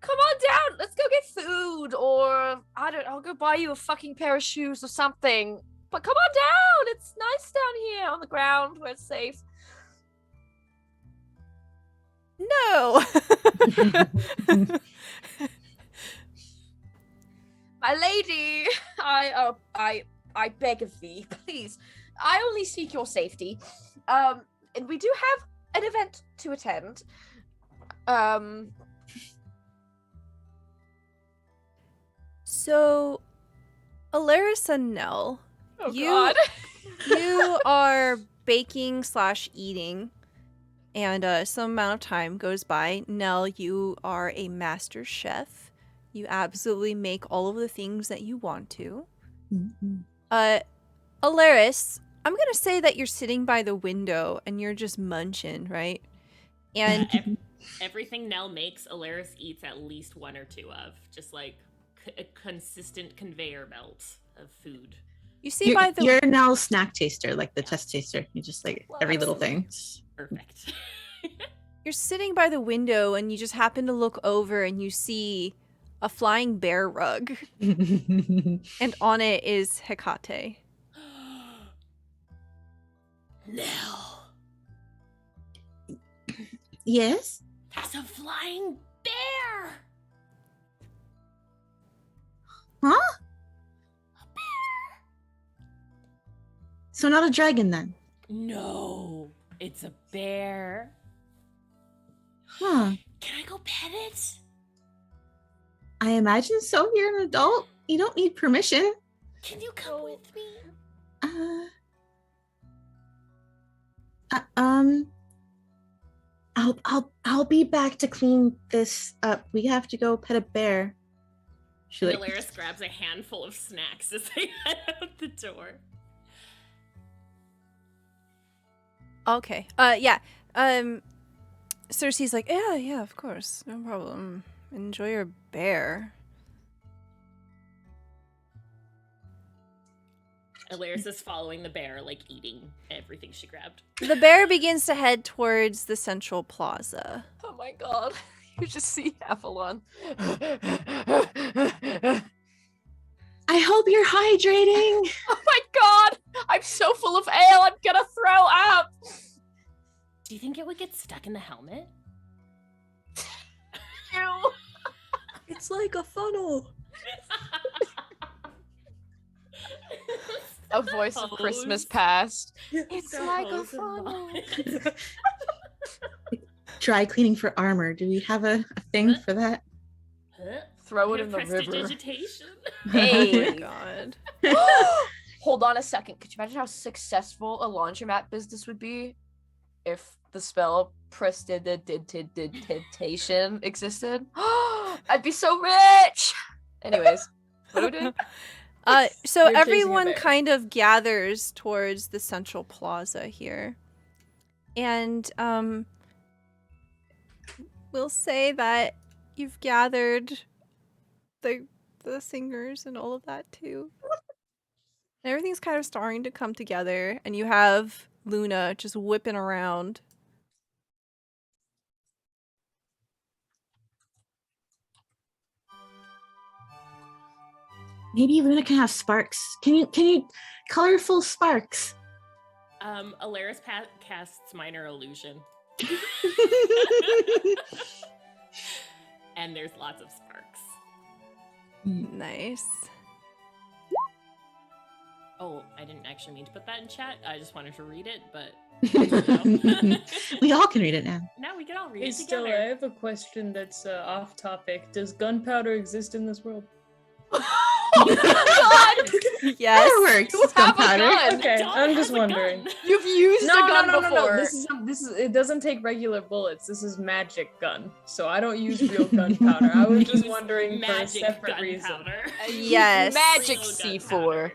Come on down. Let's go get food, or I'll go buy you a fucking pair of shoes or something. But come on down. It's nice down here on the ground where it's safe. No. My lady, I beg of thee, please. I only seek your safety. And we do have an event to attend. So, Alaris and Nell, Oh you god. you are baking/eating, and some amount of time goes by. Nell, you are a master chef. You absolutely make all of the things that you want to. Alaris, I'm gonna say that you're sitting by the window and you're just munching, right? And Everything Nell makes, Alaris eats at least one or two of. Just like a consistent conveyor belt of food. you see by the You're now snack taster, like the test taster. You just like every little thing. Perfect. you're sitting by the window and you just happen to look over and you see a flying bear rug, and on it is Hecate. Nell, Yes? that's a flying bear. Huh? So not a dragon then? No, it's a bear. Huh. Can I go pet it? I imagine so. You're an adult. You don't need permission. Can you come with me? I'll be back to clean this up. We have to go pet a bear. She like, Alaris grabs a handful of snacks as they head out the door. Okay. Yeah. Cersei's like, yeah, of course. No problem. Enjoy your bear. Alaris is following the bear, like eating everything she grabbed. The bear begins to head towards the central plaza. Oh my god. You just see Avalon. I hope you're hydrating. Oh my god! I'm so full of ale, I'm gonna throw up! Do you think it would get stuck in the helmet? Ew. It's like a funnel. A voice of Christmas past. It's like a Suppose funnel. not. Dry cleaning for armor. Do we have a thing for that? Huh? Throw it in the river. Prestidigitation. Hey. Oh my god. Hold on a second. Could you imagine how successful a laundromat business would be if the spell prestidigitation existed? I'd be so rich. Anyways, What are we doing? So You're chasing a everyone bear. kind of gathers towards the central plaza here. And we'll say that you've gathered the singers and all of that too. And everything's kind of starting to come together, and you have Luna just whipping around. Maybe Luna can have sparks. Can you colorful sparks? Alaris casts minor illusion. And there's lots of sparks. Nice. Oh, I didn't actually mean to put that in chat. I just wanted to read it, but We all can read it now. now we can all read Hey it Stella, I together. have a question that's off topic. Does gunpowder exist in this world? Yes. Fireworks. You have a Gunpowder. gun. Okay, Dawn I'm has just a gun. wondering. You've used a gun before. This is it doesn't take regular bullets. This is magic gun. So I don't use real gunpowder. I was just Use wondering for a magic separate reason. gunpowder. Yes. Magic Real C4.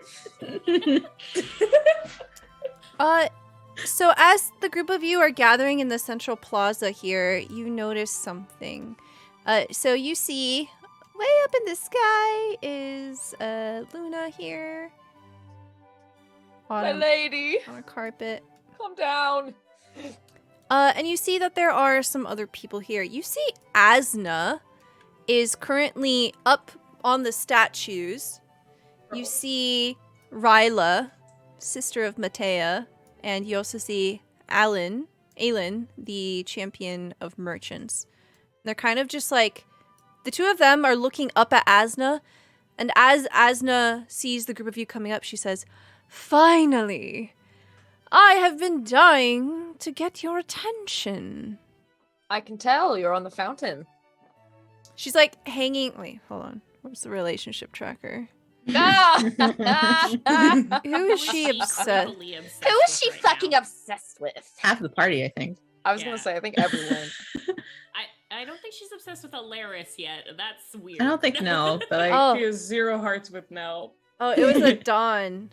gunpowder. So as the group of you are gathering in the central plaza here, you notice something. So you see way up in the sky is Luna here on My lady, a carpet. calm down. And you see that there are some other people here. You see Asna is currently up on the statues. You see Ryla, sister of Matea, and you also see Alan, the champion of merchants. They're kind of just like, the two of them are looking up at Asna, and as Asna sees the group of you coming up, she says, "Finally! I have been dying to get your attention." I can tell you're on the fountain. She's like hanging. Wait, hold on. Where's the relationship tracker? Ah! Who is she obsessed? Secretly Who is with she right fucking now. obsessed with? Half the party, I think. I was Yeah. gonna say, I think everyone. I don't think she's obsessed with Alaris yet. That's weird. I don't think no, but I, Oh. She has 0 hearts with Nell. Oh, it was a dawn.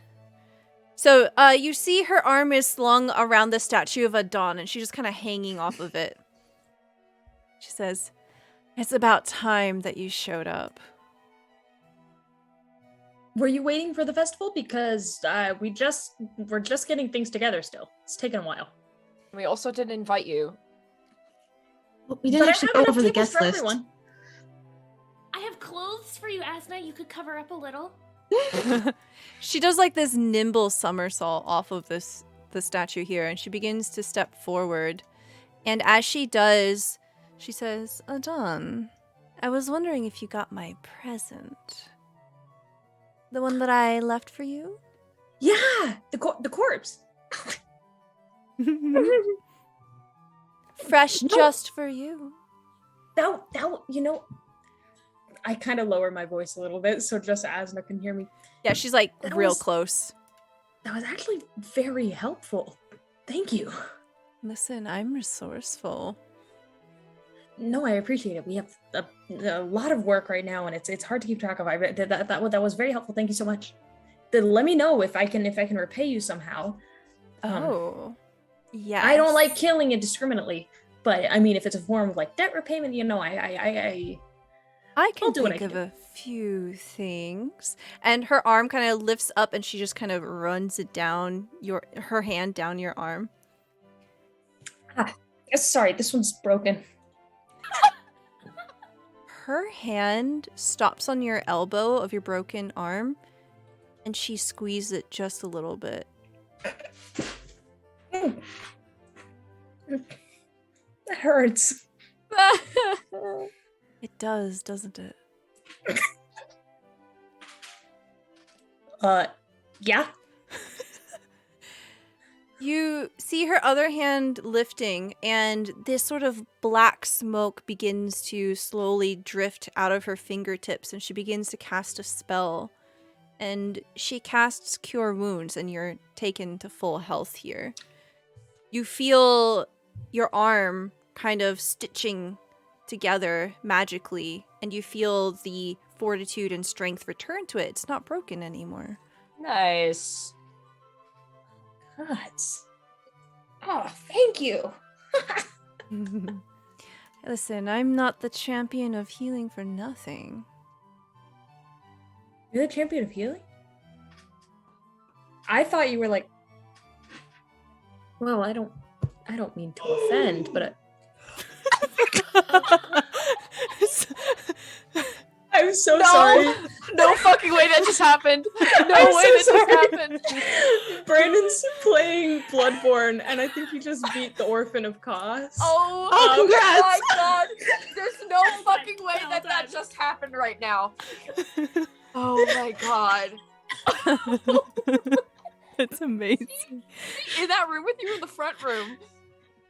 So, you see her arm is slung around the statue of a dawn, and she's just kind of hanging off of it. She says, "It's about time that you showed up." Were you waiting for the festival? Because we're just getting things together still. It's taken a while. We also didn't invite you. we didn't But actually I go have over enough the tables guest for list. everyone. I have clothes for you, Asna. You could cover up a little. She does like this nimble somersault off of the statue here, and she begins to step forward. And as she does, she says, "Adon, I was wondering if you got my present. The one that I left for you?" Yeah, the corpse. Fresh No. just for you. That I kind of lower my voice a little bit so just Asna can hear me. Yeah, she's like That real was- close. That was actually very helpful. Thank you. Listen, I'm resourceful. No, I appreciate it. We have a lot of work right now, and it's hard to keep track of. That was very helpful. Thank you so much. Let me know if I can repay you somehow. Oh. Yeah. I don't like killing indiscriminately, but I mean, if it's a form of like debt repayment, I can I'll do what I think can of a few things. And her arm kind of lifts up, and she just kind of runs it down her hand down your arm. Sorry, this one's broken. Her hand stops on your elbow of your broken arm, and she squeezes it just a little bit. That hurts. It does, doesn't it? Yeah. You see her other hand lifting, and this sort of black smoke begins to slowly drift out of her fingertips, and she begins to cast a spell. And she casts Cure Wounds, and you're taken to full health here. You feel your arm kind of stitching together magically, and you feel the fortitude and strength return to it. It's not broken anymore. Nice. Gods. Oh, thank you. Listen, I'm not the champion of healing for nothing. You're the champion of healing? I thought you were like, well, I don't mean to offend, but I'm so sorry. No fucking way that just happened. No I'm way so that sorry. just happened. Brandon's playing Bloodborne, and I think he just beat the Orphan of Kos. Oh, congrats. my god. There's no fucking way Well that that done. just happened right now. Oh my god. It's amazing. In that room with you in the front room.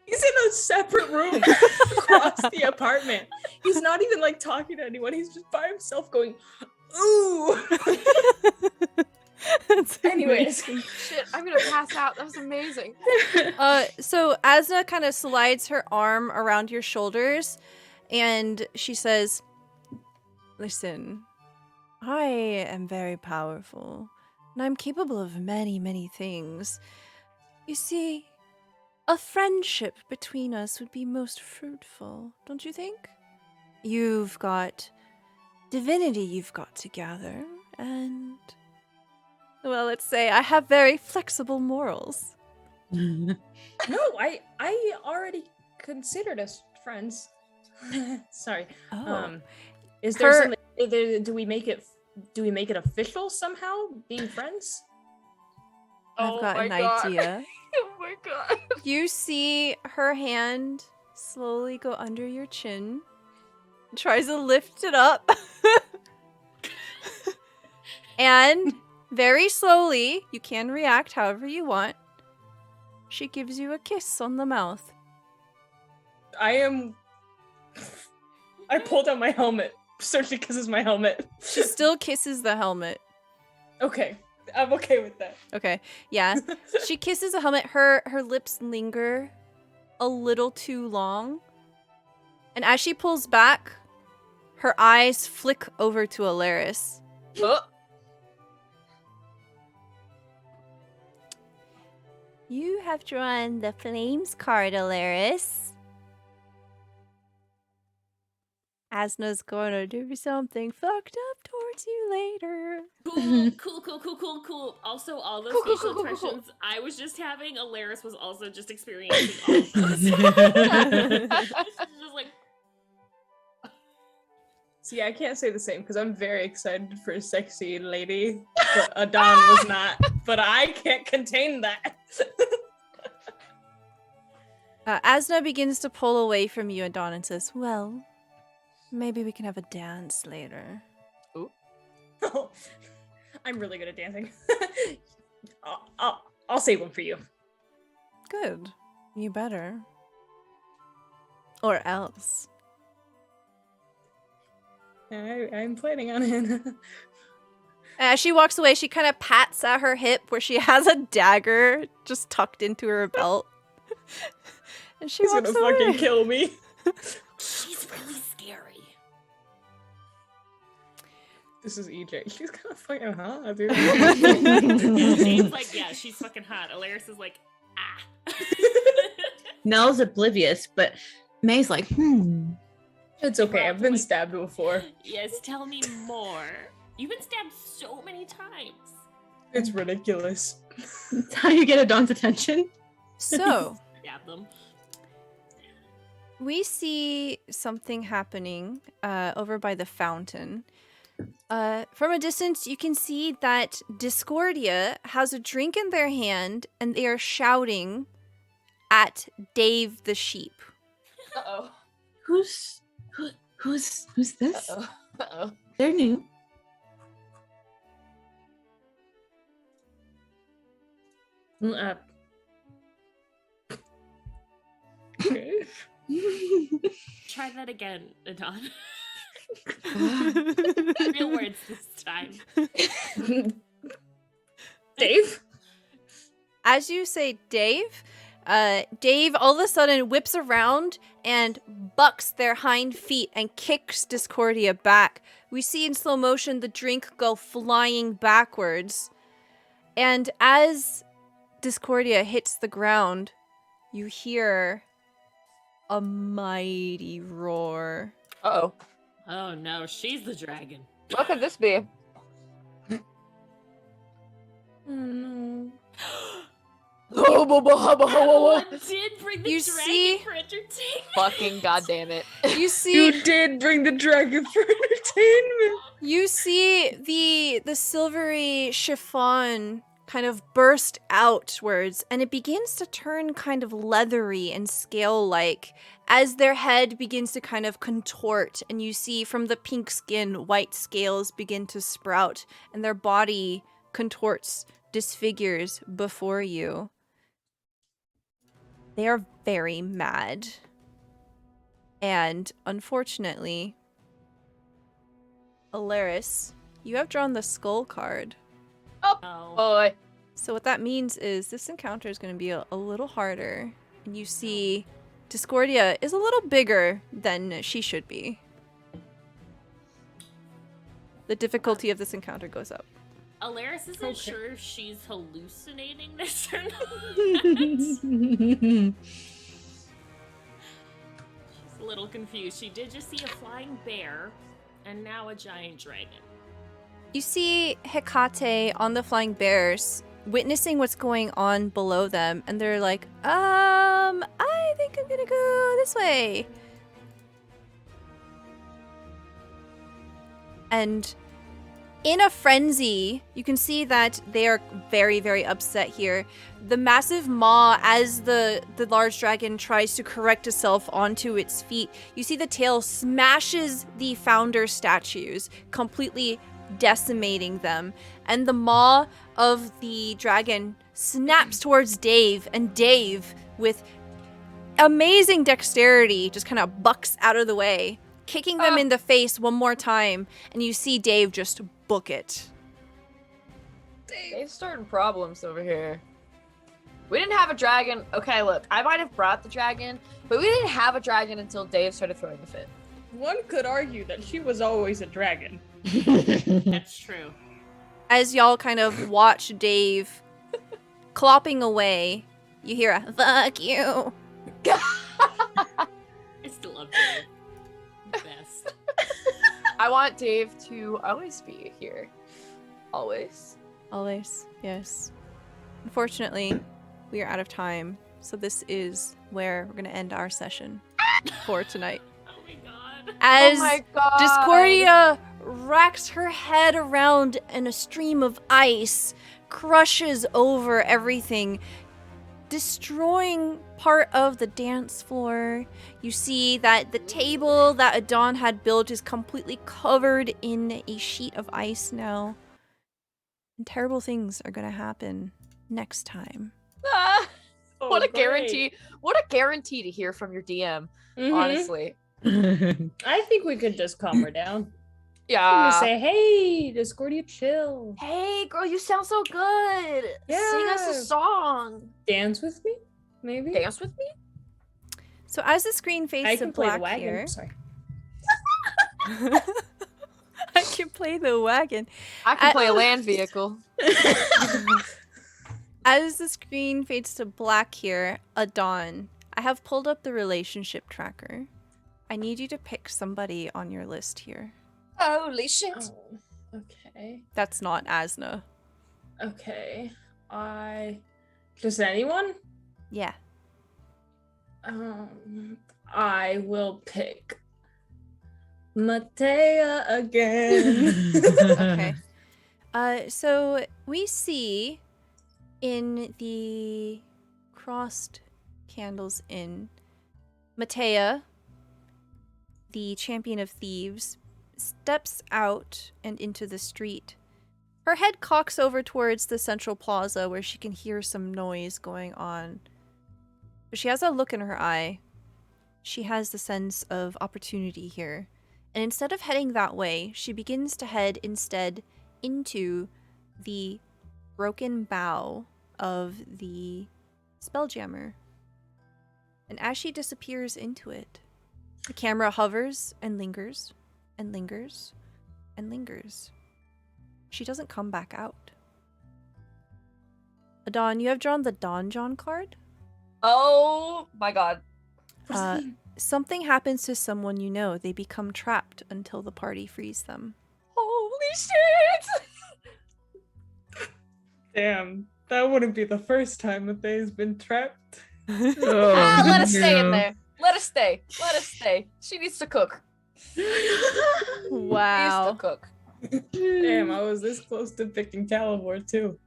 He's in a separate room across the apartment. He's not even like talking to anyone. He's just by himself going, ooh. That's Anyways. amazing. Shit, I'm gonna pass out. That was amazing. So Asna kind of slides her arm around your shoulders and she says, listen, I am very powerful and I'm capable of many, many things. You see, a friendship between us would be most fruitful, don't you think? You've got divinity you've got to gather, and, well, let's say I have very flexible morals. No, I already considered us friends. Sorry. Oh. Is there Her- something? Do we make it official somehow? Being friends? I've got my an God. idea. Oh my god. You see her hand slowly go under your chin, tries to lift it up, and very slowly, you can react however you want, she gives you a kiss on the mouth. I pulled out my helmet. Searching kisses my helmet. She still kisses the helmet. Okay. I'm okay with that. Okay, yeah. She kisses the helmet. Her lips linger a little too long. And as she pulls back, her eyes flick over to Alaris. You have drawn the Flames card, Alaris. Asna's gonna do something fucked up towards you later. Cool. Also, all those Cool, cool, facial cool, cool, cool. expressions I was just having, Alaris was also just experiencing all of those. She's just like, See, I can't say the same because I'm very excited for a sexy lady, but Adon was not. But I can't contain that. Asna begins to pull away from you, Adon, and says, well, maybe we can have a dance later. I'm really good at dancing. I'll save one for you. Good. You better. Or else. I'm planning on it. As she walks away, she kind of pats at her hip where she has a dagger just tucked into her belt. And she He's walks gonna away. fucking kill me. she's really scary. This is EJ. She's kind of fucking hot, dude. Jane's like, yeah, she's fucking hot. Alaris is like, ah. Nell's oblivious, but May's like, It's okay. I've been stabbed before. Yes, tell me more. You've been stabbed so many times. It's ridiculous. That's how you get Adon's attention. So, Stab them. we see something happening over by the fountain. From a distance, you can see that Discordia has a drink in their hand and they are shouting at Dave the sheep. Uh-oh. Who's this? Uh-oh. Uh-oh. They're new. Try that again, Adon. Real words this time. Dave? As you say Dave, Dave all of a sudden whips around and bucks their hind feet and kicks Discordia back. We see in slow motion the drink go flying backwards. And as Discordia hits the ground, you hear a mighty roar. Uh-oh. Oh no, she's the dragon. What could this be? Oh no. Avalon did bring the You dragon see- for entertainment. Fucking goddamn it. You see You did bring the dragon for entertainment. You see the silvery chiffon kind of burst outwards, and it begins to turn kind of leathery and scale-like as their head begins to kind of contort, and you see from the pink skin, white scales begin to sprout, and their body contorts, disfigures before you. They are very mad. And unfortunately, Alaris, you have drawn the skull card. Oh. Boy. So what that means is this encounter is going to be a little harder. And you see Discordia is a little bigger than she should be. The difficulty of this encounter goes up. Alaris isn't Okay. sure if she's hallucinating this or not. She's a little confused. She did just see a flying bear and now a giant dragon. You see Hecate on the flying bears witnessing what's going on below them, and they're like, I think I'm gonna go this way. And in a frenzy, you can see that they are very, very upset here. The massive maw, as the large dragon tries to correct itself onto its feet, you see the tail smashes the founder statues, completely decimating them. And the maw of the dragon snaps towards Dave, and Dave, with amazing dexterity, just kind of bucks out of the way, kicking them in the face one more time, and you see Dave just book it. Dave's starting problems over here. We didn't have a dragon. Okay, look, I might have brought the dragon, but we didn't have a dragon until Dave started throwing a fit. One could argue that she was always a dragon. That's true. As y'all kind of watch Dave clopping away, you hear a "fuck you." I still love Dave. Best. I want Dave to always be here. Always. Always, yes. Unfortunately, we are out of time, so this is where we're going to end our session for tonight. Oh my god. As oh my god. Discordia racks her head around in a stream of ice, crushes over everything, destroying part of the dance floor. You see that the table that Adon had built is completely covered in a sheet of ice now. And terrible things are going to happen next time. Ah, Oh, what a great. guarantee. What a guarantee to hear from your DM, Mhm. honestly. I think we could just calm her down. I'm Yeah. gonna say, hey, Discordia, chill. Hey, girl, you sound so good. Sing us a Yeah. song. Dance with me, maybe. Dance with me? So as the screen fades I to can play the black wagon. here, Sorry. I can play the wagon. I can play a land vehicle. As the screen fades to black here, Adon, I have pulled up the relationship tracker. I need you to pick somebody on your list here. Holy shit. Oh, okay. That's not Asna. Okay. Just anyone? Yeah. I will pick Matea again. Okay. So we see in the crossed candles in Matea, the champion of thieves, steps out and into the street. Her head cocks over towards the central plaza where she can hear some noise going on. But she has a look in her eye. She has the sense of opportunity here. And instead of heading that way, she begins to head instead into the broken bow of the Spelljammer And as she disappears into it, the camera hovers and lingers and lingers and lingers. She doesn't come back out. Adon, you have drawn the Donjon card. Oh my god. Something happens to someone you know. They become trapped until the party frees them. Holy shit! Damn, that wouldn't be the first time that they's been trapped. Let us stay in there. Let us stay. Let us stay. She needs to cook. Wow. Needs to cook. Damn, I was this close to picking Calivore too.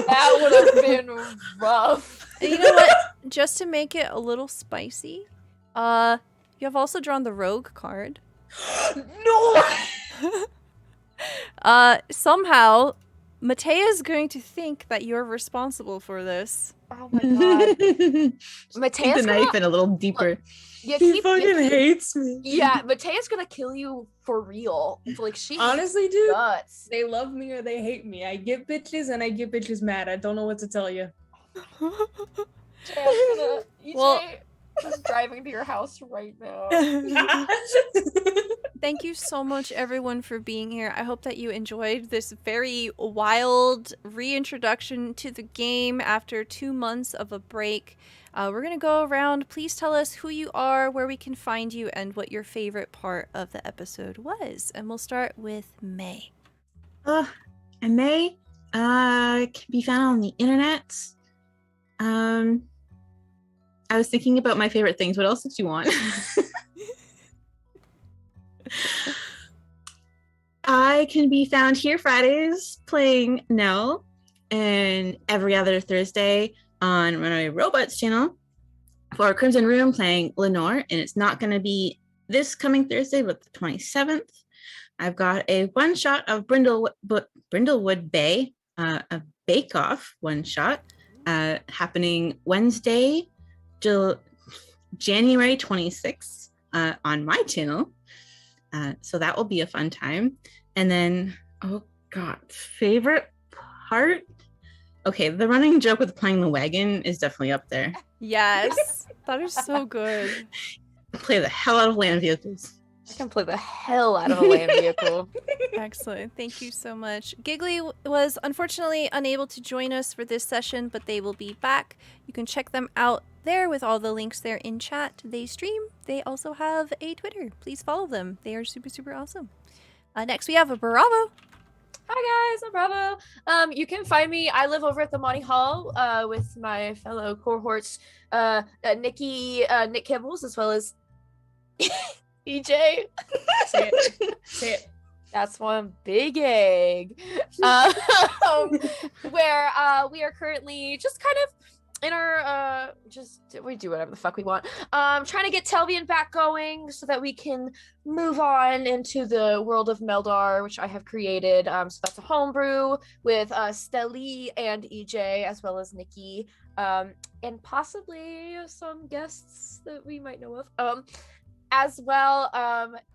That would have been rough. You know what? Just to make it a little spicy, you have also drawn the Rogue card. No! Somehow, Matea is going to think that you're responsible for this. Oh my god. Keep Matea's the knife in a little deeper. Yeah, He fucking hates me. Yeah, Matea's gonna kill you for real. Like she Honestly, dude, guts. they love me or they hate me. I get bitches and I get bitches mad. I don't know what to tell you. Well- I'm driving to your house right now. Thank you so much, everyone, for being here. I hope that you enjoyed this very wild reintroduction to the game after 2 months of a break. We're going to go around. Please tell us who you are, where we can find you, and what your favorite part of the episode was. And we'll start with May. And May can be found on the internet. I was thinking about my favorite things. What else did you want? I can be found here Fridays playing Nell, and every other Thursday on Runaway Robots channel for Crimson Room playing Lenore, and it's not going to be this coming Thursday, but the 27th. I've got a one-shot of Brindlewood Bay, a bake-off one-shot happening Wednesday, January 26th on my channel. So that will be a fun time. And then, oh god, favorite part? Okay, the running joke with playing the wagon is definitely up there. Yes. That is so good. Play the hell out of land vehicles. I can play the hell out of a land vehicle. Excellent. Thank you so much. Giggly was unfortunately unable to join us for this session, but they will be back. You can check them out there with all the links there in chat. They stream. They also have a Twitter. Please follow them. They are super, super awesome. Next, we have a Bravo. Hi guys, I'm Bravo. You can find me. I live over at the Monty Hall with my fellow cohorts, Nick Kibbles, as well as EJ. Say it. Say it. That's one big egg. Where we are currently just kind of in our we do whatever the fuck we want. Trying to get Telvian back going so that we can move on into the world of Meldar, which I have created. So that's a homebrew with Stelly and EJ, as well as Nikki, and possibly some guests that we might know of. As well,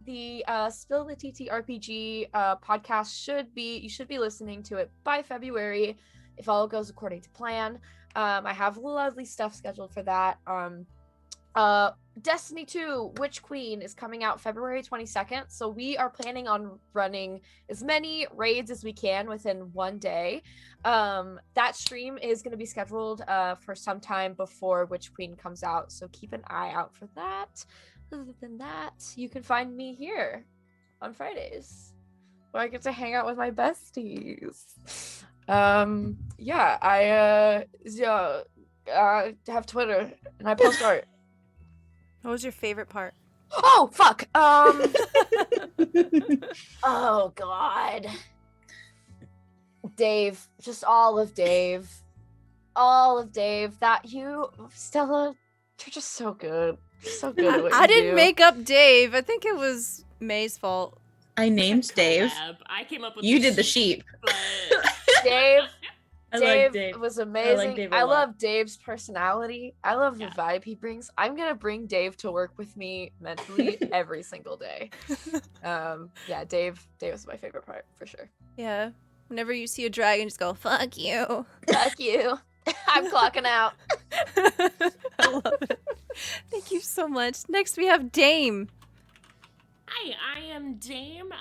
the Spill the TT RPG podcast you should be listening to it by February if all goes according to plan. I have lovely stuff scheduled for that. Destiny 2 Witch Queen is coming out February 22nd, so we are planning on running as many raids as we can within one day. That stream is going to be scheduled for some time before Witch Queen comes out, so keep an eye out for that. Other than that, you can find me here on Fridays where I get to hang out with my besties. Yeah, I have Twitter and I post art. What was your favorite part? Oh fuck. Oh god. Dave, just all of Dave. That you, Stella, you're just so good. So good at what I you didn't do. make up Dave. I think it was May's fault. I named Dave. Collab. I came up with You did the sheep. but- Dave. I Dave, like Dave. was amazing. like Dave a I lot. love Dave's personality. I love the Yeah. vibe he brings. I'm gonna bring Dave to work with me mentally every single day. Yeah, Dave was my favorite part for sure. Yeah. Whenever you see a dragon, just go, fuck you. Fuck you. I'm clocking out. I love it. Thank you so much. Next, we have Dame. Hi, I am Dame.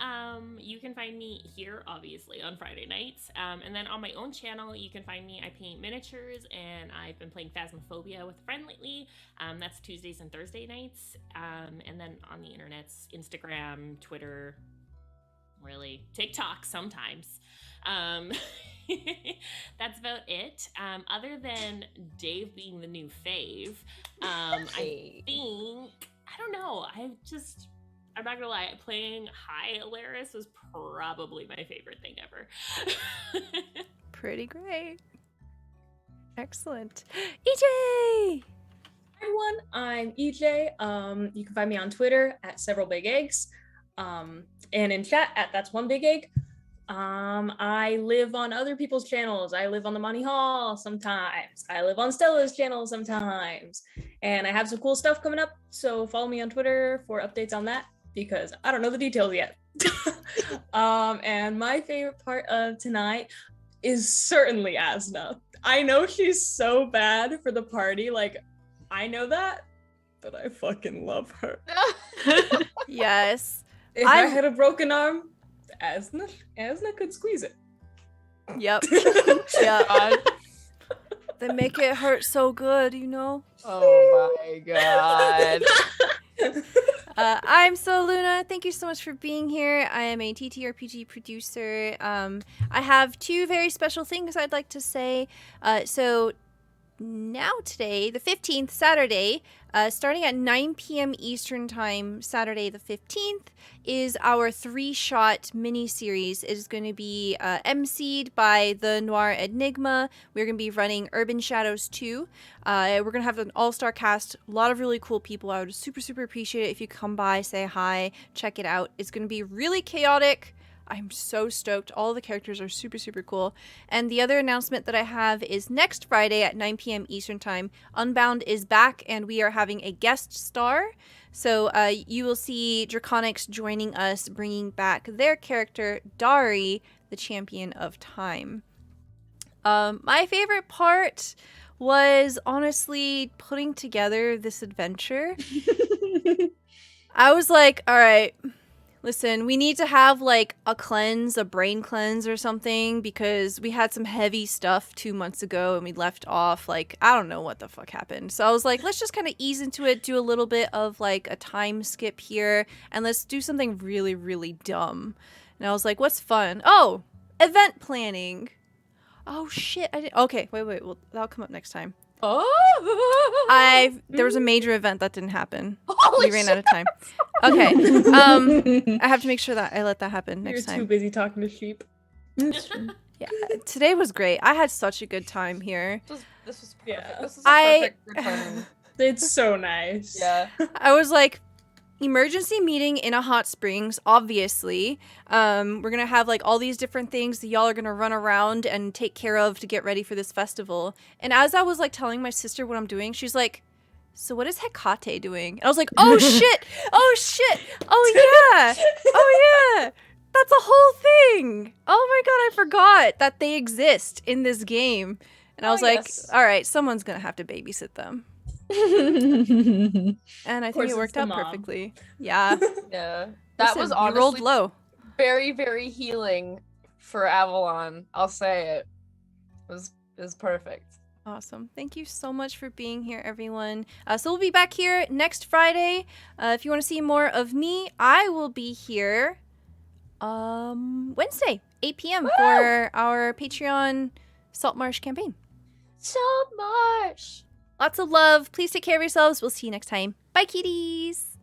You can find me here, obviously, on Friday nights. And then on my own channel, you can find me. I paint miniatures, and I've been playing Phasmophobia with a friend lately. That's Tuesdays and Thursday nights. And then on the internet's Instagram, Twitter, really, TikTok sometimes. That's about it. Other than Dave being the new fave, I don't know. I'm not gonna lie, playing High Alaris was probably my favorite thing ever. Pretty great. Excellent. EJ! Hi everyone, I'm EJ. You can find me on Twitter at Several Big Eggs, and in chat at That's One Big Egg. I live on other people's channels. I live on the Monty Hall sometimes. I live on Stella's channel sometimes. And I have some cool stuff coming up, so follow me on Twitter for updates on that, because I don't know the details yet. And my favorite part of tonight is certainly Asna. I know she's so bad for the party, like, I know that, but I fucking love her. Yes. If I had a broken arm, Asna could squeeze it. Yep. Yep. They make it hurt so good, you know? Oh my god. I'm Luna. Thank you so much for being here. I am a TTRPG producer. I have two very special things I'd like to say. So now today, the 15th, Saturday, starting at 9 p.m. Eastern Time, Saturday the 15th, is our 3-shot mini-series. It is going to be emceed by the Noir Enigma. We're going to be running Urban Shadows 2. We're going to have an all-star cast, a lot of really cool people. I would super, super appreciate it if you come by, say hi, check it out. It's going to be really chaotic. I'm so stoked. All the characters are super, super cool. And the other announcement that I have is next Friday at 9 p.m. Eastern Time, Unbound is back, and we are having a guest star. So you will see Draconics joining us, bringing back their character, Dari, the Champion of Time. My favorite part was honestly putting together this adventure. I was like, all right, listen, we need to have like a brain cleanse or something, because we had some heavy stuff 2 months ago and we left off, like, I don't know what the fuck happened. So I was like, let's just kind of ease into it, do a little bit of like a time skip here, and let's do something really, really dumb. And I was like, what's fun? Oh, event planning. Oh shit, I did. Okay, wait, well, that'll come up next time. Oh. There was a major event that didn't happen. Holy We ran shit. out of time. Okay. I have to make sure that I let that happen next You're time. too busy talking to sheep. Yeah, today was great. I had such a good time here. This was perfect. Yeah. This is a perfect return. It's so nice. Yeah. I was like, emergency meeting in a hot springs, obviously. We're gonna have like all these different things that y'all are gonna run around and take care of to get ready for this festival. And as I was like telling my sister what I'm doing, she's like, so what is Hecate doing? And I was like, oh shit, oh shit, oh yeah, oh yeah. That's a whole thing. Oh my god, I forgot that they exist in this game. And I was like, yes. all right, someone's gonna have to babysit them. And I think course it it's worked the out mom. perfectly. Yeah. Yeah. That Listen, was you honestly rolled low. very, very healing for Avalon. I'll say it. It was perfect. Awesome. Thank you so much for being here, everyone. So we'll be back here next Friday. If you want to see more of me, I will be here Wednesday, 8 p.m. Woo! for our Patreon Saltmarsh campaign. Saltmarsh. Lots of love. Please take care of yourselves. We'll see you next time. Bye, kitties.